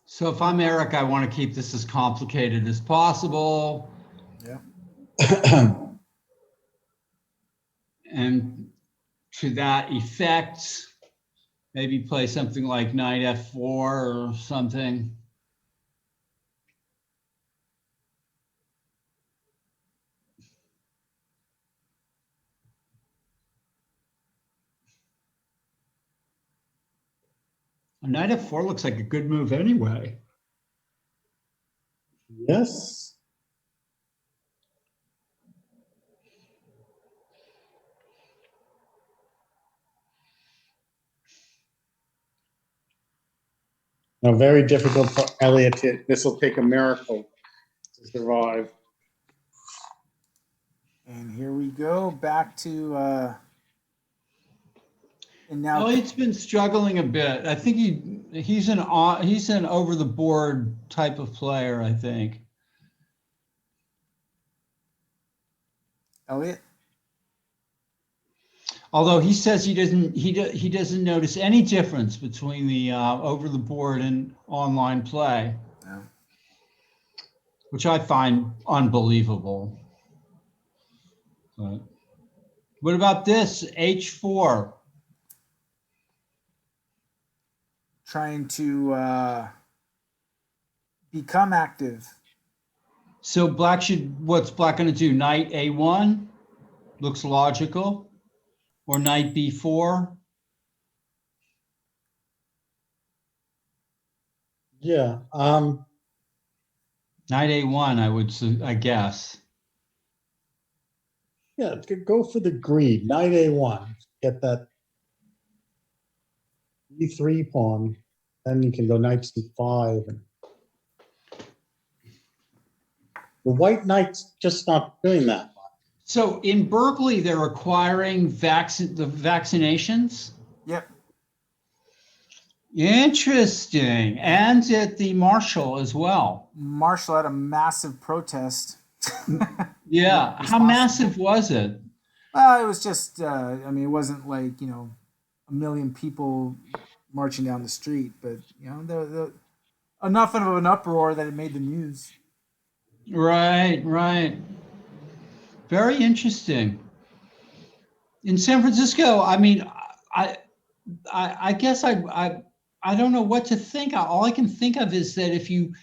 Speaker 2: So if I'm Eric, I want to keep this as complicated as possible.
Speaker 1: Yeah.
Speaker 2: And to that effect, maybe play something like knight f4 or something. A knight f4 looks like a good move anyway.
Speaker 3: Yes. Now, very difficult for Elliot. This will take a miracle to survive.
Speaker 1: And here we go back to and now
Speaker 2: Elliot's been struggling a bit. I think he's an over the board type of player, I think.
Speaker 1: Elliot.
Speaker 2: Although he says he doesn't notice any difference between the over the board and online play,
Speaker 1: Yeah.
Speaker 2: which I find unbelievable. But what about this h4?
Speaker 1: Trying to become active.
Speaker 2: So what's black going to do? Knight a1 looks logical, or knight b4.
Speaker 3: Yeah.
Speaker 2: Knight a1, I guess.
Speaker 3: Yeah, go for the greed. Knight a1. Get that e3 pawn. Then you can go knight c5. And the white knight's just not doing that much.
Speaker 2: So in Berkeley, they're requiring the vaccinations?
Speaker 1: Yep.
Speaker 2: Interesting. And at the Marshall as well.
Speaker 1: Marshall had a massive protest.
Speaker 2: Yeah. How massive was it?
Speaker 1: It was just, I mean, it wasn't like, a million people marching down the street, but, enough of an uproar that it made the news.
Speaker 2: Right. Very interesting. In San Francisco, I mean, I guess I don't know what to think. All I can think of is that if you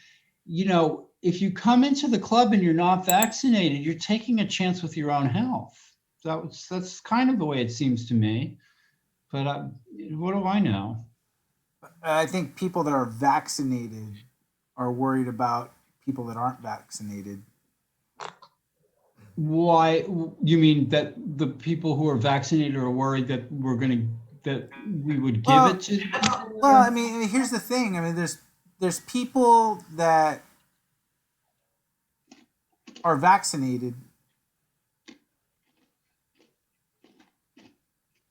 Speaker 2: come into the club and you're not vaccinated, you're taking a chance with your own health. That's kind of the way it seems to me. But what do I know?
Speaker 1: I think people that are vaccinated are worried about people that aren't vaccinated.
Speaker 2: Why? You mean that the people who are vaccinated are worried that we would give it to them?
Speaker 1: Well, I mean, here's the thing. I mean, there's people that are vaccinated.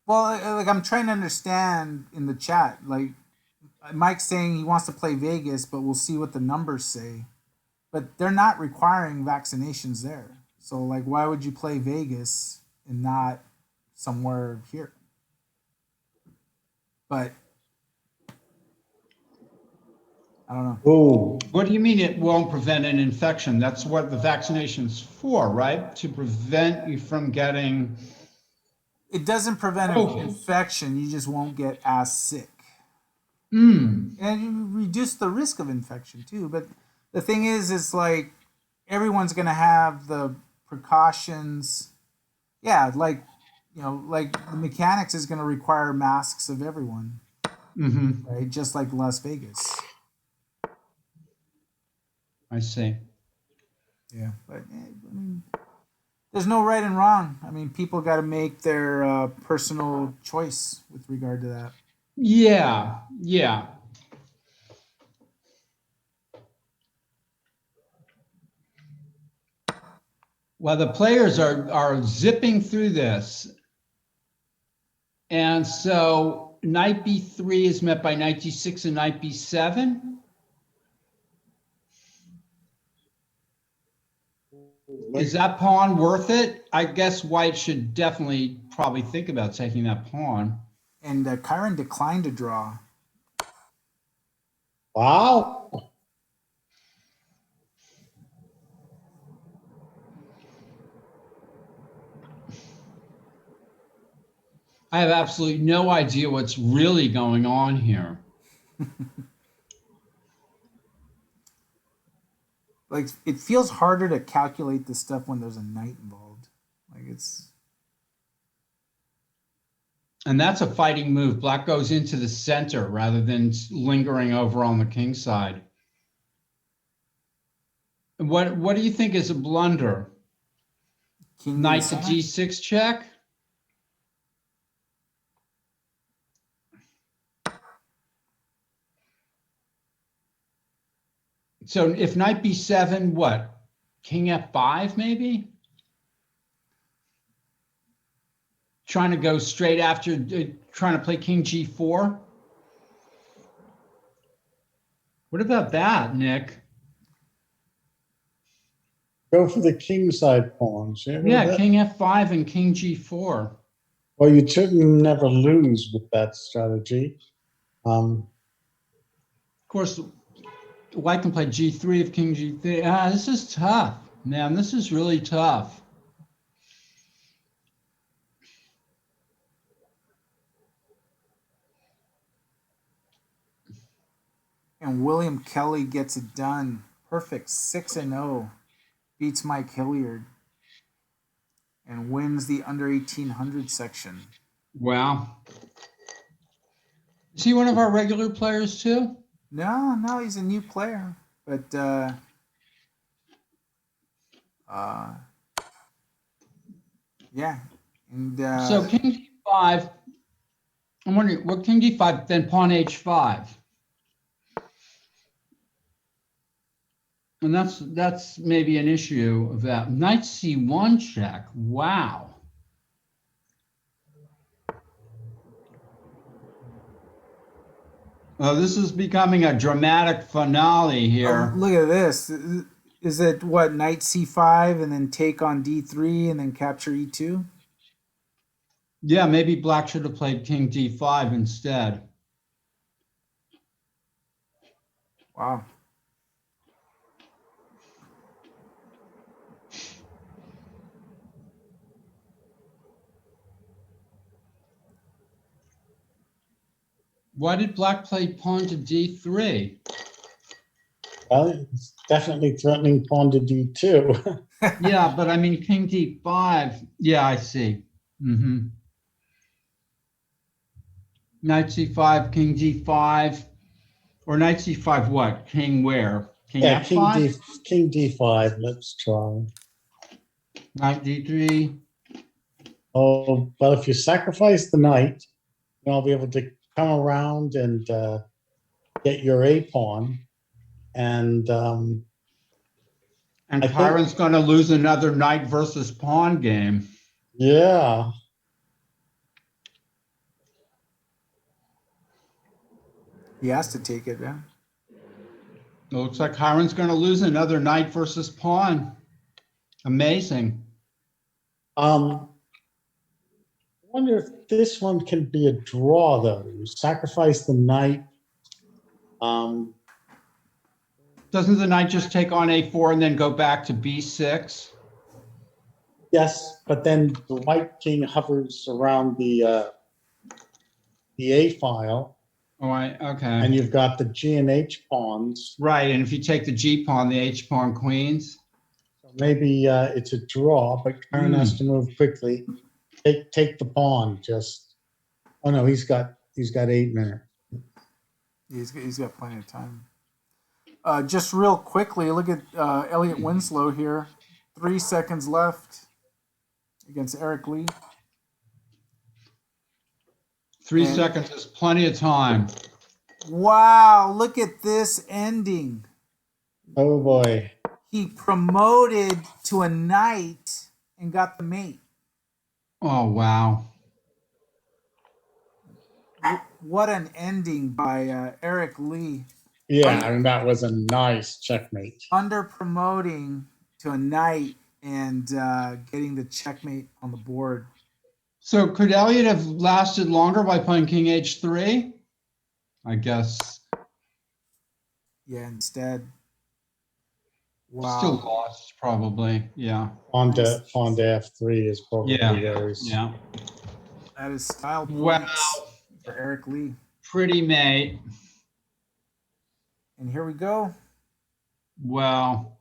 Speaker 1: Well, like I'm trying to understand in the chat, like Mike's saying he wants to play Vegas, but we'll see what the numbers say. But they're not requiring vaccinations there. So, like, why would you play Vegas and not somewhere here? But I don't know.
Speaker 3: Oh,
Speaker 2: What do you mean it won't prevent an infection? That's what the vaccination's for, right? To prevent you from getting...
Speaker 1: It doesn't prevent an infection. You just won't get as sick.
Speaker 2: Mm.
Speaker 1: And you reduce the risk of infection too. But the thing is like everyone's going to have the precautions. Yeah, like, like the mechanics is going to require masks of everyone.
Speaker 2: Mm-hmm.
Speaker 1: Right? Just like Las Vegas.
Speaker 2: I see.
Speaker 1: Yeah, but I mean, there's no right and wrong. I mean, people got to make their personal choice with regard to that.
Speaker 2: Yeah. Well, the players are zipping through this. And so knight b3 is met by knight g6 and knight b7. Is that pawn worth it? I guess white should definitely probably think about taking that pawn.
Speaker 1: And Kyron declined to draw.
Speaker 3: wow.
Speaker 2: I have absolutely no idea what's really going on here.
Speaker 1: Like, it feels harder to calculate this stuff when there's a knight involved. Like, it's...
Speaker 2: And that's a fighting move. Black goes into the center rather than lingering over on the king side. What do you think is a blunder?
Speaker 1: King
Speaker 2: Knight to g6 check? So if knight b7, what? King f5 maybe? Trying to go straight after, trying to play king g4? What about that, Nick?
Speaker 3: Go for the king side pawns.
Speaker 2: Yeah, king f5 and king g4.
Speaker 3: Well, you shouldn't never lose with that strategy.
Speaker 2: Of course, white can play g3 if king g3. This is tough, man. This is really tough.
Speaker 1: And William Kelly gets it done. Perfect 6-0. Beats Mike Hilliard. And wins the under 1800 section.
Speaker 2: Wow. Is he one of our regular players too?
Speaker 1: No, he's a new player. But yeah. And
Speaker 2: so king d5. I'm wondering what king d5, then pawn h5. And that's maybe an issue of that. Knight C1 check. Wow. Oh, this is becoming a dramatic finale here.
Speaker 1: Look at this. Is it what, knight c5 and then take on d3 and then capture e2?
Speaker 2: Yeah, maybe black should have played king d5 instead.
Speaker 1: Wow.
Speaker 2: Why did black play pawn to d3?
Speaker 3: Well, it's definitely threatening pawn to d2.
Speaker 2: Yeah, but I mean, king d5. Yeah, I see. Mm-hmm. Knight c5, king d5. Or knight c5 what? King where? King
Speaker 3: Yeah,
Speaker 2: f5?
Speaker 3: king d5. Let's try.
Speaker 2: Knight d3.
Speaker 3: Oh, well, if you sacrifice the knight, then I'll be able to come around and get your a pawn. And
Speaker 2: And
Speaker 3: I think-
Speaker 2: Kyron's going to lose another knight versus pawn game.
Speaker 3: yeah,
Speaker 1: He has to take it, yeah.
Speaker 2: It looks like Kyron's going to lose another knight versus pawn. Amazing.
Speaker 3: I wonder if this one can be a draw, though. You sacrifice the knight.
Speaker 2: Doesn't the knight just take on a4 and then go back to b6?
Speaker 3: Yes, but then the white king hovers around the a file,
Speaker 2: Okay.
Speaker 3: and you've got the g and h pawns.
Speaker 2: Right, and if you take the g pawn, the h pawn queens.
Speaker 3: Maybe it's a draw, but Kyron has to move quickly. Take the pawn. Just no, he's got 8 minutes.
Speaker 1: He's got plenty of time. Just real quickly, look at Elliot Winslow here. 3 seconds left against Eric Lee.
Speaker 2: 3 seconds is plenty of time.
Speaker 1: Wow, look at this ending.
Speaker 3: Oh boy.
Speaker 1: He promoted to a knight and got the mate.
Speaker 2: Oh, wow.
Speaker 1: What an ending by Eric Lee.
Speaker 3: Yeah, and that was a nice checkmate.
Speaker 1: Under promoting to a knight and getting the checkmate on the board.
Speaker 2: So could Elliot have lasted longer by playing king h3? I guess.
Speaker 1: Yeah, instead. Wow.
Speaker 2: Still lost, probably. Yeah.
Speaker 3: On to f3 is probably theirs.
Speaker 2: Yeah.
Speaker 1: That is style points
Speaker 2: Wow.
Speaker 1: for Eric Lee.
Speaker 2: Pretty mate.
Speaker 1: And here we go.
Speaker 2: Wow.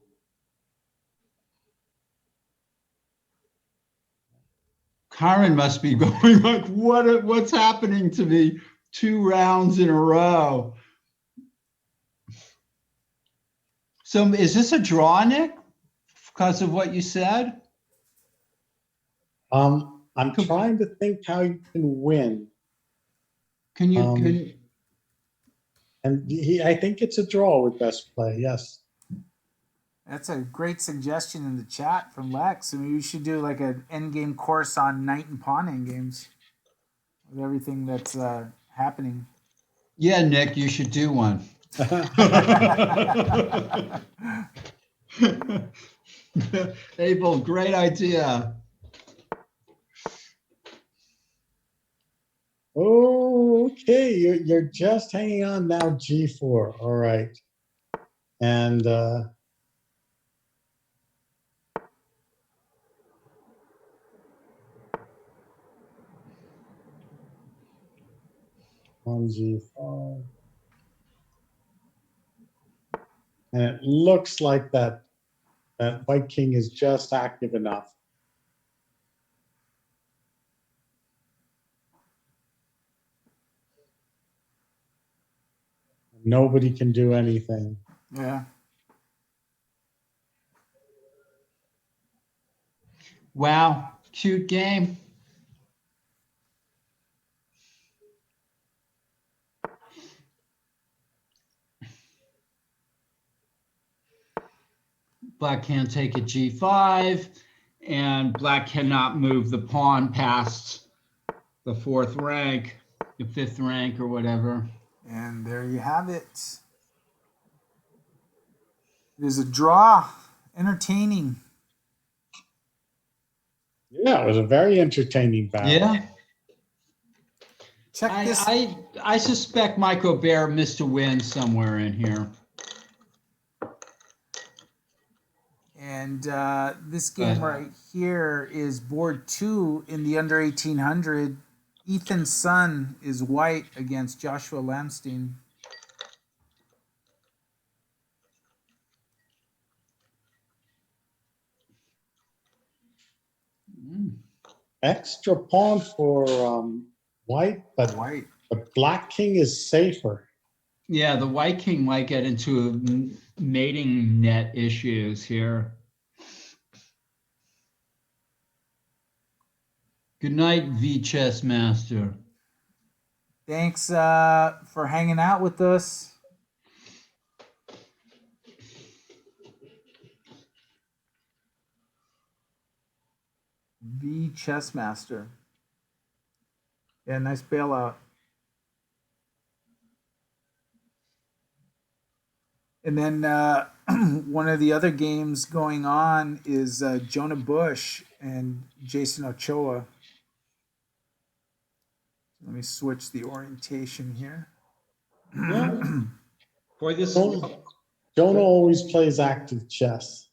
Speaker 2: Kyron must be going like, what's happening to me 2 rounds in a row? So is this a draw, Nick? Because of what you said?
Speaker 3: I'm trying to think how you can win.
Speaker 2: Can you
Speaker 3: And I think it's a draw with best play. Yes.
Speaker 1: That's a great suggestion in the chat from Lex. I mean, you should do like an endgame course on knight and pawn endgames with everything that's happening.
Speaker 2: Yeah, Nick, you should do one. Abel, great idea.
Speaker 3: Okay, you're just hanging on now, g4. All right. And on g5. And it looks like that white king is just active enough. Nobody can do anything.
Speaker 1: Yeah.
Speaker 2: Wow, cute game. black can't take at g5, and black cannot move the pawn past the 4th rank, the 5th rank, or whatever.
Speaker 1: And there you have it. It is a draw. Entertaining.
Speaker 3: Yeah, it was a very entertaining battle.
Speaker 2: Yeah.
Speaker 1: Check this.
Speaker 2: I suspect Micro Bear missed a win somewhere in here.
Speaker 1: And this game right here is board 2 in the under 1800. Ethan Sun is white against Joshua Lamstein.
Speaker 3: Extra pawn for white, but the black king is safer.
Speaker 2: Yeah, the white king might get into mating net issues here. Good night, V Chess Master.
Speaker 1: Thanks for hanging out with us. V Chess Master. Yeah, nice bailout. And then one of the other games going on is Jonah Bush and Jason Ochoa. Let me switch the orientation here.
Speaker 3: Yeah.
Speaker 2: Boy, this
Speaker 3: Jonah always plays active chess.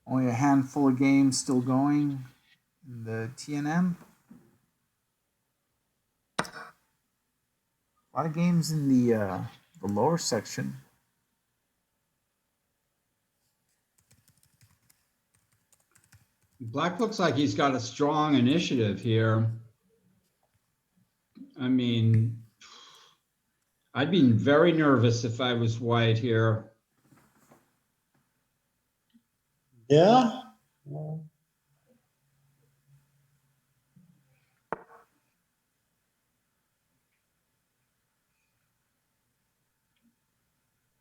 Speaker 1: Only a handful of games still going in the TNM. A lot of games in the lower section.
Speaker 2: Black looks like he's got a strong initiative here. I mean, I'd be very nervous if I was white here.
Speaker 3: Yeah.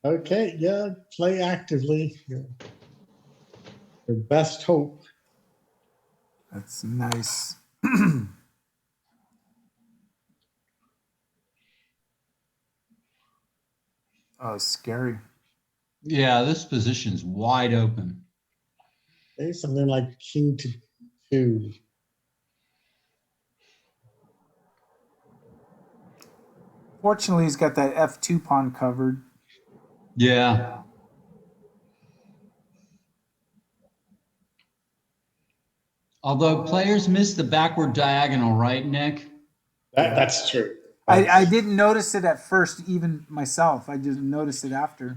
Speaker 3: Okay, yeah, play actively. Your best hope.
Speaker 1: That's nice. Oh, scary.
Speaker 2: Yeah, this position's wide open.
Speaker 3: Okay, something like king to 2.
Speaker 1: Fortunately, he's got that F2 pawn covered.
Speaker 2: Yeah. Although players miss the backward diagonal, right, Nick?
Speaker 3: That's true.
Speaker 1: I didn't notice it at first, even myself. I didn't notice it after.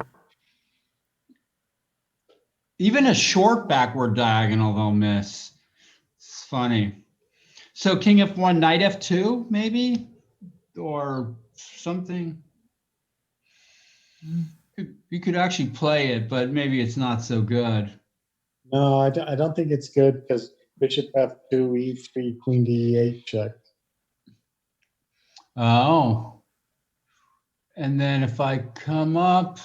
Speaker 2: Even a short backward diagonal they'll miss. It's funny. So king F1, knight F2, maybe? Or something. You could actually play it, but maybe it's not so good.
Speaker 3: No, I don't think it's good because bishop F2, E3, queen to E8 check.
Speaker 2: Oh. And then if I come up,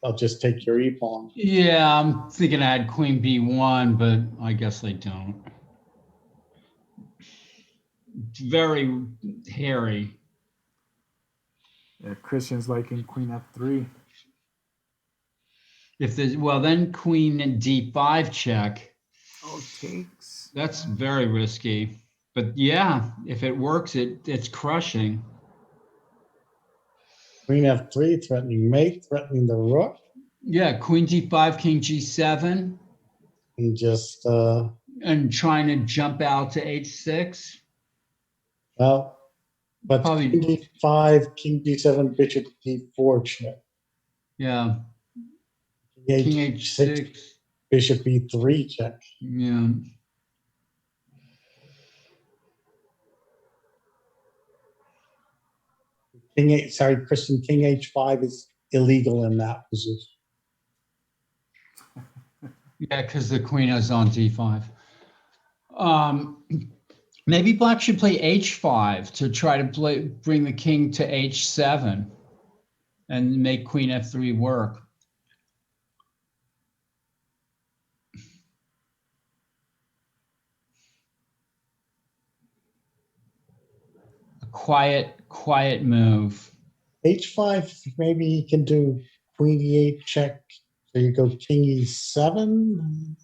Speaker 3: I'll just take your e-pawn.
Speaker 2: yeah, I'm thinking I had queen B1, but I guess I don't. It's very hairy.
Speaker 1: Yeah, Christian's liking queen F3.
Speaker 2: If there's, well, then queen and D5 check.
Speaker 1: Oh, takes.
Speaker 2: That's very risky. But yeah, if it works, it's crushing.
Speaker 3: Queen F3, threatening mate, threatening the rook.
Speaker 2: Yeah, queen D5, king G7.
Speaker 3: And just...
Speaker 2: and trying to jump out to H6.
Speaker 3: Well, but
Speaker 2: Probably,
Speaker 3: king D5, king D7, bishop D4 check.
Speaker 2: Yeah.
Speaker 3: King H6, bishop E3 check.
Speaker 2: Yeah.
Speaker 3: Christian, king H5 is illegal in that position.
Speaker 2: Yeah, because the queen is on D5. Maybe black should play h5 to try to bring the king to h7 and make queen f3 work. A quiet move.
Speaker 3: H5, maybe he can do queen e8 check. So you go king e7,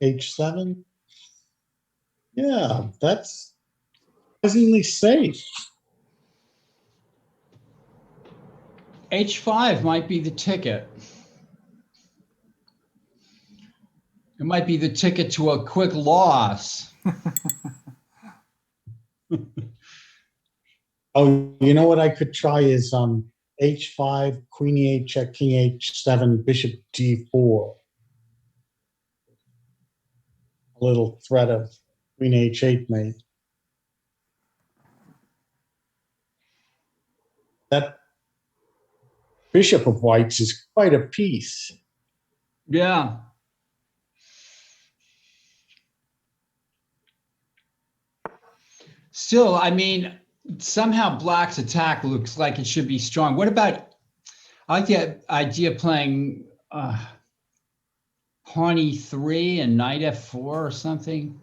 Speaker 3: h7. Yeah, that's surprisingly safe.
Speaker 2: H5 might be the ticket. It might be the ticket to a quick loss.
Speaker 3: Oh, you know what I could try is h5, queen e8 check, king h7, bishop d4. A little threat of queen h8 mate. That bishop of white's is quite a piece.
Speaker 2: Yeah. Still, I mean, somehow black's attack looks like it should be strong. What about, I like the idea of playing pawn e3 and knight f4 or something.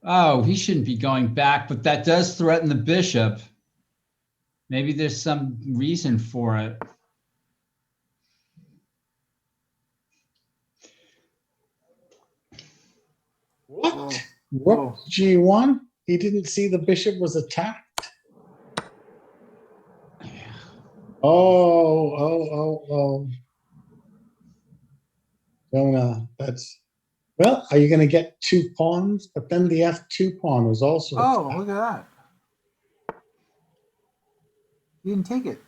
Speaker 2: Oh, he shouldn't be going back, but that does threaten the bishop. Maybe there's some reason for it.
Speaker 3: What? Rook g1? He didn't see the bishop was attacked? Oh. That's... Well, are you going to get 2 pawns? But then the f2 pawn was also attacked.
Speaker 1: Look at that. He didn't take it.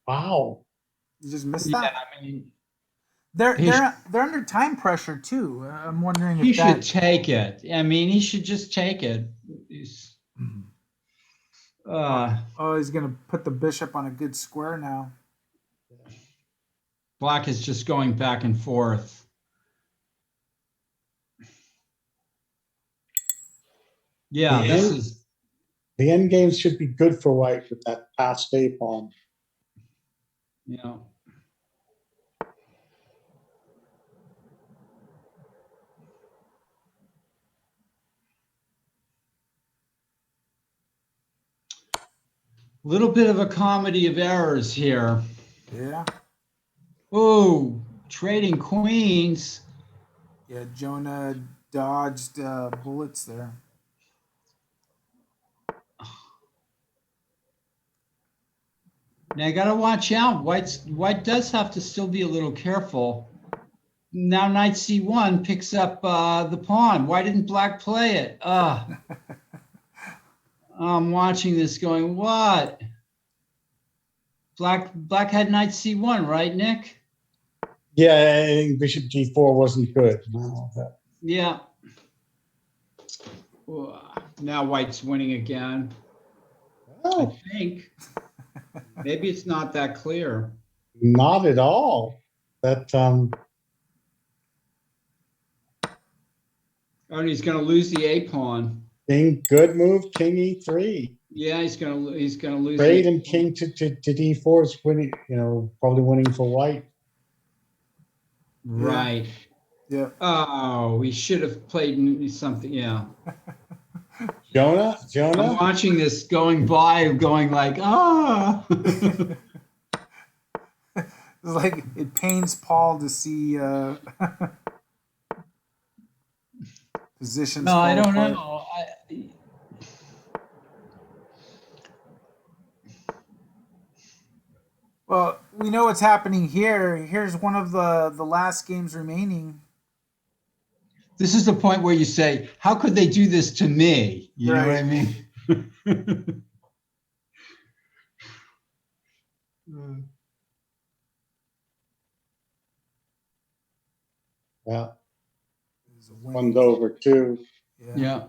Speaker 3: Wow.
Speaker 1: You just missed that.
Speaker 2: I mean,
Speaker 1: they're under time pressure too. I'm wondering if
Speaker 2: he should take it. I mean, he should just take it.
Speaker 1: He's gonna put the bishop on a good square now.
Speaker 2: Black is just going back and forth. Yeah,
Speaker 3: the end game should be good for white with that passed a pawn.
Speaker 2: Yeah. Little bit of a comedy of errors here.
Speaker 1: Yeah.
Speaker 2: Oh, trading queens.
Speaker 1: Yeah, Jonah dodged bullets there.
Speaker 2: Now you gotta watch out. White does have to still be a little careful. Now knight c1 picks up the pawn. Why didn't black play it? I'm watching this going, what? Black had knight c1, right, Nick?
Speaker 3: Yeah, I think bishop g4 wasn't good. No,
Speaker 2: yeah. Now white's winning again.
Speaker 3: Oh.
Speaker 2: I think. Maybe it's not that clear.
Speaker 3: Not at all. That
Speaker 2: Oh, and he's going to lose the a pawn.
Speaker 3: king, good move, king e3.
Speaker 2: Yeah, he's going to lose.
Speaker 3: Trade and king to d4 is winning. Probably winning for white.
Speaker 2: Right.
Speaker 1: Yeah.
Speaker 2: Oh, we should have played something. Yeah.
Speaker 3: Jonah.
Speaker 2: I'm watching this going by, going like,
Speaker 1: It's like it pains Paul to see positions.
Speaker 2: No, I don't know.
Speaker 1: Well, we know what's happening here. Here's one of the last games remaining.
Speaker 2: This is the point where you say, how could they do this to me? You know what I mean?
Speaker 3: Yeah. One's over too.
Speaker 2: Yeah.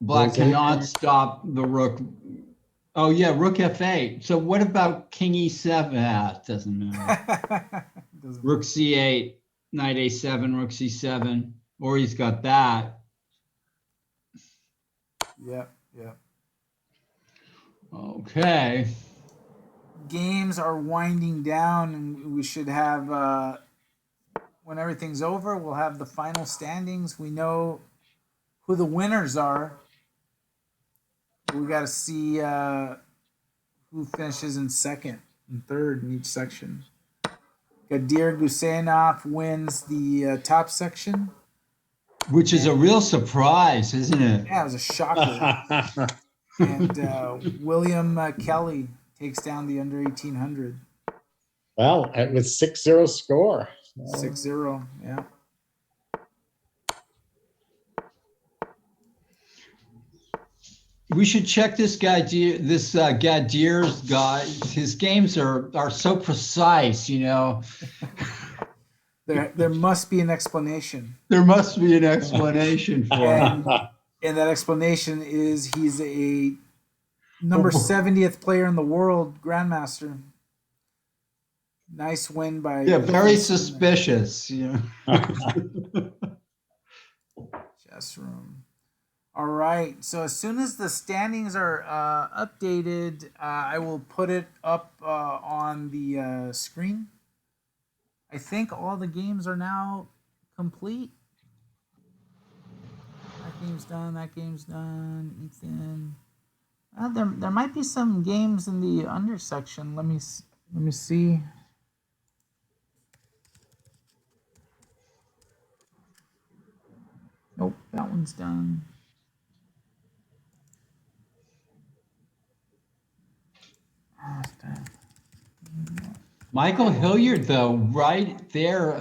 Speaker 2: Black cannot stop the rook. Oh yeah, rook f8. So what about king e7? It doesn't matter. Rook c8. knight a7, rook c7, or he's got that.
Speaker 1: Yep, yep.
Speaker 2: Okay.
Speaker 1: Games are winding down, and we should have, when everything's over, we'll have the final standings. We know who the winners are. We got to see who finishes in second and third in each section. Gadir Gusenov wins the top section.
Speaker 2: Which is a real surprise, isn't it?
Speaker 1: Yeah, it was a shocker. And William Kelly takes down the under 1800.
Speaker 3: Well, it was 6-0 score.
Speaker 1: 6-0, yeah.
Speaker 2: We should check this guy, this Gadir's guy. His games are so precise, you know.
Speaker 1: There must be an explanation.
Speaker 2: There must be an explanation for it.
Speaker 1: And that explanation is he's a number 70th player in the world, Grandmaster. Nice win by...
Speaker 2: Yeah, very suspicious. Yeah.
Speaker 1: Chess room. All right. So as soon as the standings are updated, I will put it up on the screen. I think all the games are now complete. That game's done. That game's done. Ethan. There might be some games in the under section. Let me see. Nope, that one's done. Oh, it's done.
Speaker 2: Michael Hilliard, though, right there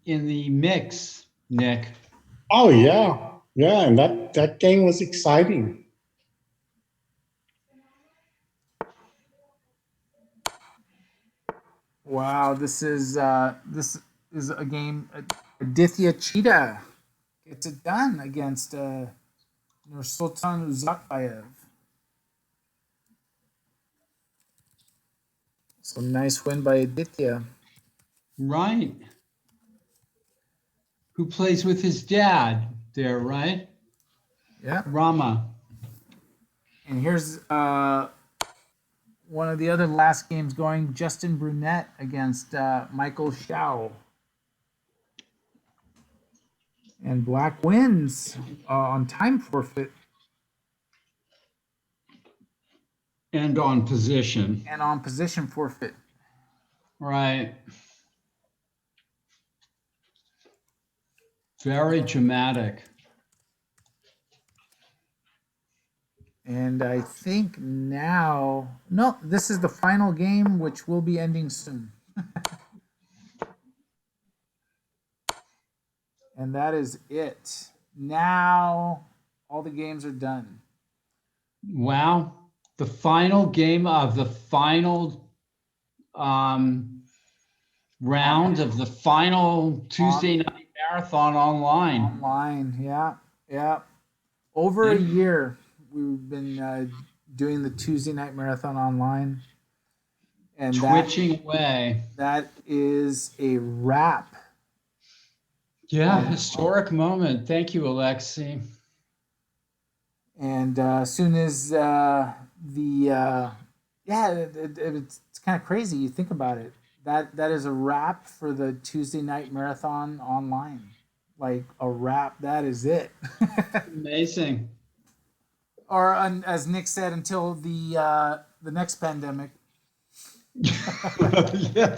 Speaker 2: in the mix, Nick.
Speaker 3: Oh, yeah. Yeah, and that game was exciting.
Speaker 1: Wow, this is a game. Aditya Cheetah gets it done against Nursultan Uzakbayev. So nice win by Aditya.
Speaker 2: Right. Who plays with his dad there, right?
Speaker 1: Yeah.
Speaker 2: Rama.
Speaker 1: And here's one of the other last games going. Justin Brunette against Michael Shao. And Black wins on time forfeit.
Speaker 2: And on position.
Speaker 1: And on position forfeit.
Speaker 2: Right. Very dramatic.
Speaker 1: And I think now, no, this is the final game, which will be ending soon. And that is it. Now, all the games are done.
Speaker 2: Wow. The final game of the final round of the final Tuesday night marathon online.
Speaker 1: Online, yeah, yeah. Over a year, we've been doing the Tuesday night marathon online. And
Speaker 2: twitching away.
Speaker 1: That is a wrap.
Speaker 2: Yeah, historic moment. Thank you, Alexi.
Speaker 1: And as soon as it's kind of crazy. You think about it. That is a wrap for the Tuesday night marathon online. Like a wrap. That is it.
Speaker 2: Amazing.
Speaker 1: Or as Nick said, until the next pandemic.
Speaker 2: Yeah.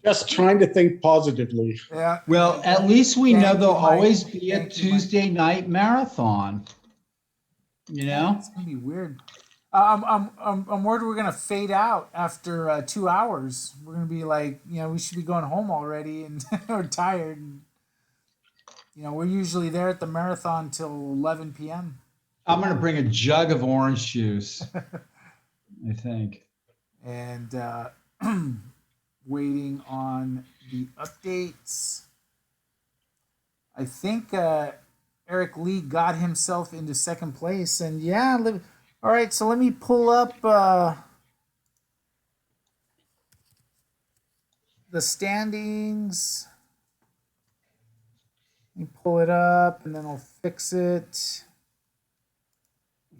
Speaker 3: Just trying to think positively.
Speaker 1: Yeah.
Speaker 2: Well, at least we know there'll always be a Tuesday night marathon. You know,
Speaker 1: it's gonna be weird. I'm worried we're gonna fade out after 2 hours. We're gonna be like, we should be going home already, and we're tired. And, we're usually there at the marathon till 11 p.m.
Speaker 2: I'm gonna bring a jug of orange juice. I think.
Speaker 1: And waiting on the updates. I think Eric Lee got himself into second place. And yeah, all right, so let me pull up the standings. Let me pull it up and then I'll fix it.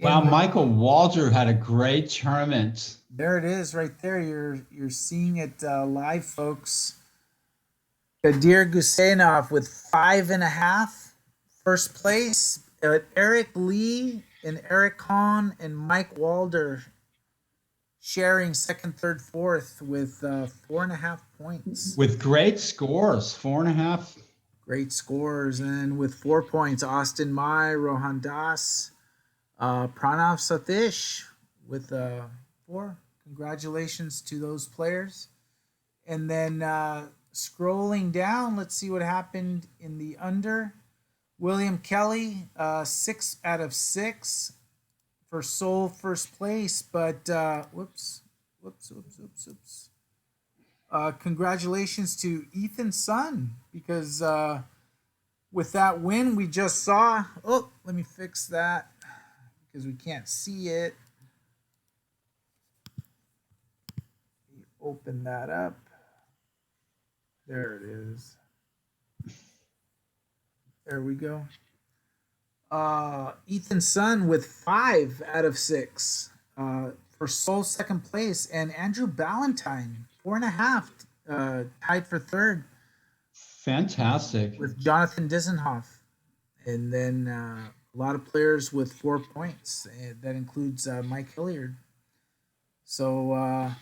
Speaker 2: Wow, Michael Walter had a great tournament.
Speaker 1: There it is right there. You're seeing it live, folks. Kadir Gusenov with 5.5, first place. Eric Lee and Eric Hahn and Mike Walder sharing second, third, fourth with 4.5 points.
Speaker 2: With great scores, 4.5.
Speaker 1: Great scores. And with 4 points, Austin Mai, Rohan Das, Pranav Satish with 4. Congratulations to those players. And then scrolling down, let's see what happened in the under. William Kelly, 6 out of 6 for Seoul first place, but whoops. Congratulations to Ethan Sun, because with that win we just saw. Oh, let me fix that because we can't see it. Open that up. There it is. There we go. Ethan Sun with 5 out of 6 for Seoul second place, and Andrew Ballantyne 4.5 tied for third.
Speaker 2: Fantastic.
Speaker 1: With Jonathan Dizenhoff, and then a lot of players with 4 points. That includes Mike Hilliard. So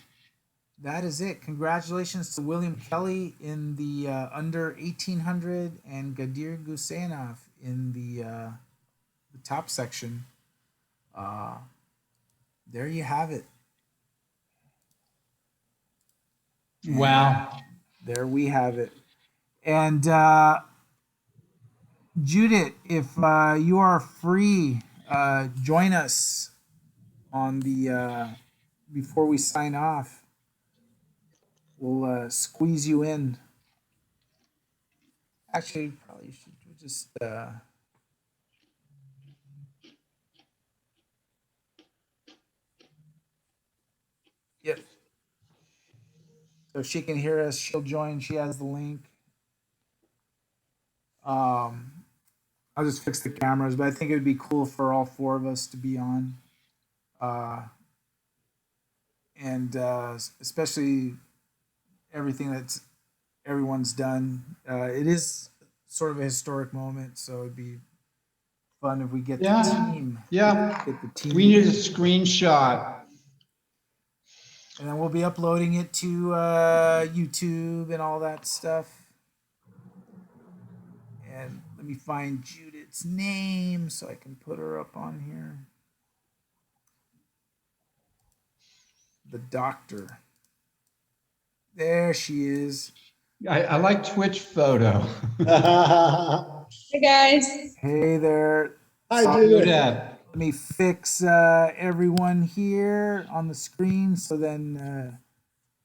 Speaker 1: that is it. Congratulations to William Kelly in the under 1800 and Gadir Gusenov in the top section. There you have it.
Speaker 2: Wow.
Speaker 1: There we have it. And Judith, if you are free, join us on the before we sign off. We'll squeeze you in. Actually, probably should just yep. So if she can hear us, she'll join. She has the link. I'll just fix the cameras, but I think it would be cool for all 4 of us to be on. And especially everything that's everyone's done. It is sort of a historic moment, so it'd be fun if we get the team.
Speaker 2: Yeah.
Speaker 1: Get the team.
Speaker 2: We need a screenshot.
Speaker 1: And then we'll be uploading it to YouTube and all that stuff. And let me find Judith's name so I can put her up on here. The doctor. There she is.
Speaker 2: I like Twitch photo.
Speaker 4: Hey guys.
Speaker 1: Hey there.
Speaker 3: Hi, Judith.
Speaker 1: Let me fix everyone here on the screen so then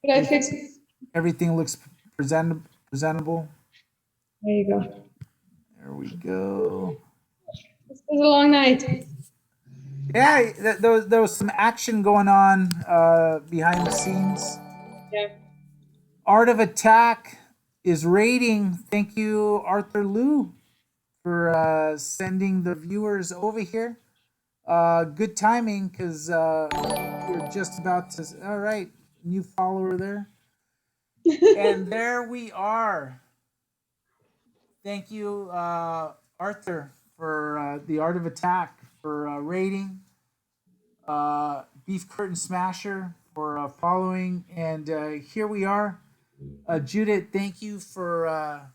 Speaker 4: Did I fix it?
Speaker 1: everything looks presentable.
Speaker 4: There you go.
Speaker 1: There we go.
Speaker 4: This was a long night.
Speaker 1: Yeah, there was some action going on behind the scenes.
Speaker 4: Yeah.
Speaker 1: Art of Attack is rating. Thank you, Arthur Liu, for sending the viewers over here. Good timing, because we're just about to. All right, new follower there. And there we are. Thank you, Arthur, for the Art of Attack, for rating. Beef Curtain Smasher for following. And here we are. Judith, thank you for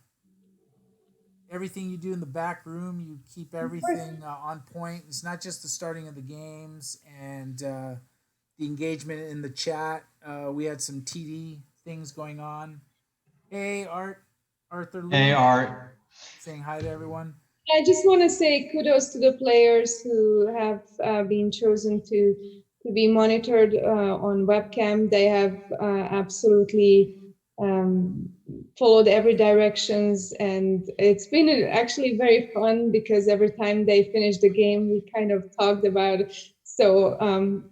Speaker 1: everything you do in the back room. You keep everything on point. It's not just the starting of the games and the engagement in the chat. We had some TD things going on. Hey, Arthur Lee.
Speaker 2: Hey, Art.
Speaker 1: Saying hi to everyone.
Speaker 4: I just want to say kudos to the players who have been chosen to be monitored on webcam. They have absolutely followed every directions, and it's been actually very fun because every time they finish the game, we kind of talked about it. So,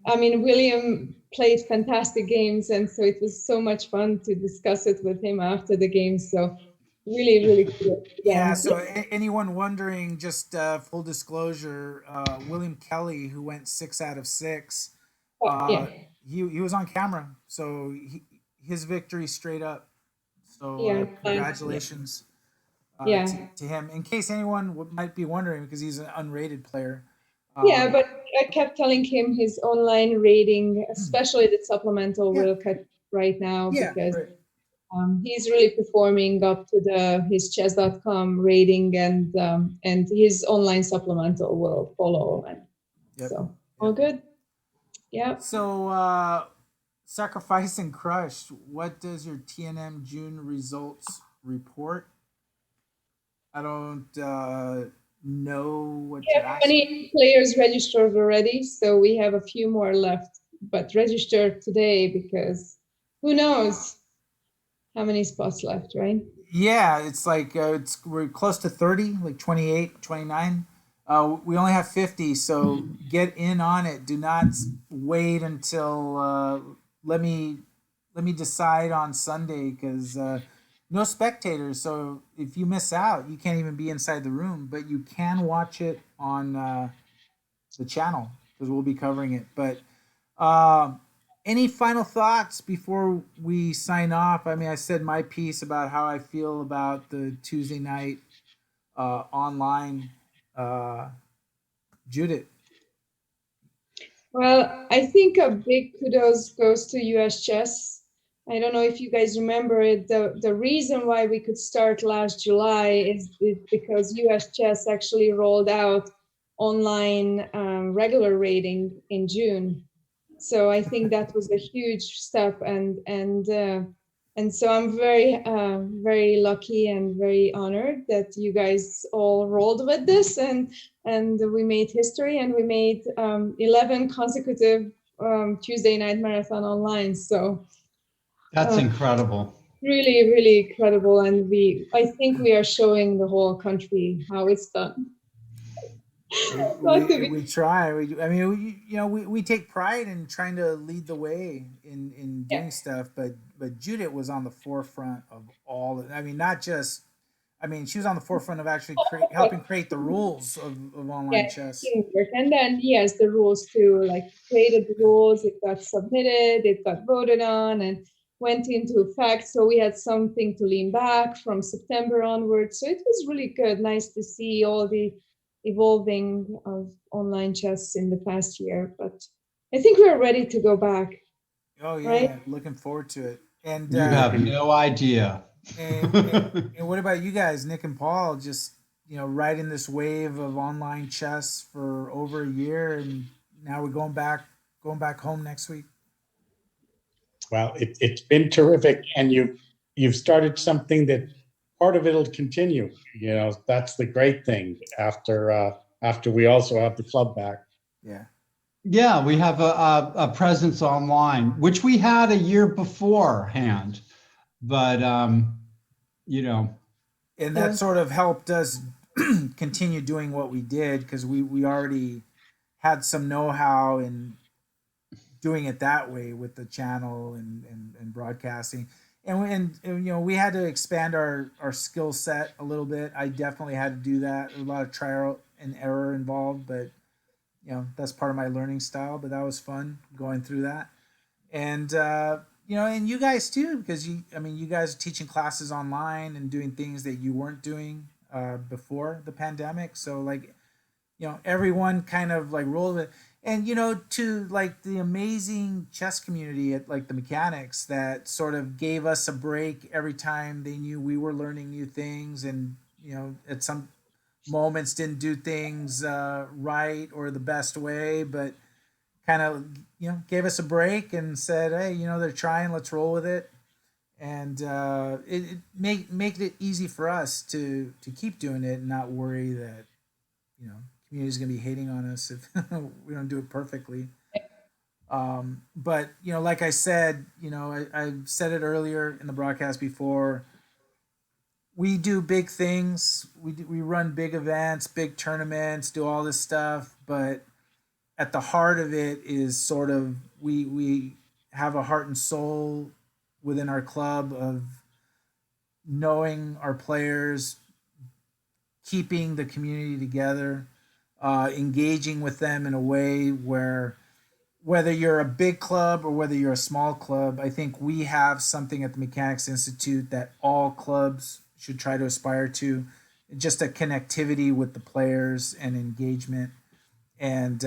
Speaker 4: I mean, William played fantastic games, and so it was so much fun to discuss it with him after the game. So really, really cool.
Speaker 1: Yeah, so anyone wondering, just full disclosure, William Kelly, who went 6 out of 6,
Speaker 4: Yeah,
Speaker 1: uh, he was on camera, so his victory straight up. So
Speaker 4: yeah,
Speaker 1: congratulations
Speaker 4: yeah.
Speaker 1: to him. In case anyone might be wondering, because he's an unrated player.
Speaker 4: Yeah, but I kept telling him his online rating, especially the supplemental,
Speaker 1: Yeah.
Speaker 4: will cut right now
Speaker 1: Yeah,
Speaker 4: because
Speaker 1: right.
Speaker 4: he's really performing up to his chess.com rating, and his online supplemental will follow. And so all good. Yeah.
Speaker 1: So Sacrifice and Crush, what does your TNM June results report? I don't know what
Speaker 4: We
Speaker 1: you're
Speaker 4: have
Speaker 1: asking.
Speaker 4: 20 players registered already, so we have a few more left, but registered today because who knows how many spots left, right?
Speaker 1: Yeah, it's like we're close to 30, like 28, 29. We only have 50, so get in on it. Do not wait until let me decide on Sunday, because no spectators. So if you miss out, you can't even be inside the room, but you can watch it on the channel, because we'll be covering it. But um, any final thoughts before we sign off? I mean, I said my piece about how I feel about the Tuesday night online. Uh, Judith.
Speaker 4: Well, I think a big kudos goes to US Chess. I don't know if you guys remember it. The reason why we could start last July is because US Chess actually rolled out online regular rating in June. So I think that was a huge step, and so I'm very lucky and very honored that you guys all rolled with this, and we made history, and we made 11 consecutive Tuesday night marathon online. So
Speaker 2: That's incredible.
Speaker 4: really, really incredible, and I think we are showing the whole country how it's done.
Speaker 1: We try. I mean, we take pride in trying to lead the way in doing stuff, but Judith was on the forefront of all. I mean, not just. I mean, she was on the forefront of actually helping create the rules of online chess.
Speaker 4: Teamwork. And then yes, the rules too. Like created the rules, it got submitted, it got voted on, and went into effect. So we had something to lean back from September onwards. So it was really good. Nice to see all the evolving of online chess in the past year. But I think we're ready to go back.
Speaker 1: Oh yeah,
Speaker 4: right?
Speaker 1: looking forward to it. And
Speaker 2: You have no idea.
Speaker 1: and what about you guys, Nick and Paul? Just riding this wave of online chess for over a year, and now we're going back home next week.
Speaker 3: Well, it's been terrific, and you've started something that part of it'll continue. That's the great thing. After we also have the club back.
Speaker 1: Yeah.
Speaker 2: Yeah, we have a presence online, which we had a year beforehand, but
Speaker 1: and that sort of helped us continue doing what we did, because we already had some know-how in doing it that way with the channel and broadcasting, and we had to expand our skill set a little bit. I definitely had to do that. A lot of trial and error involved, but that's part of my learning style. But that was fun going through that, and and you guys too, because you guys are teaching classes online and doing things that you weren't doing before the pandemic. So like, everyone kind of like rolled it. And to like the amazing chess community at like the mechanics that sort of gave us a break every time they knew we were learning new things, and at some moments didn't do things right or the best way, but kind of gave us a break and said, hey, they're trying, let's roll with it. And it made it easy for us to keep doing it and not worry that community's gonna be hating on us if we don't do it perfectly. But like I said, I said it earlier in the broadcast before. We do big things. We run big events, big tournaments, do all this stuff. But at the heart of it is sort of we have a heart and soul within our club of knowing our players, keeping the community together, engaging with them in a way where whether you're a big club or whether you're a small club, I think we have something at the Mechanics Institute that all clubs should try to aspire to, just a connectivity with the players and engagement. And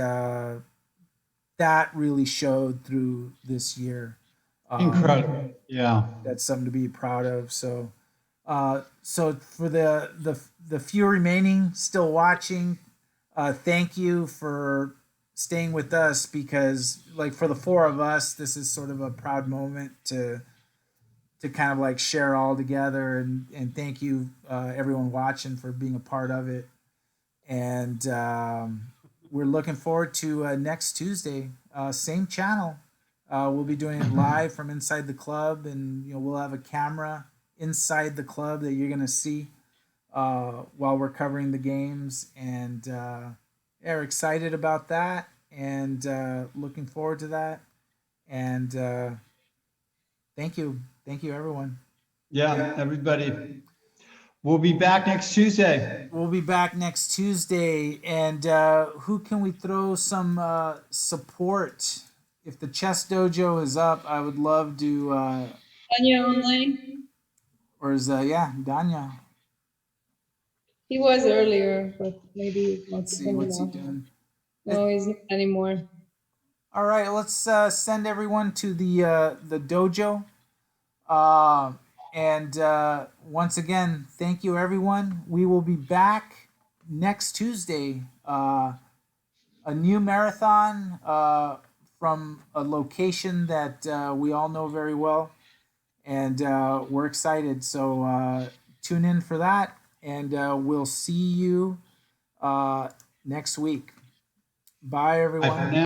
Speaker 1: that really showed through this year.
Speaker 2: Incredible. Yeah.
Speaker 1: That's something to be proud of. So for the few remaining still watching, thank you for staying with us, because like for the four of us, this is sort of a proud moment to kind of like share all together, and thank you everyone watching for being a part of it. And we're looking forward to next Tuesday, same channel. We'll be doing it live from inside the club, and we'll have a camera inside the club that you're gonna see while we're covering the games. And we're excited about that, and looking forward to that. And thank you everyone.
Speaker 2: Yeah, everybody. We'll be back next Tuesday.
Speaker 1: We'll be back next Tuesday. And who can we throw some support? If the chess dojo is up, I would love to.
Speaker 4: Anya online?
Speaker 1: Or is Danya?
Speaker 4: He was earlier, but maybe
Speaker 1: Let's see what's he doing.
Speaker 4: No, he's not anymore.
Speaker 1: All right, let's send everyone to the dojo. And once again, thank you everyone. We will be back next Tuesday. A new marathon from a location that we all know very well, and we're excited. So tune in for that, and we'll see you next week. Bye, everyone.
Speaker 2: Bye for now.